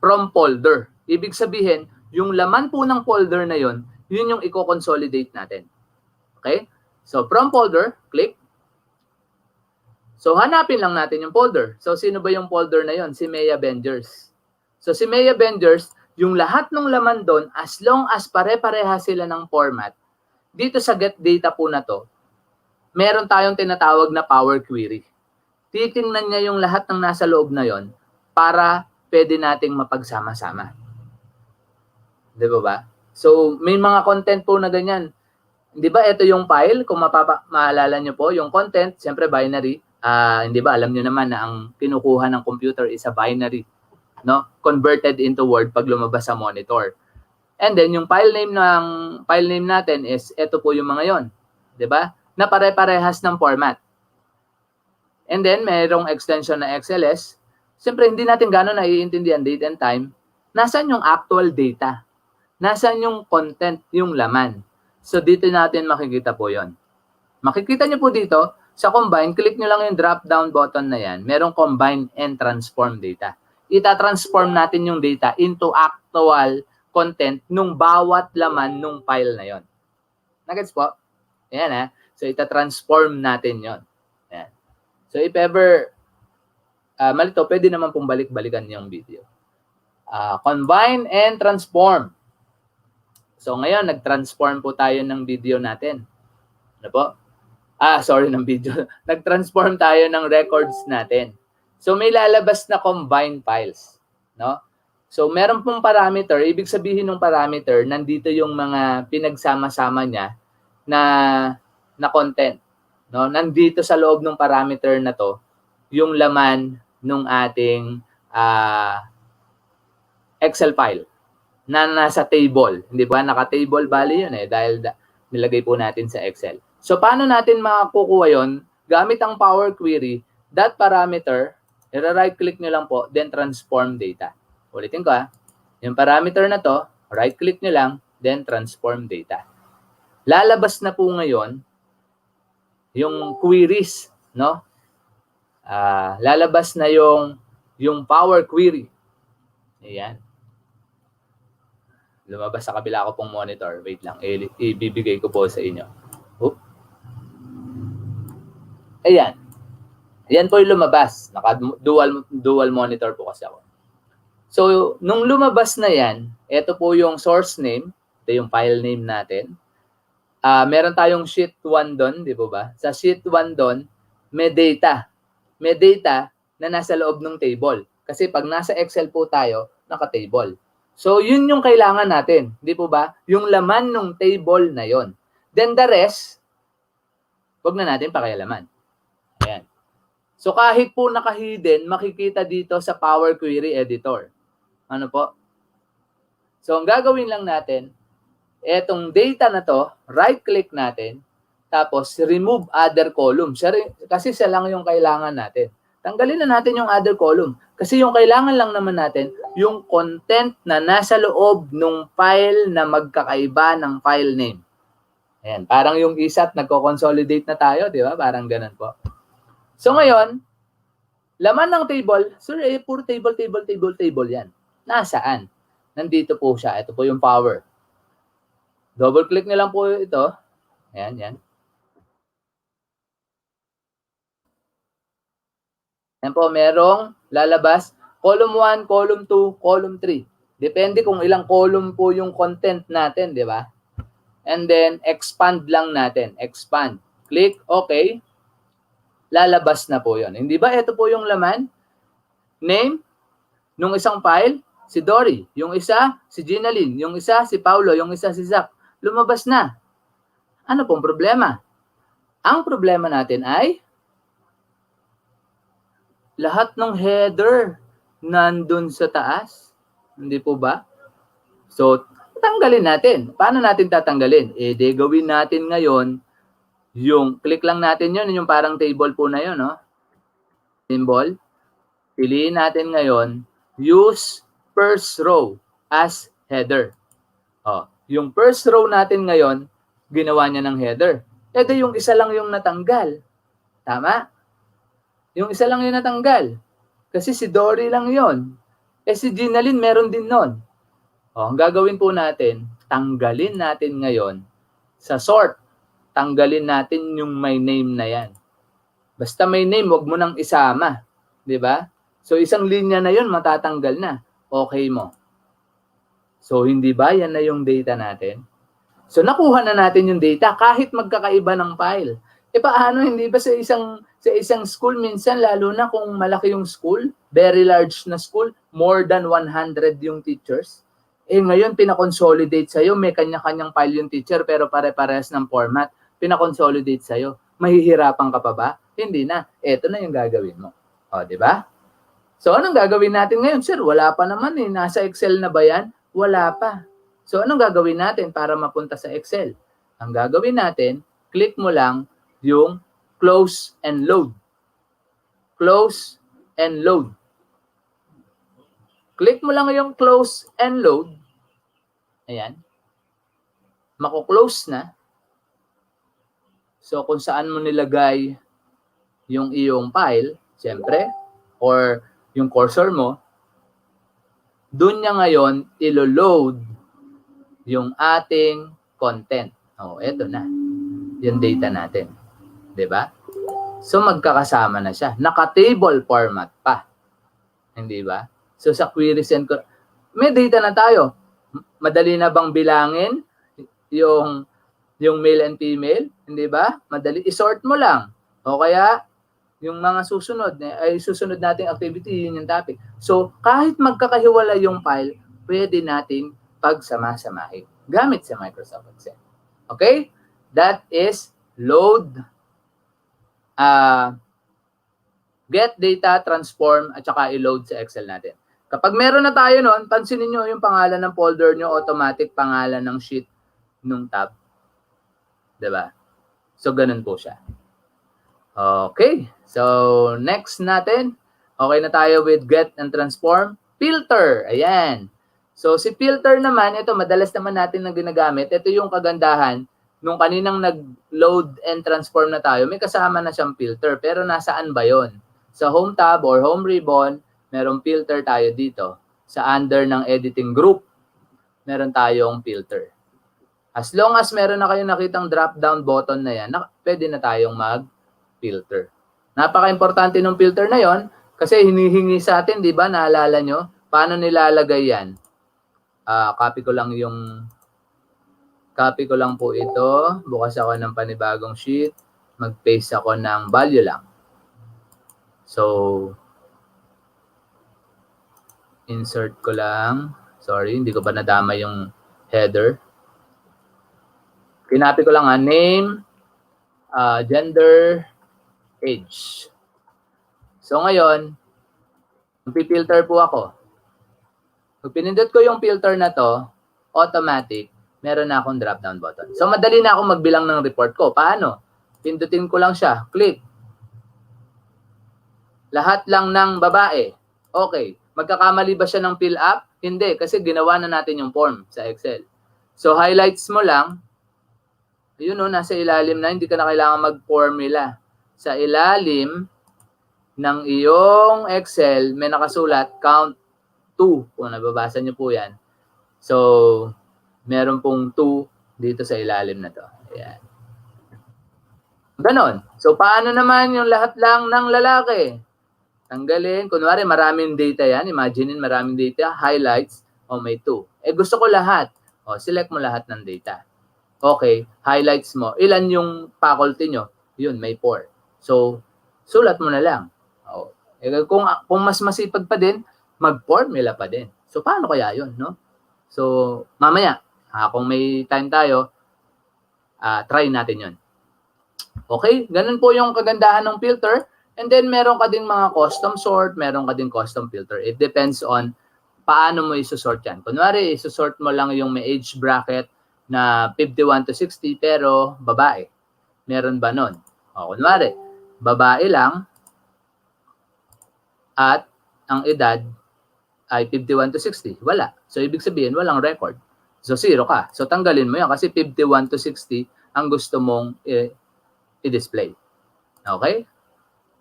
from folder. Ibig sabihin, yung laman po ng folder na yon, yun yung i-consolidate natin. Okay? So, from folder, click. So, hanapin lang natin yung folder. So, sino ba yung folder na yon? Si Maya Benders. So, si Maya Benders, yung lahat ng laman doon, as long as pare-pareha sila ng format, dito sa get data po na to, meron tayong tinatawag na power query. Titingnan niya yung lahat ng nasa loob na yon para pwede nating mapagsama-sama. Di ba? So, may mga content po na ganyan. Di ba, ito yung file, kung maalala nyo po, yung content, siyempre binary. Hindi ba, alam nyo naman na ang kinukuha ng computer is a binary, no? Converted into Word pag lumabas sa monitor. And then, yung file name natin is, ito po yung mga yon. Di ba? Na pare-parehas ng format. And then, mayroong extension na XLS. Siyempre, hindi natin gano'n naiintindihan date and time. Nasaan yung actual data? Nasaan yung content, yung laman? So, dito natin makikita po yon. Makikita nyo po dito, sa combine, click nyo lang yung drop-down button na yan. Merong combine and transform data. Ita-transform natin yung data into actual content nung bawat laman nung file na yon. Nagets po? Ayan ha. So, ita-transform natin yon. Ayan. So, if ever malito, pwede naman pong balik-balikan yung video. Combine and transform. So, ngayon, nag-transform po tayo ng video natin. Ano po? Ng video. Nag-transform tayo ng records natin. So, may lalabas na combine files. No? So, meron pong parameter. Ibig sabihin ng parameter, nandito yung mga pinagsama-sama niya na content. No? Nandito sa loob ng parameter na to, yung laman nung ating Excel file na nasa table. Hindi ba? Naka-table value yun dahil nilagay po natin sa Excel. So, paano natin makukuha yun? Gamit ang Power Query, that parameter, i-right-click nyo lang po, then transform data. Ulitin ko yung parameter na to, right-click nyo lang, then transform data. Lalabas na po ngayon yung queries, no? Lalabas na yung Power Query. Ayan. Lumabas sa kabila ko pong monitor. Wait lang. Ibibigay ko po sa inyo. Ayan. Ayan po yung lumabas. Naka-dual monitor po kasi ako. So, nung lumabas na yan, ito po yung source name. Ito yung file name natin. Meron tayong sheet 1 doon, di ba? Sa sheet 1 doon, may data. May data na nasa loob ng table. Kasi pag nasa Excel po tayo, naka-table. So, yun yung kailangan natin. Di po ba? Yung laman ng table na yon. Then the rest, wag na natin pakialaman. Ayan. So, kahit po naka-hidden, makikita dito sa Power Query Editor. Ano po? So, ang gagawin lang natin, etong data na to, right-click natin, tapos remove other column. Kasi siya lang yung kailangan natin. Tanggalin na natin yung other column. Kasi yung kailangan lang naman natin, yung content na nasa loob ng file na magkakaiba ng file name. Ayan, parang yung isat, nagko-consolidate na tayo, di ba? Parang ganun po. So ngayon, laman ng table, puro table yan. Nasaan? Nandito po siya. Ito po yung power. Double-click nyo lang po ito. Ayan, yan. Yan po, merong lalabas Column 1, column 2, column 3. Depende kung ilang column po yung content natin, di ba? And then, expand lang natin. Expand. Click, okay. Lalabas na po yun. Hindi ba? Ito po yung laman. Name, nung isang file, si Dory. Yung isa, si Ginalyn. Yung isa, si Paulo. Yung isa, si Zach. Lumabas na. Ano pong problema? Ang problema natin ay lahat ng header nandun sa taas. Hindi po ba? So, tanggalin natin. Paano natin tatanggalin? De gawin natin ngayon yung, click lang natin yun, yung parang table po na yun, no? Symbol. Piliin natin ngayon, use first row as header. Yung first row natin ngayon, ginawa niya ng header. Yung isa lang yung natanggal. Tama? Yung isa lang yung natanggal. Kasi si Dory lang yon. Si Ginalyn meron din nun. Ang gagawin po natin, tanggalin natin ngayon sa sort. Tanggalin natin yung may name na yan. Basta may name, wag mo nang isama. Di ba? So, isang linya na yun, matatanggal na. Okay mo. So, hindi ba yan na yung data natin? So, nakuha na natin yung data kahit magkakaiba ng file. Paano, hindi ba sa isang school, minsan, lalo na kung malaki yung school, very large na school, more than 100 yung teachers. Ngayon, pinakonsolidate sa'yo, may kanya-kanyang file yung teacher, pero pare-parehas ng format. Pinakonsolidate sa'yo. Mahihirapan ka pa ba? Hindi na. Ito na yung gagawin mo. Di ba? So, anong gagawin natin ngayon? Sir, wala pa naman eh. Nasa Excel na ba yan? Wala pa. So, anong gagawin natin para mapunta sa Excel? Ang gagawin natin, click mo lang yung close and load. Close and load. Click mo lang yung close and load. Ayan. Mako-close na. So, kung saan mo nilagay yung iyong file, siyempre, or yung cursor mo, dun niya ngayon ilo-load yung ating content. Eto na. Yung data natin. 'Di ba? So, magkakasama na siya. Naka-table format pa. Hindi ba? So, sa queries and may data na tayo. Madali na bang bilangin yung male and female? Hindi ba? Madali. I-sort mo lang. O kaya, yung mga susunod nating activity, yun yung topic. So, kahit magkakahiwala yung file, pwede nating pagsama-samahin gamit sa Microsoft Excel. Okay? That is load, get data, transform, at saka i-load sa Excel natin. Kapag meron na tayo nun, pansinin nyo yung pangalan ng folder nyo, automatic pangalan ng sheet nung tab. Diba? So, ganun po siya. Okay. So, next natin. Okay na tayo with get and transform. Filter. Ayan. So, si filter naman, ito, madalas naman natin na ginagamit. Ito yung kagandahan. Nung kaninang nag-load and transform na tayo, may kasama na siyang filter. Pero nasaan ba yon? Sa home tab or home ribbon, merong filter tayo dito. Sa under ng editing group, meron tayong filter. As long as meron na kayong nakitang drop-down button na yan, pwede na tayong mag-filter. Napaka-importante ng filter na yon kasi hinihingi sa atin, di ba? Naalala nyo? Paano nilalagay yan? Copy ko lang po ito. Bukas ako ng panibagong sheet. Mag-paste ako ng value lang. So, insert ko lang. Sorry, hindi ko pa nadama yung header. Kinapi ko lang name, gender, age. So ngayon, magpi-filter po ako. Pag pinindot ko yung filter na to, automatic, meron na akong drop-down button. So madali na akong magbilang ng report ko. Paano? Pindutin ko lang siya. Click. Lahat lang ng babae. Okay. Magkakamali ba siya ng fill up? Hindi, kasi ginawa na natin yung form sa Excel. So highlights mo lang. Yun nasa ilalim na, hindi ka na kailangan mag-formula. Sa ilalim ng iyong Excel, may nakasulat, count 2. Kung nababasa nyo po yan. So, meron pong 2 dito sa ilalim na to. Ayan. Ganon. So, paano naman yung lahat lang ng lalaki? Tanggalin. Kunwari, maraming data yan. Imaginein maraming data. Highlights. O, may 2. Gusto ko lahat. O, select mo lahat ng data. Okay, highlights mo. Ilan yung faculty nyo? Yun, may 4. So, sulat mo na lang. O, kung mas masipag pa din, mag-formula pa din. So, paano kaya yun, no? So, mamaya, kung may time tayo, try natin yun. Okay, ganun po yung kagandahan ng filter. And then, meron ka ding mga custom sort, meron ka ding custom filter. It depends on paano mo isusort yan. Kunwari, isusort mo lang yung may age bracket na 51 to 60 pero babae. Meron ba nun? O, kunwari, babae lang at ang edad ay 51 to 60. Wala. So, ibig sabihin, walang record. So, 0 ka. So, tanggalin mo yan kasi 51 to 60 ang gusto mong i-display. Okay?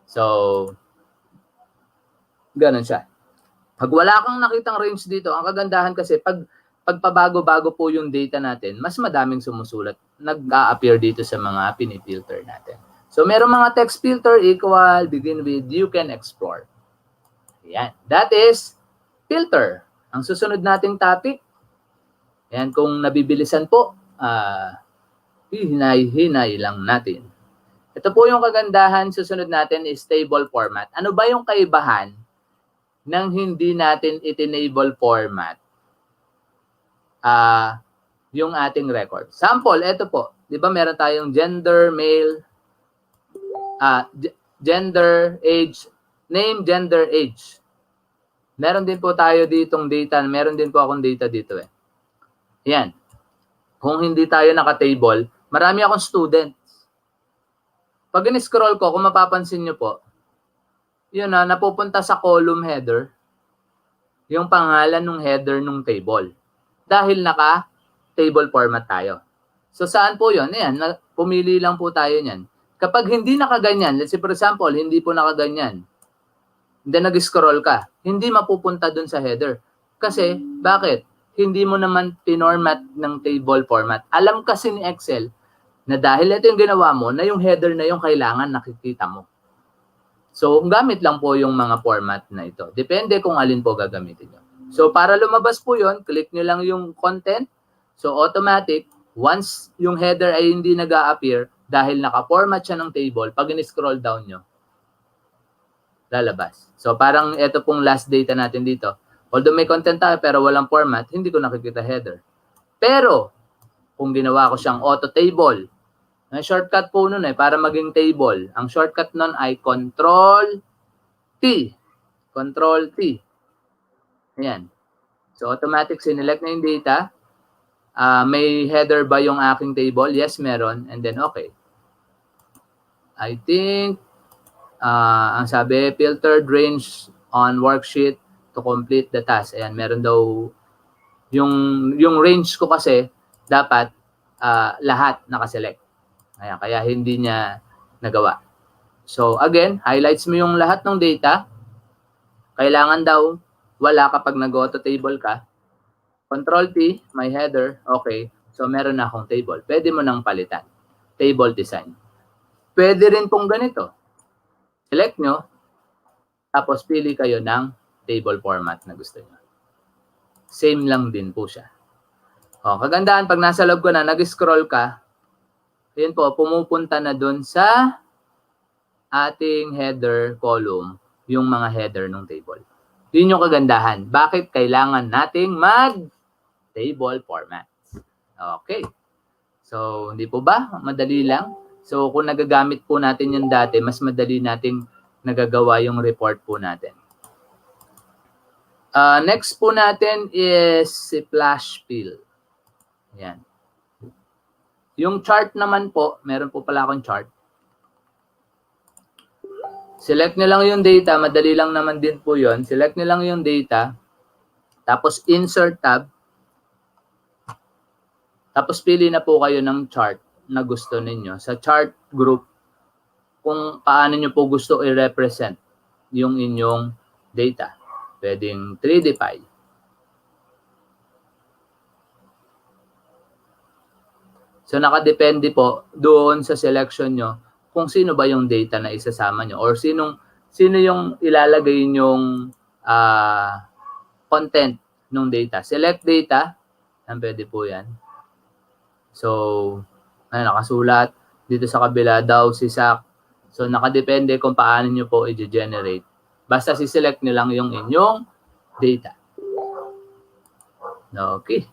So, ganun siya. Pag wala kang nakitang range dito, ang kagandahan kasi pagpabago-bago po yung data natin, mas madaming sumusulat, nag-a-appear dito sa mga pinifilter natin. So, meron mga text filter equal, begin with, you can explore. Ayan. That is filter. Ang susunod nating topic, ayan, kung nabibilisan po, hinay-hinay lang natin. Ito po yung kagandahan, susunod natin is table format. Ano ba yung kaibahan ng hindi natin it-enable format yung ating record? Sample, ito po. Di ba meron tayong gender, male, gender, age, name, gender, age. Meron din po tayo ditong data. Meron din po akong data dito eh. Yan. Kung hindi tayo naka-table, marami akong student. Pag in-scroll ko, kung mapapansin nyo po, yun na, napupunta sa column header, yung pangalan ng header ng table. Dahil naka-table format tayo. So, saan po yun? Ayan, pumili lang po tayo niyan. Kapag hindi nakaganyan, let's say for example, hindi po nakaganyan, then nag-scroll ka, hindi mapupunta dun sa header. Kasi, bakit? Hindi mo naman pinormat ng table format. Alam kasi ni Excel, na dahil ito yung ginawa mo, na yung header na yung kailangan nakikita mo. So, gamit lang po yung mga format na ito. Depende kung alin po gagamitin nyo. So, para lumabas po yun, click nyo lang yung content. So, automatic, once yung header ay hindi nag-a-appear, dahil naka-format siya ng table, pag in-scroll down nyo, lalabas. So, parang ito pong last data natin dito. Although may content tayo pero walang format, hindi ko nakikita header. Pero, kung ginawa ko siyang auto-table, ang shortcut po nun para maging table. Ang shortcut nun ay Control-T. Control-T. Ayan. So, automatic, sinelect na yung data. May header ba yung aking table? Yes, meron. And then, okay. I think, ang sabi, filtered range on worksheet to complete the task. Ayan, meron daw, yung range ko kasi, dapat lahat nakaselect. Ayan, kaya hindi niya nagawa. So, again, highlights mo yung lahat ng data. Kailangan daw, wala kapag nag-auto table ka. Control-T, my header, okay. So, meron na akong table. Pwede mo nang palitan. Table design. Pwede rin pong ganito. Select nyo, tapos pili kayo ng table format na gusto nyo. Same lang din po siya. O, kagandahan, pag nasa loob ko na, nag-scroll ka, yun po, pumupunta na dun sa ating header column, yung mga header ng table. Yun yung kagandahan. Bakit kailangan nating mag-table format? Okay. So, hindi po ba? Madali lang. So, kung nagagamit po natin yung dati, mas madali nating nagagawa yung report po natin. Next po natin is si flash fill. Ayan. Yung chart naman po, meron po pala akong chart. Select nyo lang yung data, madali lang naman din po yon. Select nyo lang yung data, tapos insert tab, tapos pili na po kayo ng chart na gusto ninyo. Sa chart group, kung paano nyo po gusto i-represent yung inyong data. Pwedeng 3D file. So, nakadepende po doon sa selection nyo kung sino ba yung data na isasama nyo or sinong sino yung ilalagay nyong content ng data. Select data, yan, pwede po yan. So, nakasulat dito sa kabila daw si Sak. So, nakadepende kung paano nyo po i-generate. Basta si-select nyo lang yung inyong data. Okay.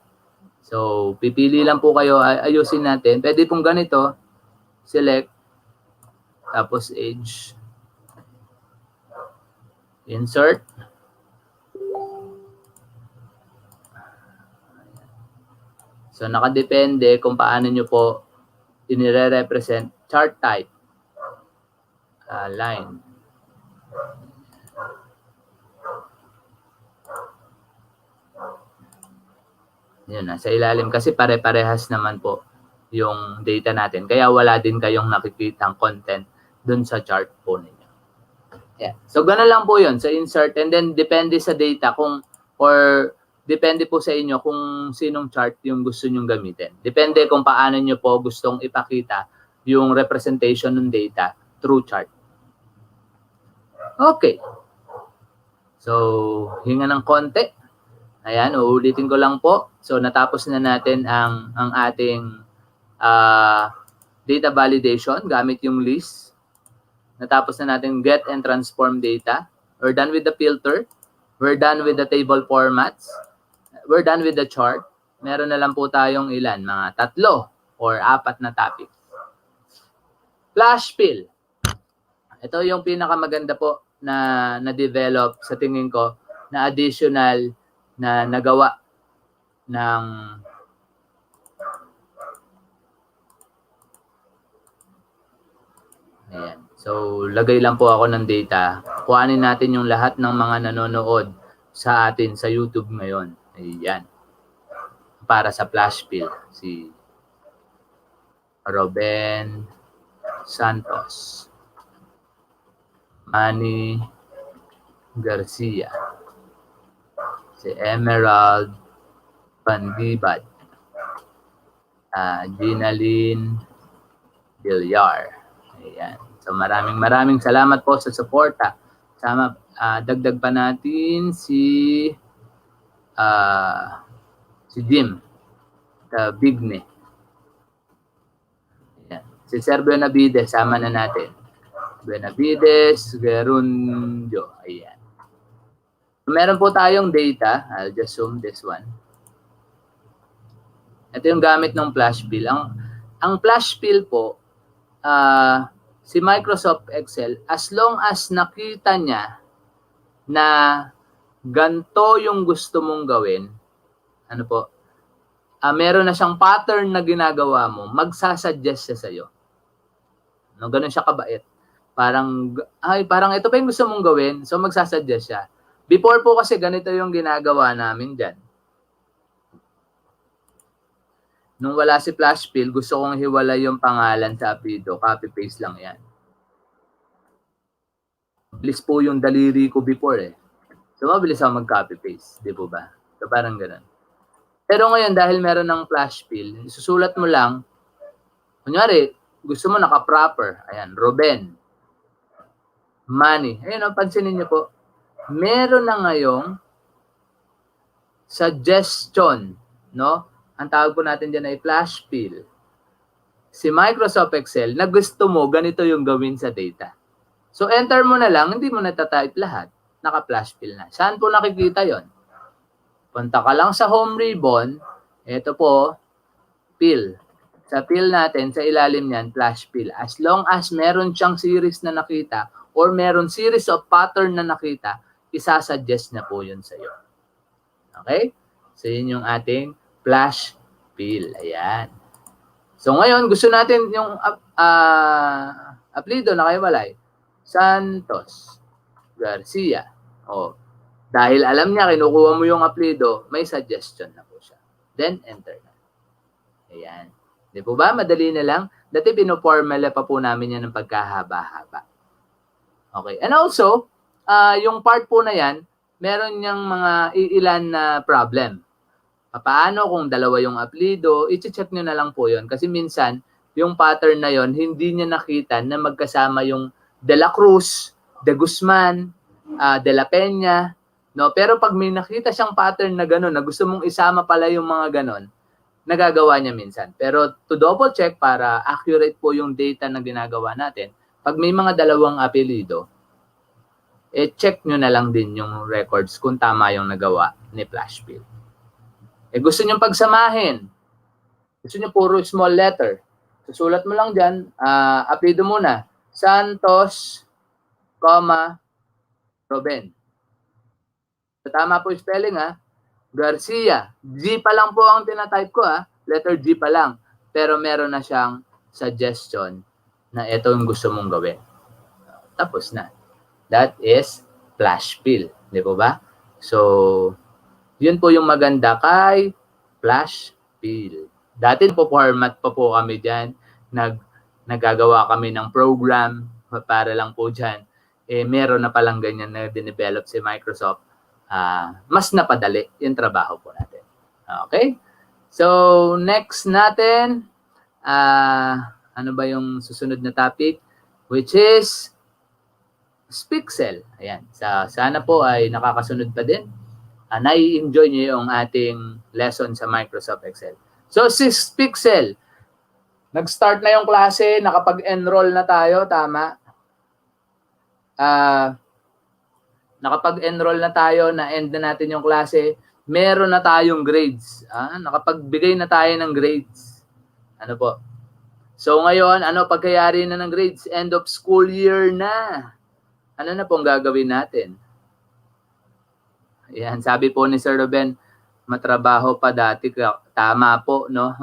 So, pipili lang po kayo, ayusin natin. Pwede pong ganito, select, tapos age, insert, so nakadepende kung paano nyo po inire-represent chart type, line. Yun, nasa ilalim kasi pare-parehas naman po yung data natin. Kaya wala din kayong nakikitang content dun sa chart po ninyo. Yeah. So, ganun lang po yun. So, insert and then depende sa data kung or depende po sa inyo kung sinong chart yung gusto nyong gamitin. Depende kung paano nyo po gustong ipakita yung representation ng data through chart. Okay. So, hinga ng konti. Ayan, uulitin ko lang po. So, natapos na natin ang ating data validation gamit yung list. Natapos na natin get and transform data. We're done with the filter. We're done with the table formats. We're done with the chart. Meron na lang po tayong ilan? Mga 3 or 4 na topic. Flash fill. Ito yung pinakamaganda po na na-develop sa tingin ko na additional na nagawa ng ayan. So, lagay lang po ako ng data. Kuhanin natin yung lahat ng mga nanonood sa atin sa YouTube ngayon. Ayan. Para sa flash fill. Si Ruben Santos. Manny Garcia. Si Emerald Pandibad. Ginaline Villar. Ayan. So maraming salamat po sa suporta. Sama dagdag pa natin si Jim Bigne. Ayan. Si Sir Buenavides, sama na natin. Buenavides, Gerundio. Ayan. Meron po tayong data. I'll just zoom this one. Ito yung gamit ng flash fill. Ang flash fill po, si Microsoft Excel, as long as nakita niya na ganito yung gusto mong gawin, ano po, meron na siyang pattern na ginagawa mo, magsasuggest siya sa'yo. No, ganun siya kabait. Parang ito pa yung gusto mong gawin, so magsasuggest siya. Before po kasi ganito yung ginagawa namin dyan. Nung wala si flash fill, gusto kong hiwalay yung pangalan sa apelyido. Copy-paste lang yan. Bilis po yung daliri ko before eh. So, mabilis ako mag-copy-paste. Di po ba? So, parang ganun. Pero ngayon, dahil meron ng flash fill, susulat mo lang, kunyari, gusto mo naka-proper. Ayan, Ruben. Manny. Ayun, pansinin niyo po. Meron na ngayong suggestion, no? Ang tawag po natin dyan ay flash fill. Si Microsoft Excel, na gusto mo, ganito yung gawin sa data. So, enter mo na lang, hindi mo natatype lahat. Naka-flash fill na. Saan po nakikita yon? Punta ka lang sa home ribbon. Ito po, fill. Sa fill natin, sa ilalim niyan, flash fill. As long as meron siyang series na nakita or meron series of pattern na nakita, isasuggest na po yun sa iyo. Okay? So, yun yung ating flash fill. Ayan. So, ngayon, gusto natin yung apelyido na kaiwalay. Santos Garcia. O, dahil alam niya, kinukuha mo yung apelyido, may suggestion na po siya. Then, enter na. Ayan. Di po ba? Madali na lang. Dati, pinoformula pa po namin yan ng pagkahaba-haba. Okay. And also, yung part po na yan, meron niyang mga ilan na problem. Paano kung dalawa yung apelyido, i-check nyo na lang po yon. Kasi minsan, yung pattern na yon hindi niya nakita na magkasama yung De La Cruz, De Guzman, De La Peña, no? Pero pag may nakita siyang pattern na gano'n, na gusto mong isama pala yung mga gano'n, nagagawa niya minsan. Pero to double check para accurate po yung data na ginagawa natin, pag may mga dalawang apelido, check nyo na lang din yung records kung tama yung nagawa ni Flashfill. Gusto nyo pagsamahin, gusto nyo puro small letter, susulat mo lang dyan, apelido muna, Santos, Ruben. So, tama po yung spelling Garcia. G pa lang po ang tinatype ko letter G pa lang. Pero meron na siyang suggestion na ito yung gusto mong gawin. Tapos na. That is Flashfill. Di po ba? So, yun po yung maganda kay Flashfill. Dati po format pa po kami dyan. Nagagawa kami ng program para lang po dyan. Meron na palang ganyan na dinevelop si Microsoft. Mas napadali yung trabaho po natin. Okay? So, next natin, ano ba yung susunod na topic? Which is Spixel. Ayan. Sana po ay nakakasunod pa din. Nai-enjoy niyo yung ating lesson sa Microsoft Excel. So, si Spixel, nag-start na yung klase, nakapag-enroll na tayo, tama? Nakapag-enroll na tayo, na-end na natin yung klase, meron na tayong grades. Nakapagbigay na tayo ng grades. Ano po? So ngayon, pagkayari na ng grades? End of school year na. Ano na pong gagawin natin? Yan, sabi po ni Sir Ruben, matrabaho pa dati. Tama po, no?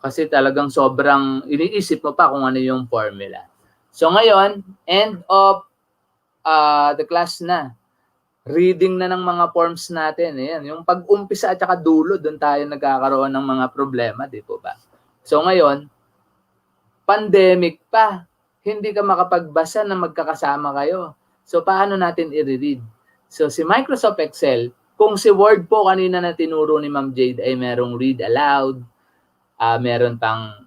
Kasi talagang sobrang iniisip mo pa kung ano yung formula. So ngayon, end of the class na. Reading na ng mga forms natin. Ayan, yung pag-umpisa at saka dulo, doon tayo nagkakaroon ng mga problema, di po ba? So ngayon, pandemic pa. Hindi ka makapagbasa na magkakasama kayo. So paano natin i-read? So si Microsoft Excel, kung si Word po kanina na tinuro ni Ma'am Jade ay merong read aloud, meron pang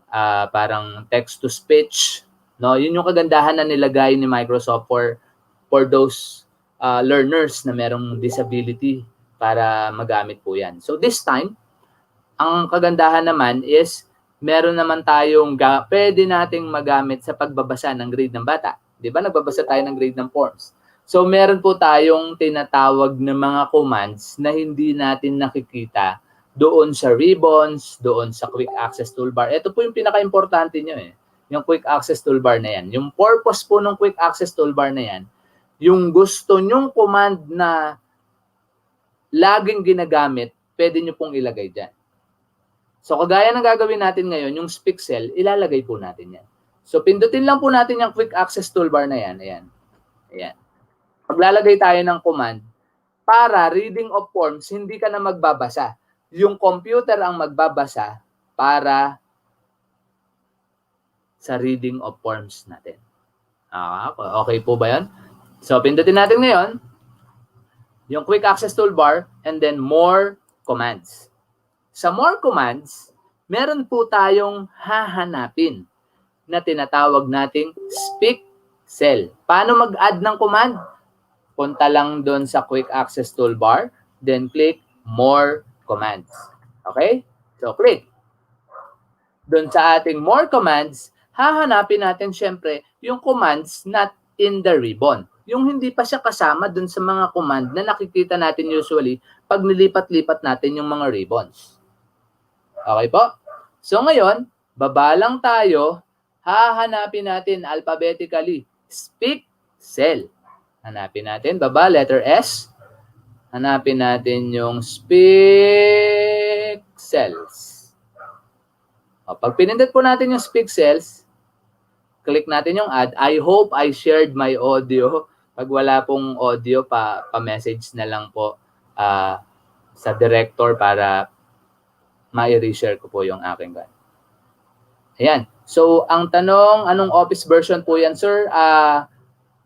parang text to speech, no? Yun yung kagandahan na nilagay ni Microsoft for those learners na merong disability para magamit po yan. So this time, ang kagandahan naman is meron naman tayong pwede nating magamit sa pagbabasa ng grade ng bata. Di ba? Nagbabasa tayo ng grade ng forms. So meron po tayong tinatawag na mga commands na hindi natin nakikita doon sa ribbons, doon sa quick access toolbar. Ito po yung pinaka-importante nyo yung quick access toolbar na yan. Yung purpose po ng quick access toolbar na yan, yung gusto nyong command na laging ginagamit, pwede nyo pong ilagay dyan. So kagaya ng gagawin natin ngayon, yung Spixel, ilalagay po natin yan. So pindutin lang po natin yung quick access toolbar na yan. Ayan. Ayan. Paglalagay tayo ng command, para reading of forms, hindi ka na magbabasa. Yung computer ang magbabasa para sa reading of forms natin. Okay po ba yan? So, pindutin natin ngayon yung quick access toolbar and then more commands. Sa more commands, meron po tayong hahanapin na tinatawag nating Spixel. Paano mag-add ng command? Punta lang doon sa quick access toolbar, then click more commands. Okay? So, click. Doon sa ating more commands, hahanapin natin syempre yung commands not in the ribbon. Yung hindi pa siya kasama doon sa mga command na nakikita natin usually pag nilipat-lipat natin yung mga ribbons. Okay po? So ngayon, baba lang tayo, hahanapin natin alphabetically, Spixel. Hanapin natin, baba, letter S. Hanapin natin yung Spixels. Pag pinindot po natin yung Spixels, click natin yung add. I hope I shared my audio. Pag wala pong audio, pa-message na lang po sa director para ma-reshare ko po yung aking gan. Ayan. So, ang tanong, anong office version po yan, sir?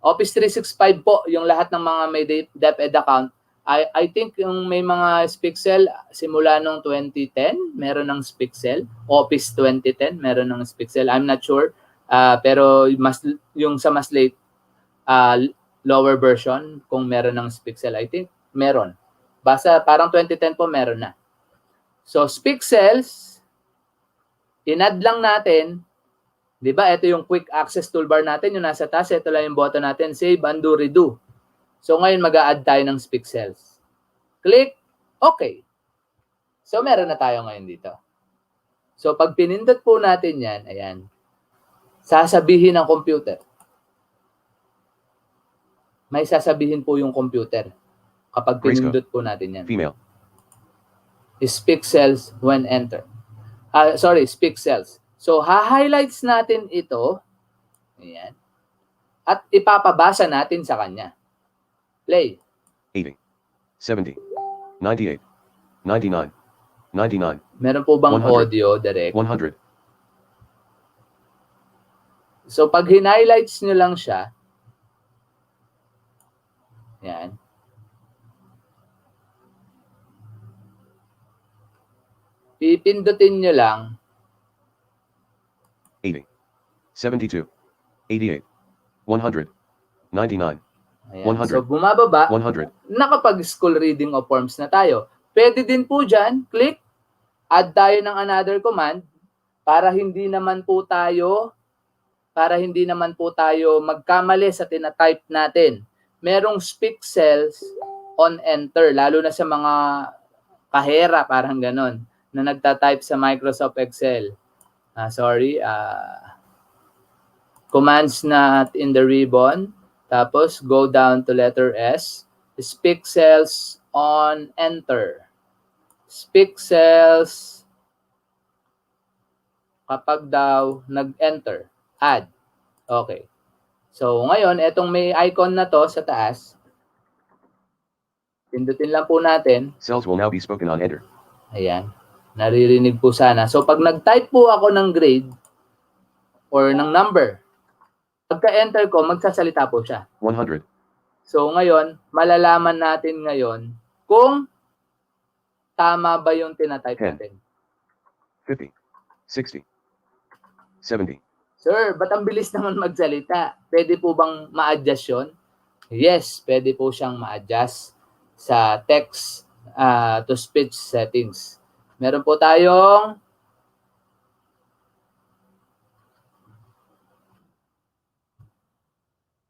Office 365 po, yung lahat ng mga may DepEd account. I think yung may mga Spixel simula nung 2010, meron ng Spixel. Office 2010, meron ng Spixel. I'm not sure. Pero yung sa mas late, lower version kung meron ng Spixel. I think meron. Basta parang 2010 po meron na. So Spixels, in-add lang natin. Di ba? Ito yung quick access toolbar natin, yung nasa taas. Ito lang yung button natin, save, undo, redo. So ngayon mag-a-add tayo ng Spixels. Click, okay. So meron na tayo ngayon dito. So pag pinindot po natin yan, ayan, sasabihin ng computer. May sasabihin po yung computer kapag pinindot po natin yan. Female. Spixels when enter. Spixels. So, ha-highlights natin ito. Ayan. At ipapabasa natin sa kanya. Play. 80, 70, 98, 99, 99. Meron po bang 100, audio direct? 100. So, pag hin-highlights nyo lang siya, yan. Pipindutin nyo lang 80, 72, 88, 100, 99, ayan. 100. So, bumababa. 100. Nakapag-school reading of forms na tayo. Pwede din po dyan, click, add tayo ng another command para hindi naman po tayo magkamali sa tina-type natin. Merong Spixels on enter, lalo na sa mga kahera, parang ganon, na nagta-type sa Microsoft Excel. Commands na in the ribbon, tapos go down to letter S, Spixels on enter. Spixels kapag daw nag-enter, add. Okay. So, ngayon, etong may icon na to sa taas, pindutin lang po natin. Cells will now be spoken on enter. Ayan. Naririnig po sana. So, pag nag-type po ako ng grade or ng number, pagka-enter ko, magsasalita po siya. 100, So, ngayon, malalaman natin ngayon kung tama ba yung tinatype 10, natin. 50, 60, 70. Sir, ba't ang bilis naman magsalita? Pwede po bang ma-adjust yun? Yes, pwede po siyang ma-adjust sa text to speech settings. Meron po tayong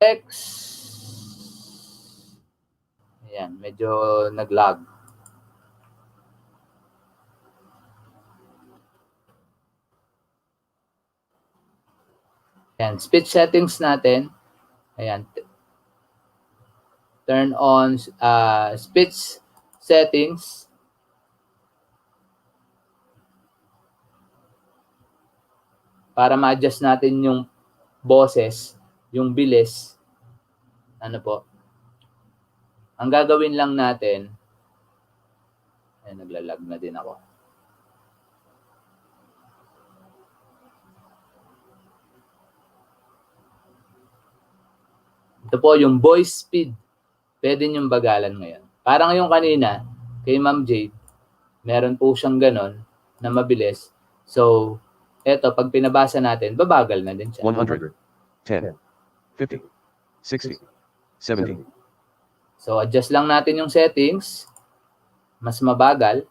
text. Ayan, medyo nag-lag. Ayan, speech settings natin. Ayan. Turn on speech settings. Para ma-adjust natin yung boses, yung bilis. Ano po? Ang gagawin lang natin, ayan, naglalag na din ako. Ito po yung voice speed. Pwede niyong bagalan ngayon. Parang yung kanina, kay Ma'am Jade, meron po siyang ganon na mabilis. So, eto, pag pinabasa natin, babagal na din siya. 100, 10, 50, 60, 70. So, adjust lang natin yung settings. Mas mabagal.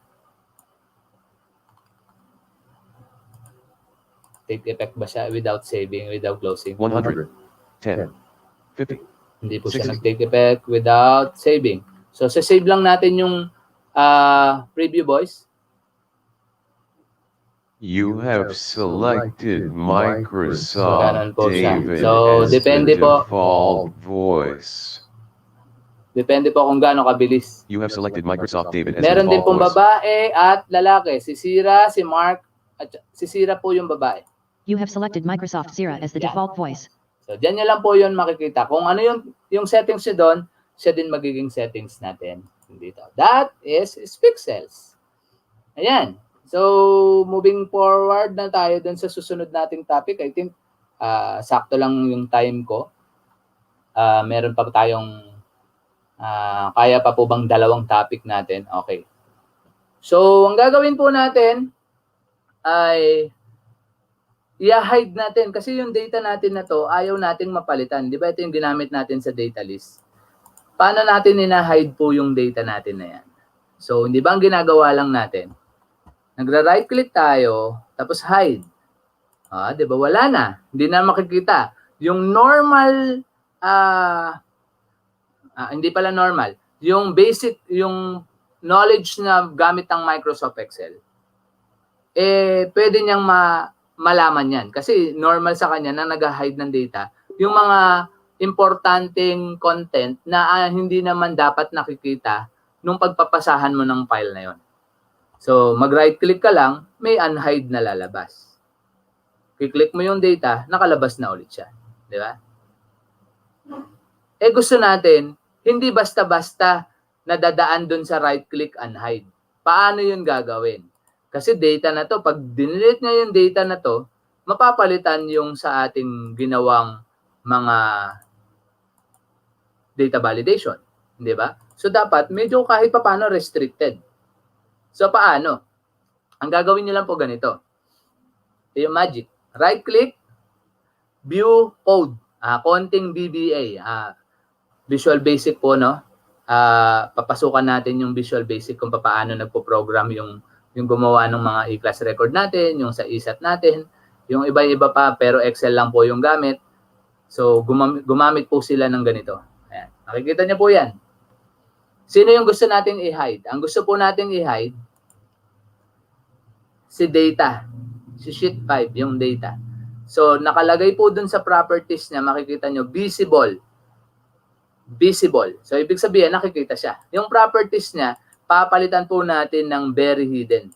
Take effect ba siya without saving, without closing? 100, 10, 50. Hindi po 60. siya nag-take effect without saving. So, save lang natin yung preview voice. You have selected So, Microsoft ganun po siya. David So, as depende the po. default voice. Depende po kung gaano kabilis. You have selected Microsoft David as the Meron din default pong voice. babae at lalaki. Si Sira, si Mark, at si Sira po yung babae. You have selected Microsoft Zira as the Yeah. default voice. So, dyan nyo lang po yun makikita. Kung ano yung settings nyo doon, siya din magiging settings natin dito. That is Spixels. Ayan. So, moving forward na tayo dun sa susunod nating topic. I think, sakto lang yung time ko. Meron pa tayong, kaya pa po bang dalawang topic natin? Okay. So, ang gagawin po natin ay i-hide natin kasi yung data natin na to, ayaw nating mapalitan. Di ba ito yung ginamit natin sa data list? Paano natin ina-hide po yung data natin na yan? So, hindi ba ang ginagawa lang natin? Nagra-right click tayo, tapos hide. Di ba? Wala na. Hindi na makikita. Yung normal, hindi pala normal, yung basic, yung knowledge na gamit ng Microsoft Excel, pwede niyang malaman yan. Kasi normal sa kanya na nag-hide ng data, yung mga importanteng content na hindi naman dapat nakikita nung pagpapasahan mo ng file na yon. So, mag-right click ka lang, may unhide na lalabas. Kiklik mo yung data, nakalabas na ulit siya. Di ba? Gusto natin, hindi basta-basta nadadaan dun sa right click unhide. Paano yun gagawin? Kasi data na to, pag dinelete niya yung data na to, mapapalitan yung sa ating ginawang mga data validation. Di ba? So, dapat medyo kahit paano restricted. So, paano? Ang gagawin niyo lang po ganito. Yung magic. Right click, view code. Konting VBA. Visual Basic po, no? Papasukan natin yung Visual Basic kung paano nagpo-program yung gumawa ng mga e-class record natin, yung sa ESAT natin, yung iba-iba pa, pero Excel lang po yung gamit. So, gumamit po sila ng ganito. Ayan. Nakikita niyo po yan. Sino yung gusto nating i-hide? Ang gusto po nating i-hide, si data. Si sheet 5, yung data. So, nakalagay po dun sa properties niya, makikita nyo, visible. Visible. So, ibig sabihin, nakikita siya. Yung properties niya, papalitan po natin ng very hidden.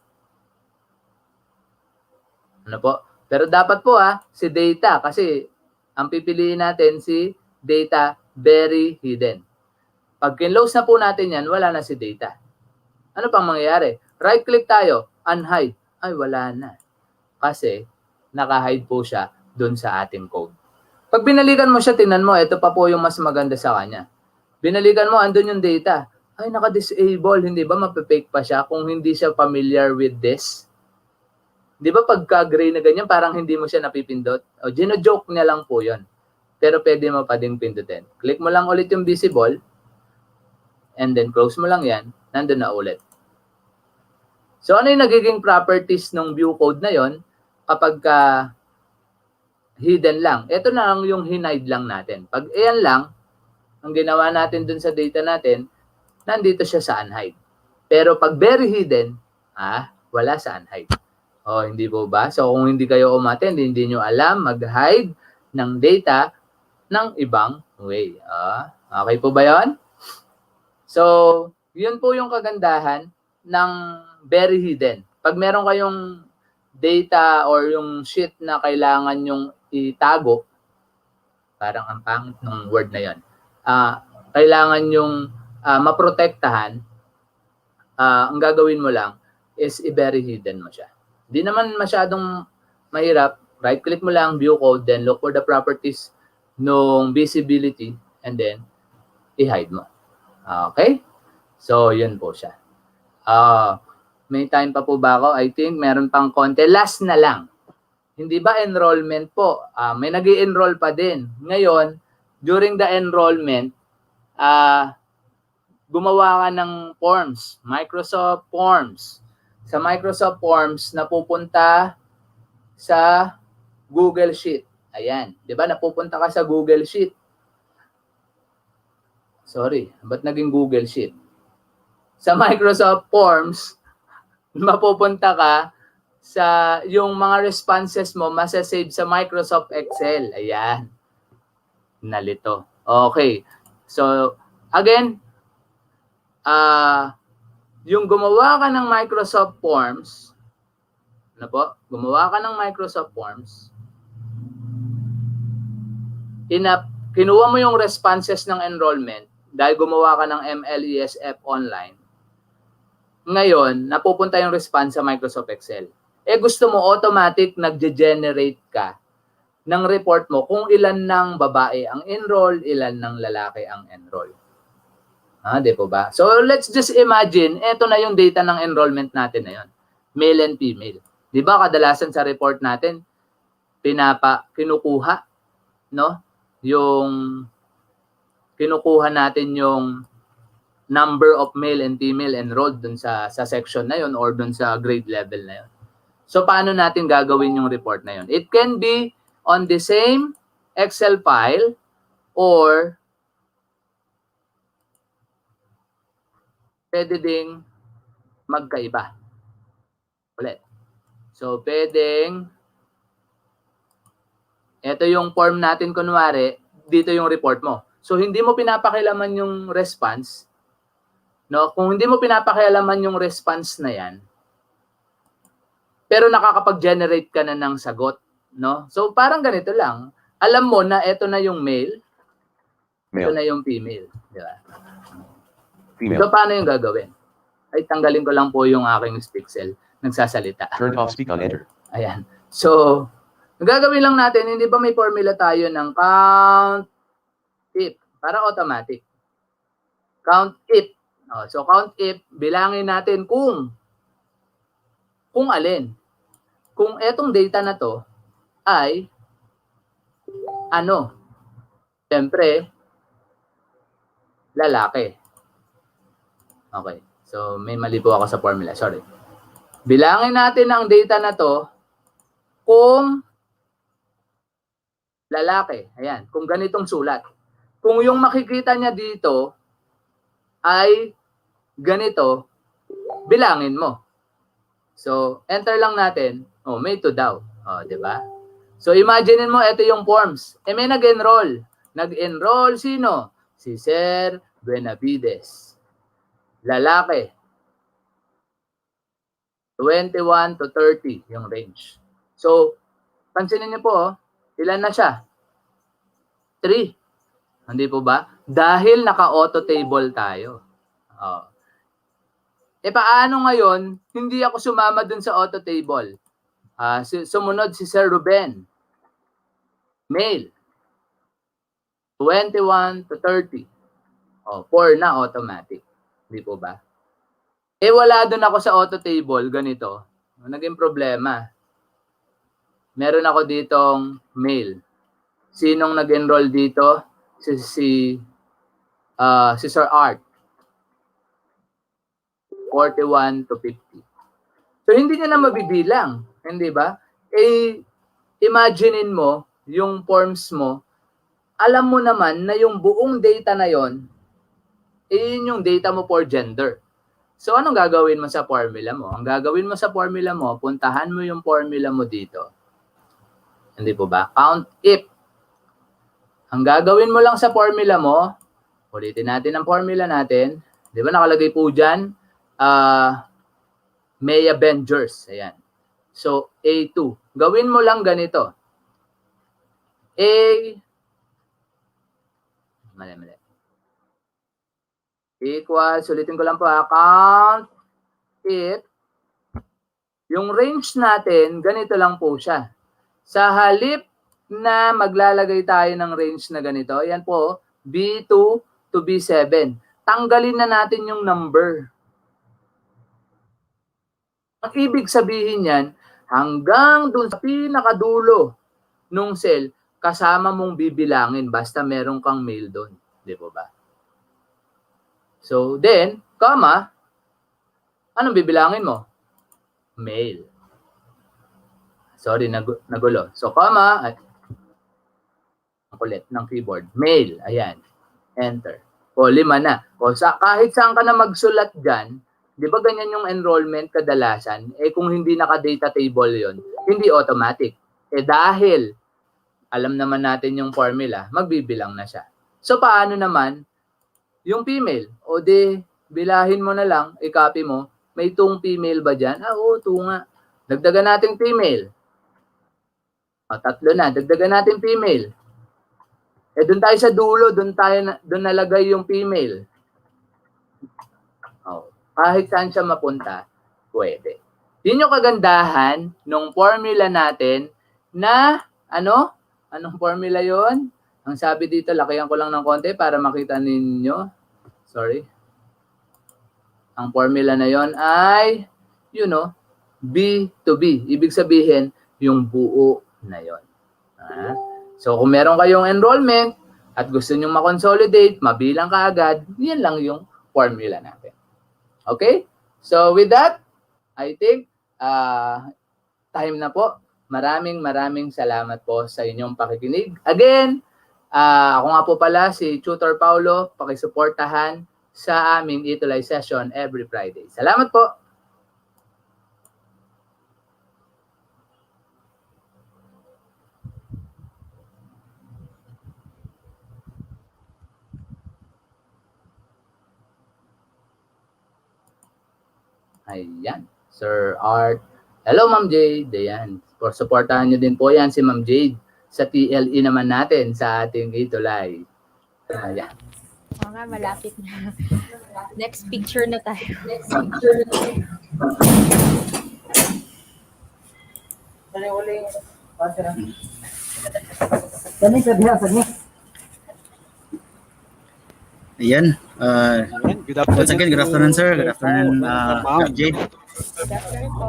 Ano po? Pero dapat po si data, kasi ang pipiliin natin si data very hidden. Pag kinlose na po natin yan, wala na si data. Ano pang mangyayari? Right click tayo, unhide. Ay, wala na. Kasi naka-hide po siya doon sa ating code. Pag binalikan mo siya, tingnan mo, ito pa po yung mas maganda sa kanya. Binalikan mo, andun yung data. Ay, naka-disable. Hindi ba mapipake pa siya kung hindi siya familiar with this? Di ba pagka-gray na ganyan, parang hindi mo siya napipindot? O, gino-joke niya lang po yon. Pero pwede mo pa ding pindutin. Click mo lang ulit yung visible, and then close mo lang yan, nandun na ulit. So, ano yung nagiging properties ng view code na yon kapag hidden lang? Ito na lang yung hinide lang natin. Pag ayan lang, ang ginawa natin dun sa data natin, nandito siya sa unhide. Pero pag very hidden, wala sa unhide. O, hindi po ba? So, kung hindi kayo umattend, hindi nyo alam mag-hide ng data ng ibang way. Okay po ba yun? So, yun po yung kagandahan ng very hidden. Pag meron kayong data or yung sheet na kailangan yung itago, parang ang pangit ng word na yun, kailangan yung maprotektahan, ang gagawin mo lang is i-very hidden mo siya. Di naman masyadong mahirap. Right click mo lang, view code, then look for the properties nung visibility, and then i-hide mo. Okay? So, yun po siya. May time pa po ba ako? I think meron pang konti. Last na lang. Hindi ba enrollment po? May nag-i-enroll pa din. Ngayon, during the enrollment, gumawa ka ng forms. Microsoft Forms. Sa Microsoft Forms, napupunta sa Google Sheet. Ayan. Di ba? Napupunta ka sa Google Sheet. Sorry. Ba't naging Google Sheet? Sa Microsoft Forms, mapupunta ka sa yung mga responses mo masasave sa Microsoft Excel. Ayan. Nalito. Okay. So, again, yung gumawa ka ng Microsoft Forms, ano po? Gumawa ka ng Microsoft Forms, kinuha mo yung responses ng enrollment dahil gumawa ka ng MLESF online. Ngayon, napupunta yung response sa Microsoft Excel. Gusto mo automatic nagge-generate ka ng report mo kung ilan ng babae ang enroll, ilan ng lalaki ang enroll. Di po ba? So, let's just imagine, eto na yung data ng enrollment natin na yun. Male and female. Di ba kadalasan sa report natin, kinukuha, no? Yung kinukuha natin yung number of male and female enrolled dun sa section na yun or dun sa grade level na yun. So, paano natin gagawin yung report na yun? It can be on the same Excel file or pwede ding magkaiba. Ulit. So, pwedeng ito yung form natin kunwari, dito yung report mo. So, hindi mo pinapakialaman yung response. No? Kung hindi mo pinapakialaman yung response na yan, pero nakakapag-generate ka na ng sagot. No? So, parang ganito lang. Alam mo na ito na yung male, ito na yung female. Di ba? Female. So, paano yung gagawin? Ay, tanggalin ko lang po yung aking pixel. Nagsasalita. Turn off speak on enter. Ayan. So, ang gagawin lang natin, hindi ba may formula tayo ng count if para automatic. Count if. So, count if, bilangin natin kung alin. Kung etong data na to ay ano? Siyempre, lalaki. Okay. So, may mali po ako sa formula. Sorry. Bilangin natin ang data na to kung lalaki. Ayan. Kung ganitong sulat. Kung yung makikita niya dito ay ganito, bilangin mo. So, enter lang natin. Oh, may 2 daw. Oh, di ba? So, imaginein mo, ito yung forms. May nag-enroll. Nag-enroll sino? Si Sir Buenavides. Lalaki. 21 to 30 yung range. So, pansinin niyo po, ilan na siya? 3. Hindi po ba? Dahil naka-auto table tayo. Oh. Paano ngayon, hindi ako sumama dun sa auto table? Sumunod si Sir Ruben. Male. 21 to 30. 4 na automatic. Hindi po ba? Wala dun ako sa auto table, ganito. Naging problema. Meron ako ditong male. Sinong nag-enroll dito? Si Sir Art. 41 to 50. So, hindi niya na mabibilang. Hindi ba? Imaginein mo, yung forms mo, alam mo naman na yung buong data na yon, yun yung data mo for gender. So, anong gagawin mo sa formula mo? Ang gagawin mo sa formula mo, puntahan mo yung formula mo dito. Hindi po ba? Count if. Ang gagawin mo lang sa formula mo, ulitin natin ang formula natin. Di ba nakalagay po dyan? May Avengers. Ayan. So, A2. Gawin mo lang ganito. Mali. Equals, ulitin ko lang po, count if. Yung range natin, ganito lang po siya. Sa halip na maglalagay tayo ng range na ganito, yan po, B2 to B7. Tanggalin na natin yung number. Ang ibig sabihin yan, hanggang dun sa pinakadulo nung cell, kasama mong bibilangin basta meron kang male doon. Di po ba? So, then, comma, anong bibilangin mo? Male. Sorry, nagulo. So, comma, ang kulit ng keyboard. Male. Ayan. Enter. O, 5 na. O, kahit saan ka na magsulat dyan, di ba ganyan yung enrollment kadalasan? Kung hindi naka-data table yon, hindi automatic. Dahil, alam naman natin yung formula, magbibilang na siya. So, paano naman yung female? O di, bilahin mo na lang, i-copy mo, may 2 female ba dyan? Oo, 2 nga. Dagdagan natin female. 3 na, dagdagan natin female. Doon tayo sa dulo, doon nalagay yung female. Kahit saan siya mapunta, pwede. Yun yung kagandahan ng formula natin na, anong formula yon? Ang sabi dito, lakihan ko lang ng konti para makita ninyo. Sorry. Ang formula na yon ay, B to B. Ibig sabihin, yung buo na yon. So kung meron kayong enrollment at gusto nyo ma-consolidate, mabilang kaagad, yan lang yung formula natin. Okay? So with that, I think time na po. Maraming salamat po sa inyong pakikinig. Again, ako nga po pala si Tutor Paulo, pakisuportahan sa aming Itulay session every Friday. Salamat po! Ayan, Sir Art. Hello, Ma'am Jade. Ayan, supportahan nyo din po yan si Ma'am Jade sa TLE naman natin sa ating Itulay. Ayan. Oo nga, malapit na. Next picture na tayo. Ayan. Good Once again, good afternoon, sir. Good afternoon, Jade. Good afternoon po.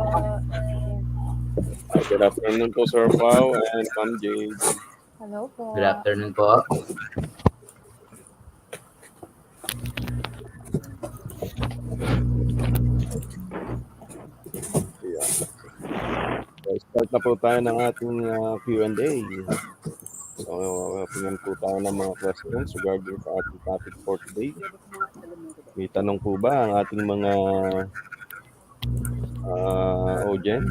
Good afternoon po, Sir Pao and Ma'am Jade. Hello po. Good afternoon po. So, start na po tayo ng ating Q&A. So, tingnan po tayo ng mga questions regarding sa ating topic for today. May tanong po ba ang ating mga audience?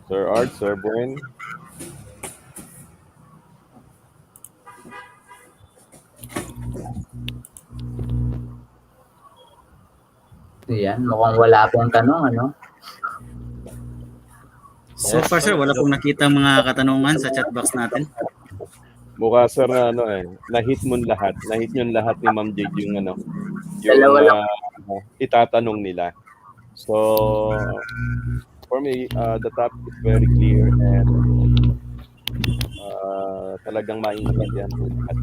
Sir Art, Sir Buen. Ayan, mukhang wala pong tanong, ano? So far, sir, wala pong nakita mga katanungan sa chat box natin. Mukha, sir, na na-hit mo lahat. Na-hit yun lahat ni Ma'am Jade yung itatanong nila. So, for me, the topic is very clear and talagang maintindihan po lahat.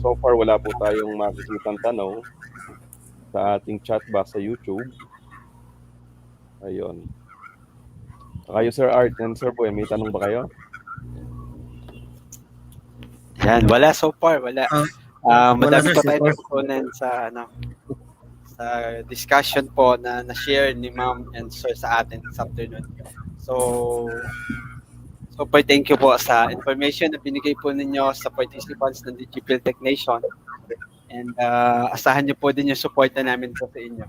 So far, wala po tayong makikitang tanong sa ating chat box sa YouTube. Ayun. Kayo, Sir Art and Sir Boy, may tanong ba kayo? Yan, wala so far, wala. Madami sir, pa tayo so far. natutunan sa sa discussion po na na-share ni Ma'am and Sir sa atin this afternoon. So super thank you po sa information na binigay po ninyo sa participants ng DigiField Tech Nation. And asahan niyo po din yung support na namin po sa inyo.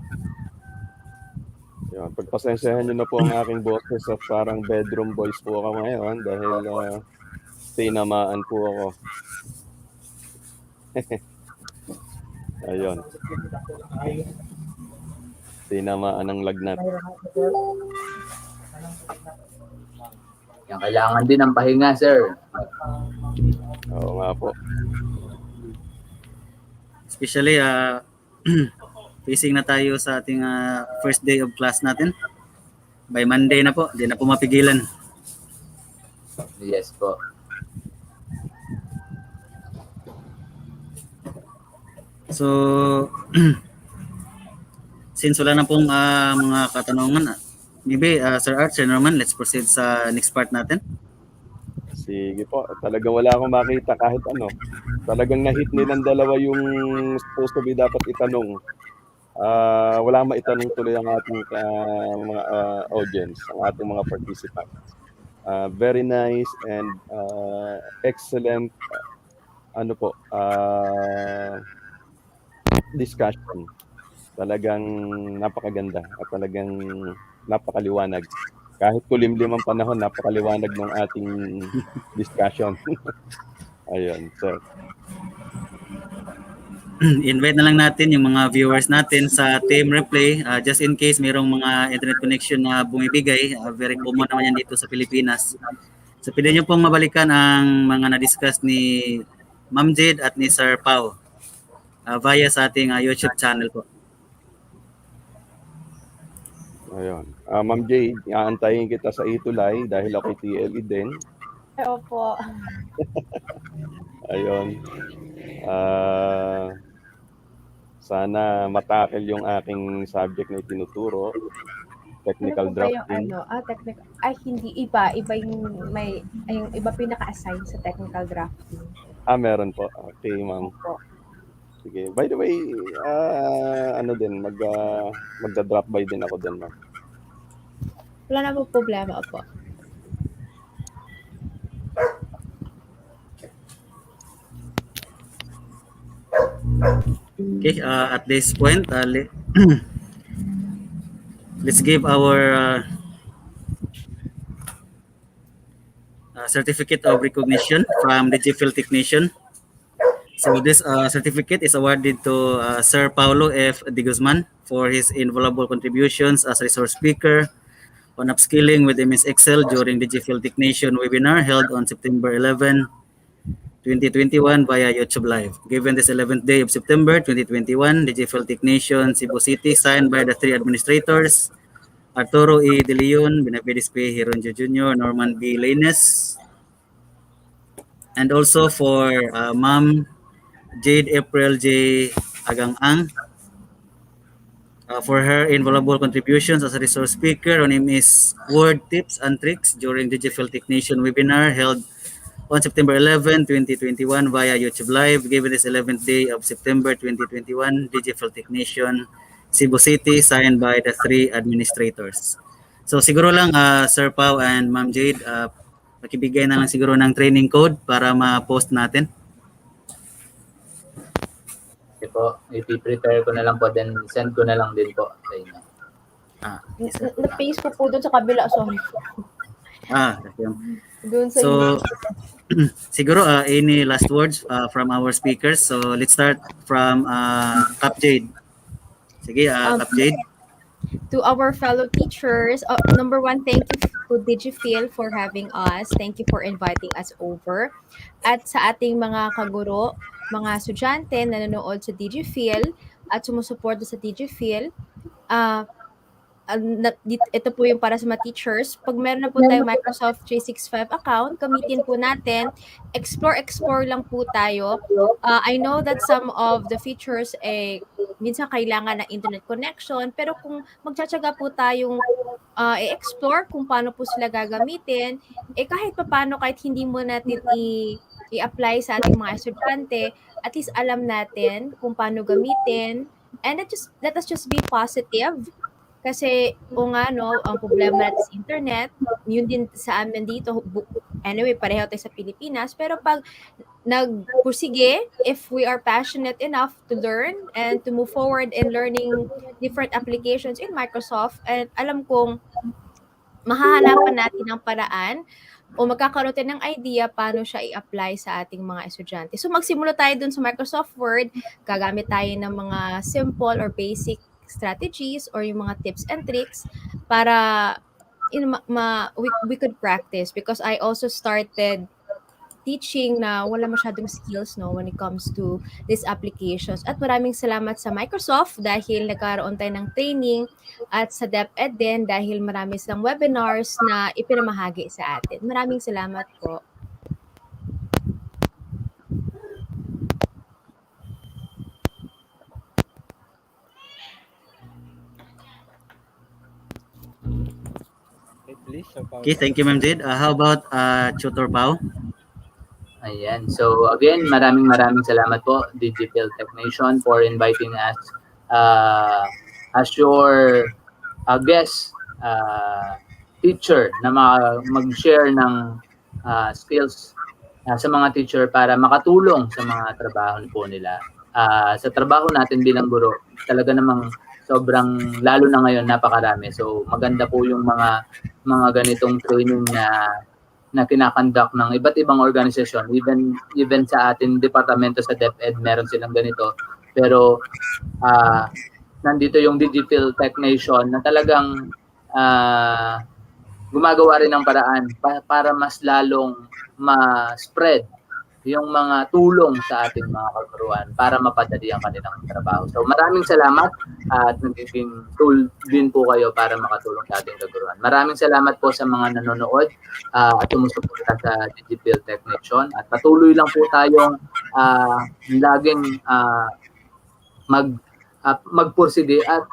Yan, pagpasensyahan nyo na po ang aking boses at parang bedroom voice po ako ngayon dahil tinamaan po ako. Ayun. Tinamaan ng lagnat. Yan, kailangan din ng pahinga, sir. Oo nga po. Especially, facing na tayo sa ating first day of class natin. By Monday na po, di na po mapigilan. Yes po. So, since wala na pong mga katanungan, maybe Sir Art, Sir Norman, let's proceed sa next part natin. Sige po, talagang wala akong makita kahit ano. Talagang na-hit nilang dalawa yung supposed to be dapat itanong. Wala maitanong tuloy ang ating mga audience, ang ating mga participants. Very nice and excellent discussion. Talagang napakaganda at talagang napakaliwanag. Kahit kulimlim ang panahon, napakaliwanag ng ating discussion. Ayun, sir. Invite na lang natin yung mga viewers natin sa team replay just in case mayroong mga internet connection na bumibigay. Very common naman yan dito sa Pilipinas. So pwede nyo pong mabalikan ang mga na-discuss ni Ma'am Jade at ni Sir Pao via sa ating YouTube channel po. Ayun. Ma'am Jade, aantayin kita sa Itulay dahil ako TLE din. Opo. Ayun. sana matakil yung aking subject na itinuturo, Ano technical po ba yung drafting. technical, ay hindi, iba yung yung iba pinaka-assign sa technical drafting. Meron po. Okay, ma'am. Opo. Sige. By the way, ano din, magda-drop by din ako din, ma'am. Wala na po problema, opo. Okay, at this point, let's give our certificate of recognition from the DigiField Technician. So this certificate is awarded to Sir Paulo F. De Guzman for his invaluable contributions as resource speaker on upskilling with MS Excel during the DigiField Technician webinar held on September 11, 2021 via YouTube Live. Given this 11th day of September 2021, the DigiField Technician Cebu City signed by the 3 administrators, Arturo E. De Leon, Benavides P, Gerundio Jr, Norman B. Leynes, and also for Ma'am Jade April J. Agang-ang for her invaluable contributions as a resource speaker on MS Word tips and tricks during DigiField Technician webinar held on September 11, 2021 via YouTube Live. Given this 11th day of September 2021, DigiField Technician Cebu City signed by the 3 administrators. So siguro lang Sir Pau and Ma'am Jade, makibigay na lang siguro ng training code para ma-post natin. Okay po, ipi-prepare ko na lang po, then send ko na lang din po sa inyo. Na-paste ko po doon sa kabila, sorry. Doon sa so siguro any last words from our speakers? So let's start from Cap Jade. Sige, Cap Jade. To our fellow teachers, number one, thank you to DigiField for having us. Thank you for inviting us over. At sa ating mga kaguro, mga estudyante na nanonood sa DigiField at sumusuporta sa DigiField, ito po yung para sa mga teachers. Pag meron na po tayong Microsoft 365 account, gamitin po natin. Explore lang po tayo. I know that some of the features minsan kailangan ng internet connection, pero kung magtsatsaga po tayong i-explore kung paano po sila gagamitin, kahit paano, kahit hindi mo natin i-apply sa ating mga estudyante, at least alam natin kung paano gamitin, and let us just be positive. Kasi, ang problema natin sa internet, yun din sa amin dito. Anyway, pareho tayo sa Pilipinas. Pero pag nagpursige, if we are passionate enough to learn and to move forward in learning different applications in Microsoft, and alam kong mahahanapan natin ng paraan o magkakaroon tayo ng idea paano siya i-apply sa ating mga estudyante. So magsimula tayo dun sa Microsoft Word, gagamit tayo ng mga simple or basic strategies or yung mga tips and tricks para we could practice, because I also started teaching na wala masyadong skills when it comes to these applications. At maraming salamat sa Microsoft dahil nagkaroon tayo ng training, at sa DepEd din dahil marami silang webinars na ipinamahagi sa atin. Maraming salamat po. Okay, thank you, Ma'am Jade. How about Tutor Pau? Ayan. So again, maraming salamat po, DigiField Technician, for inviting us as your guest teacher na mag-share ng skills sa mga teacher para makatulong sa mga trabaho po nila. Sa trabaho natin bilang guro, talaga namang sobrang, lalo na ngayon, napakarami. So maganda po yung mga ganitong training na kinakandak ng iba't ibang organisasyon, even sa ating departamento sa DepEd, meron silang ganito. Pero nandito yung DigiField Technician na talagang gumagawa rin ng paraan para mas lalong ma-spread yung mga tulong sa ating mga kaguruan para mapadali ang kanilang trabaho. So maraming salamat at nagiging tool din po kayo para makatulong sa ating kaguruan. Maraming salamat po sa mga nanonood at sumusuporta sa DigiField Technician, at patuloy lang po tayong laging magpursige at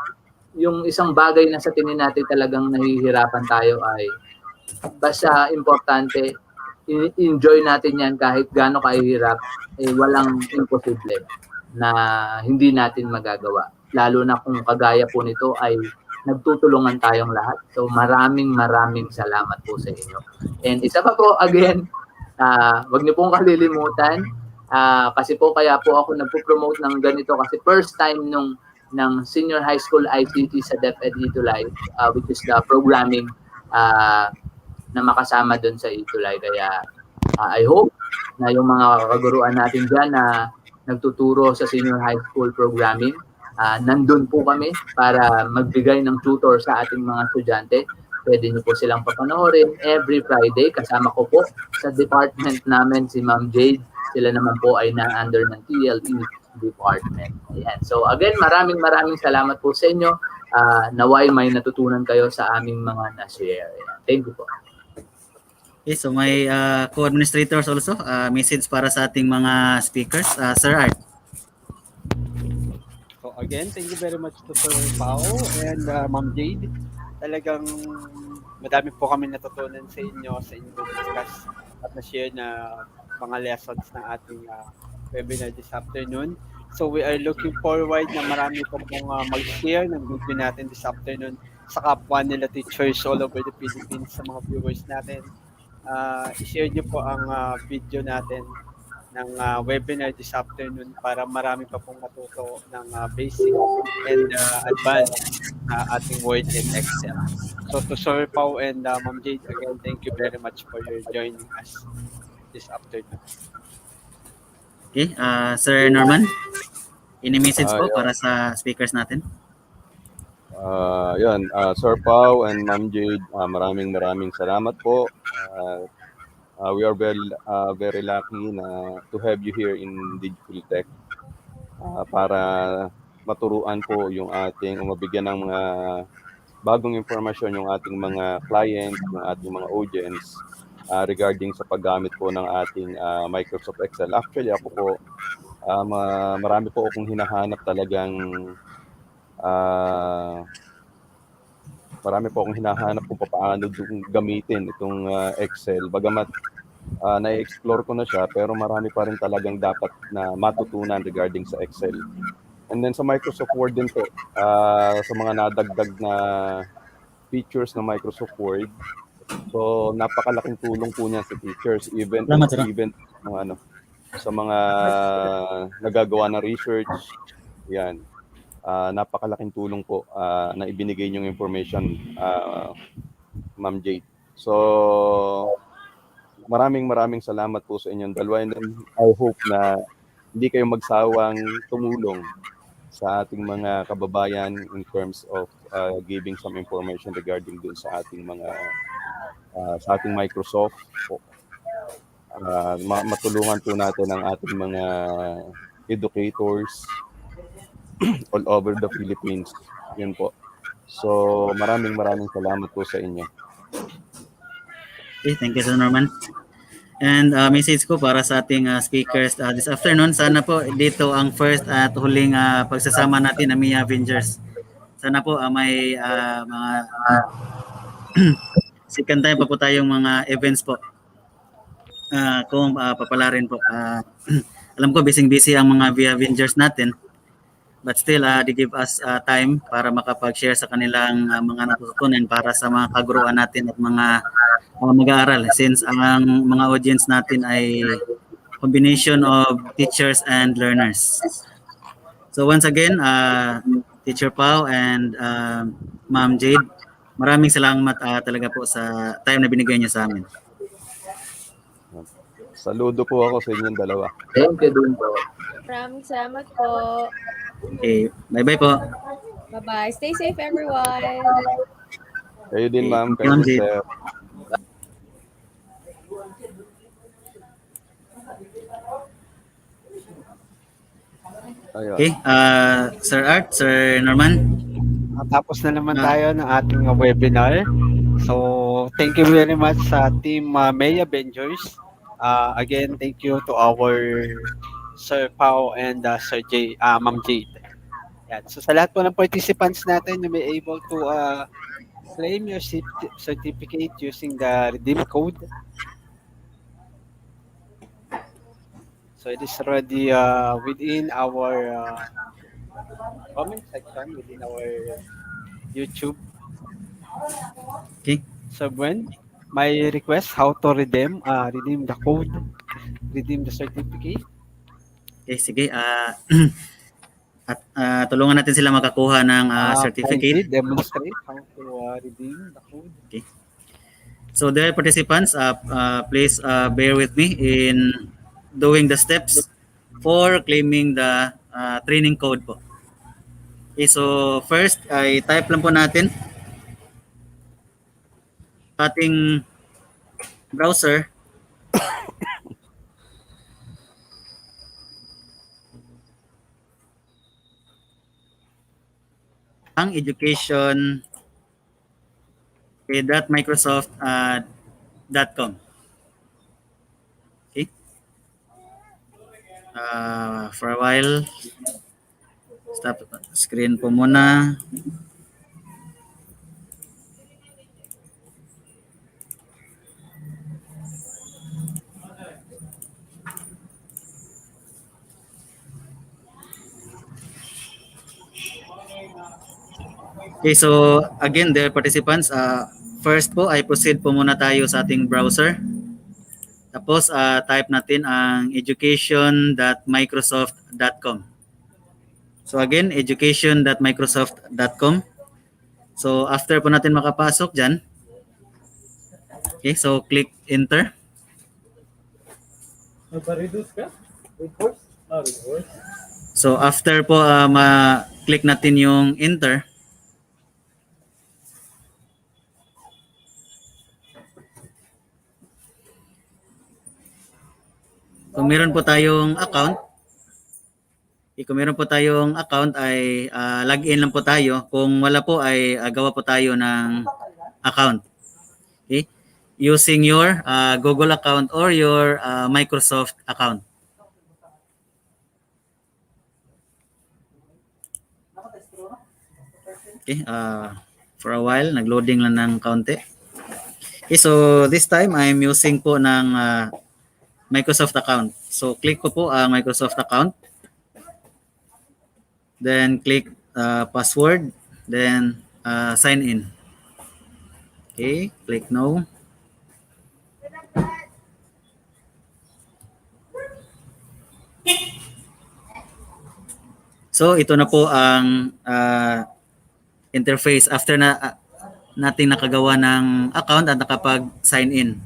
yung isang bagay na sa tingin natin talagang nahihirapan tayo ay basta importante enjoy natin yan kahit gaano kahirap, walang imposible na hindi natin magagawa. Lalo na kung kagaya po nito ay nagtutulungan tayong lahat. So maraming salamat po sa inyo. And isa pa po, again, wag niyo pong kalilimutan, kasi po kaya po ako nagpo-promote ng ganito kasi first time ng Senior High School ICT sa DepEd Itulay, which is the programming na makasama doon sa Itulay. Kaya I hope na yung mga kaguruan natin dyan na nagtuturo sa senior high school programming, nandun po kami para magbigay ng tutor sa ating mga estudyante. Pwede niyo po silang papanoorin every Friday. Kasama ko po sa department namin si Ma'am Jade. Sila naman po ay na-under ng TLE department. Ayan. So again, maraming salamat po sa inyo. Naway may natutunan kayo sa aming mga na-share. Thank you po. Okay, so may co-administrators also, message para sa ating mga speakers. Sir Art. So again, thank you very much to Sir Pao and Ma'am Jade. Talagang madami po kami natutunan sa inyo discuss at na-share na mga lessons ng ating webinar this afternoon. So we are looking forward na marami po pong mag-share ng video natin this afternoon sa kapwa nila teachers all over the Philippines, sa mga viewers natin. I-share nyo po ang video natin ng webinar this afternoon para marami pa pong matuto ng basic and advanced ating Word and Excel. So to Sir Pao and Ma'am Jade, again, thank you very much for your joining us this afternoon. Okay, Sir Norman, ini-message po para sa speakers natin. Sir Pao and Ma'am Jade, maraming salamat po. We are very lucky to have you here in Digital Tech para maturuan po yung ating, mabigyan ng mga bagong impormasyon yung ating mga clients, yung ating mga audience regarding sa paggamit po ng ating Microsoft Excel. Actually, ako po, marami po akong hinahanap talagang marami po akong hinahanap kung paano gamitin itong Excel. Bagamat na-explore ko na siya, pero marami pa rin talagang dapat na matutunan regarding sa Excel. And then sa Microsoft Word din po, sa mga nadagdag na features ng Microsoft Word, so napakalaking tulong po niya sa teachers, even sa mga nagagawa ng research. Yan. Napakalaking tulong po na ibinigay niyong information, Ma'am Jade. So, maraming salamat po sa inyong dalawa. And I hope na hindi kayo magsawang tumulong sa ating mga kababayan in terms of giving some information regarding dun sa ating mga sa ating Microsoft. Matulungan po natin ang ating mga educators all over the Philippines. Yun po. So, maraming salamat po sa inyo. Okay, thank you, Sir Norman. And message ko para sa ating speakers this afternoon. Sana po dito ang first at huling pagsasama natin ng Mia Avengers. Sana po may mga second time pa po tayong mga events po. Kung papalarin po. Alam ko busy ang mga Via Avengers natin. But still, they give us time para makapag-share sa kanilang mga natutunan para sa mga kaguruan natin at mga mag-aaral. Since ang mga audience natin ay combination of teachers and learners. So once again, Teacher Pao and Ma'am Jade, maraming salamat talaga po sa time na binigay niyo sa amin. Saludo po ako sa inyong dalawa. Thank you din po. Maraming salamat po. Okay, bye-bye po. Bye-bye. Stay safe, everyone. Kayo din, ma'am. Kayo din, sir. Okay, Sir Art, Sir Norman. Tapos na naman tayo ng ating webinar. So, thank you very much sa team Mia Avengers. Again, thank you to our Sir Pao and Sir Ma'am Jade. Yan. So sa lahat po ng participants natin, you may able to claim your certificate using the redeem code. So it is already within our comment section, within our YouTube. Okay. So when my request how to redeem the code, redeem the certificate. Okay, sige. At tulungan natin sila makakuha ng certificate. Kindly demonstrate how to redeem the code. Okay. So dear participants, please bear with me in doing the steps for claiming the training code po. Okay, so first ay type lang po natin ating browser ang education.microsoft.com. Okay. For a while, stop screen po muna. Okay, so again, dear participants, first po ay proceed po muna tayo sa ating browser. Tapos type natin ang education.microsoft.com. So again, education.microsoft.com. So after po natin makapasok dyan, okay, so click enter. So after po ma-click natin yung enter, kung meron po tayong account, ay login lang po tayo. Kung wala po ay gawa po tayo ng account. Okay? Using your Google account or your Microsoft account. Okay, for a while, nag-loading lang ng kaunti. Okay, so this time I'm using po ng Microsoft account. So click ko po ang Microsoft account. Then click password. Then sign in. Okay, click no. So ito na po ang interface after na nating nakagawa ng account at nakapag-sign in.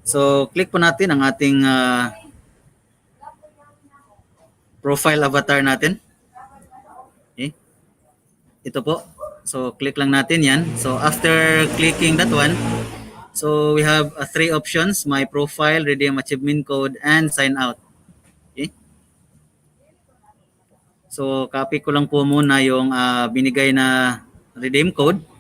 So click po natin ang ating profile avatar natin. Okay. Ito po. So click lang natin yan. So after clicking that one, so we have three options: my profile, redeem achievement code, and sign out. Okay. So copy ko lang po muna yung binigay na redeem code.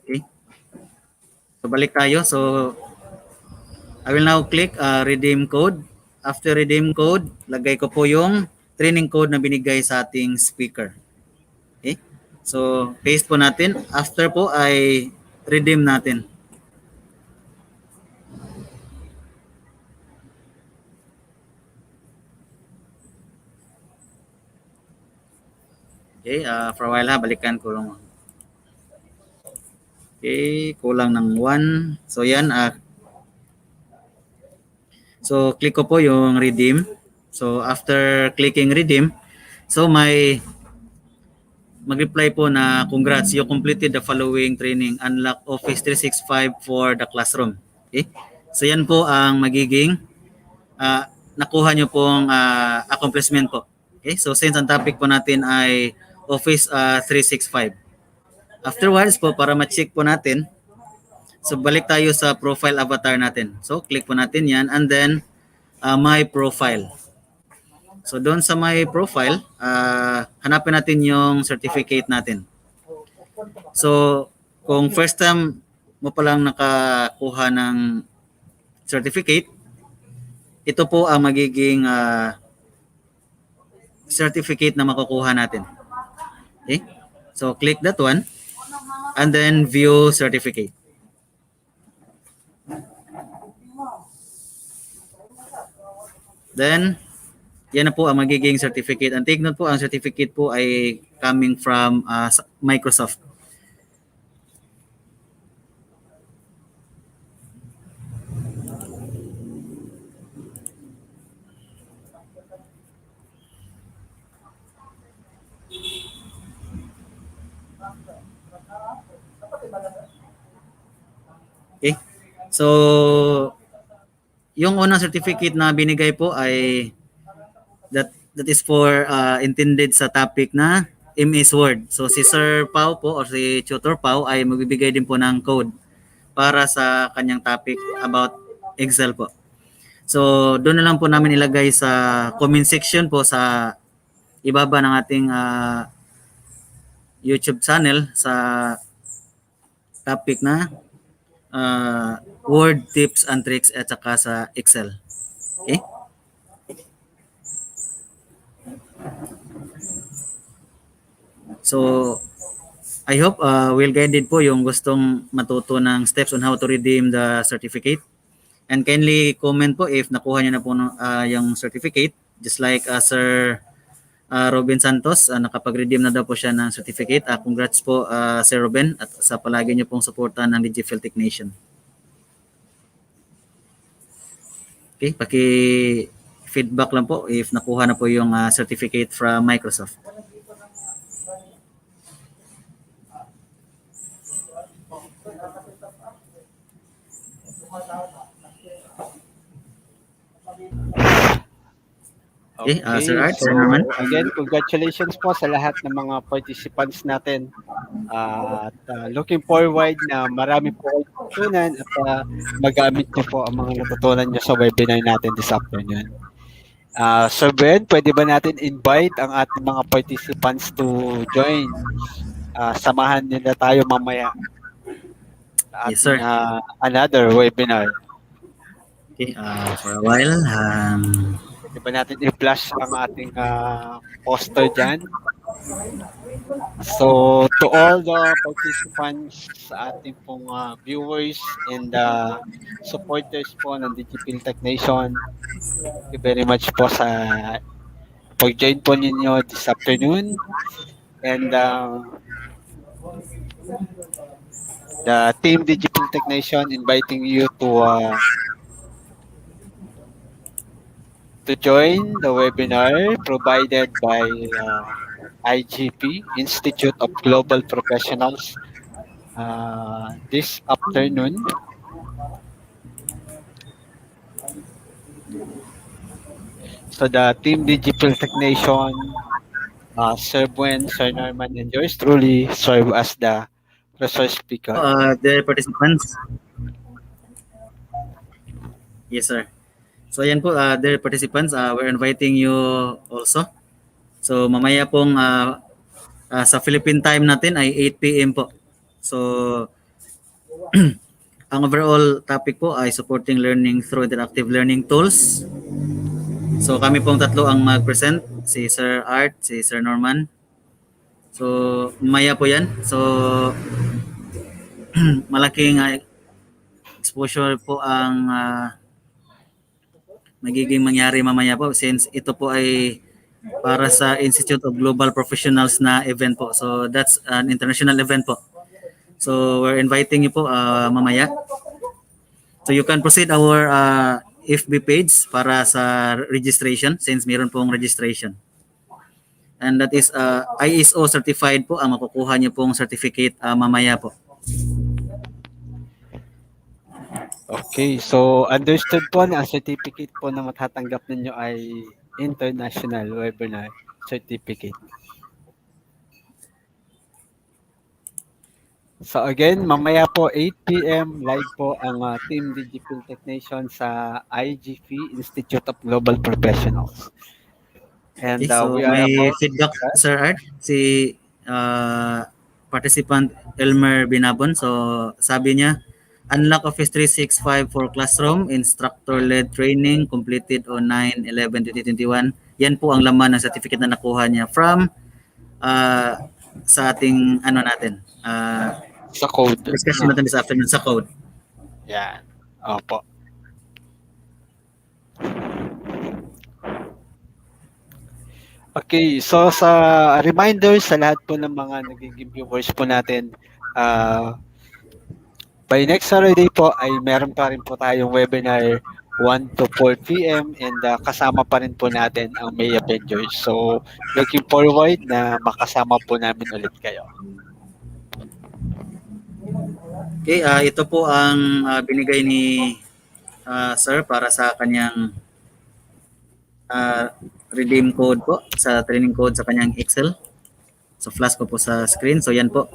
Okay. So balik tayo. So I will now click redeem code. After redeem code, lagay ko po yung training code na binigay sa ating speaker. Okay? So paste po natin. After po ay redeem natin. Okay, for a while balikan ko lang. Okay, kulang ng 1. So yan, so click ko po yung redeem. So after clicking redeem, so mag-reply po na congrats, you completed the following training, unlock Office 365 for the classroom. Okay? So yan po ang magiging nakuha nyo pong accomplishment po. Okay? So since ang topic po natin ay Office 365. Afterwards po, para ma-check po natin, so balik tayo sa profile avatar natin. So click po natin yan and then my profile. So doon sa my profile, hanapin natin yung certificate natin. So Kung first time mo pa lang nakakuha ng certificate, ito po ang magiging certificate na makukuha natin. Okay? So click that one and then view certificate. Then yan na po ang magiging certificate. And take note po, ang certificate po ay coming from Microsoft. Okay. So, yung unang certificate na binigay po ay that is for intended sa topic na MS Word. So, si Sir Pau po or si Tutor Pau ay magbibigay din po ng code para sa kanyang topic about Excel po. So, doon na lang po namin ilagay sa comment section po sa ibaba ng ating YouTube channel sa topic na Word tips and tricks at saka sa Excel. Okay? So, I hope well-guided po yung gustong matuto ng steps on how to redeem the certificate. And kindly comment po if nakuha niyo na po yung certificate. Just like Sir Robin Santos, nakapag-redeem na daw po siya ng certificate. Congrats po Sir Robin at sa palagi niyo pong suportahan ng Digital Technician. Okay, paki-feedback lang po if nakuha na po yung certificate from Microsoft. Okay, Sir Art, so Sir Norman. again, congratulations po sa lahat ng mga participants natin. At looking forward na marami po kayong natutunan at magamit niyo po ang mga natutunan niyo sa webinar natin this afternoon. Sir Ben, pwede ba natin invite ang ating mga participants to join? Samahan nila tayo mamaya sa Yes, sir. ating another webinar. Okay, for a while. Pwede ba natin i-flash ang ating poster dyan? So, to all the participants sa ating pong viewers and supporters po ng Digital Technician, thank you very much po sa pag-join po ninyo this afternoon. And the team Digital Technician inviting you to join the webinar provided by IGP, Institute of Global Professionals, this afternoon. So the team Digital Technician, Sir Buen, Sir Norman, and yours truly serve as the resource speaker. The participants. Yes, sir. So yan po, dear participants, we're inviting you also. So mamaya pong sa Philippine time natin ay 8 p.m. po. So ang overall topic po ay supporting learning through interactive learning tools. So kami pong tatlo ang mag-present, si Sir Art, si Sir Norman. So mamaya po yan. So malaking exposure po ang magiging mangyari mamaya po since ito po ay para sa Institute of Global Professionals na event po. So that's an international event po. So we're inviting you po mamaya. So you can proceed our FB page para sa registration since mayroon pong registration. And that is ISO certified po ang makukuha niyo pong certificate mamaya po. Okay, so understood po na ang certificate po na matatanggap ninyo ay International Webinar Certificate. So again, mamaya po 8 p.m. live po ang Team Digital Technician sa IGP, Institute of Global Professionals. And Okay, so we are may about feedback, Sir Art. Si participant Elmer Binabon. So sabi niya, unlock Office 365 for classroom, instructor-led training completed on 9/11/2021. Yan po ang laman ng certificate na nakuha niya from sa ating natin. Sa code. Discussion natin this afternoon sa code. Yan. Opo. Okay, so sa reminder sa lahat po ng mga nagiging viewers po natin, by next Saturday po ay meron pa rin po tayong webinar 1 to 4 p.m. and kasama pa rin po natin ang May Avengers. So, looking forward na makasama po namin ulit kayo. Okay, ito po ang binigay ni Sir para sa kanyang redeem code po sa training code sa kanyang Excel. So flash ko po sa screen. So yan po.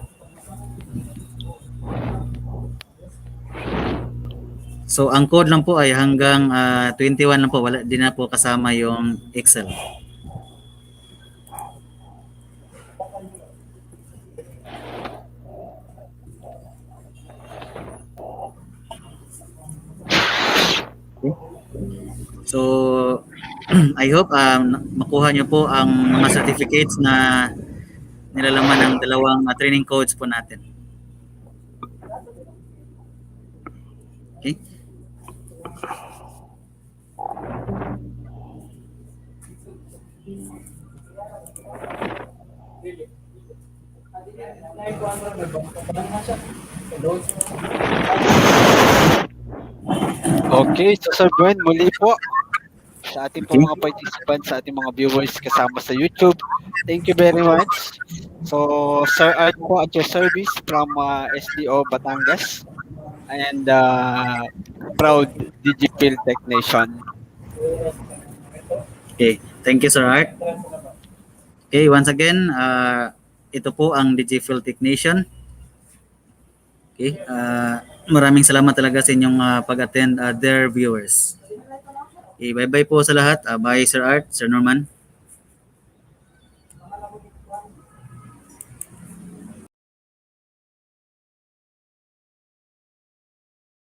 So ang code lang po ay hanggang 21 lang po. Wala din na po kasama yung Excel. Okay. So I hope makuha nyo po ang mga certificates na nilalaman ng dalawang training codes po natin. Okay. Okay, so Sir Gwen, muli po sa ating po mga participants, sa ating mga viewers kasama sa YouTube. Thank you very much. So, Sir Art po at your service from SDO Batangas and proud Digipil Technician. Okay, thank you Sir Art. Okay, once again, ito po ang Digipil Technician. Okay, maraming salamat talaga sa inyong pag-attend, dear viewers. Okay, bye-bye po sa lahat. Bye Sir Art, Sir Norman.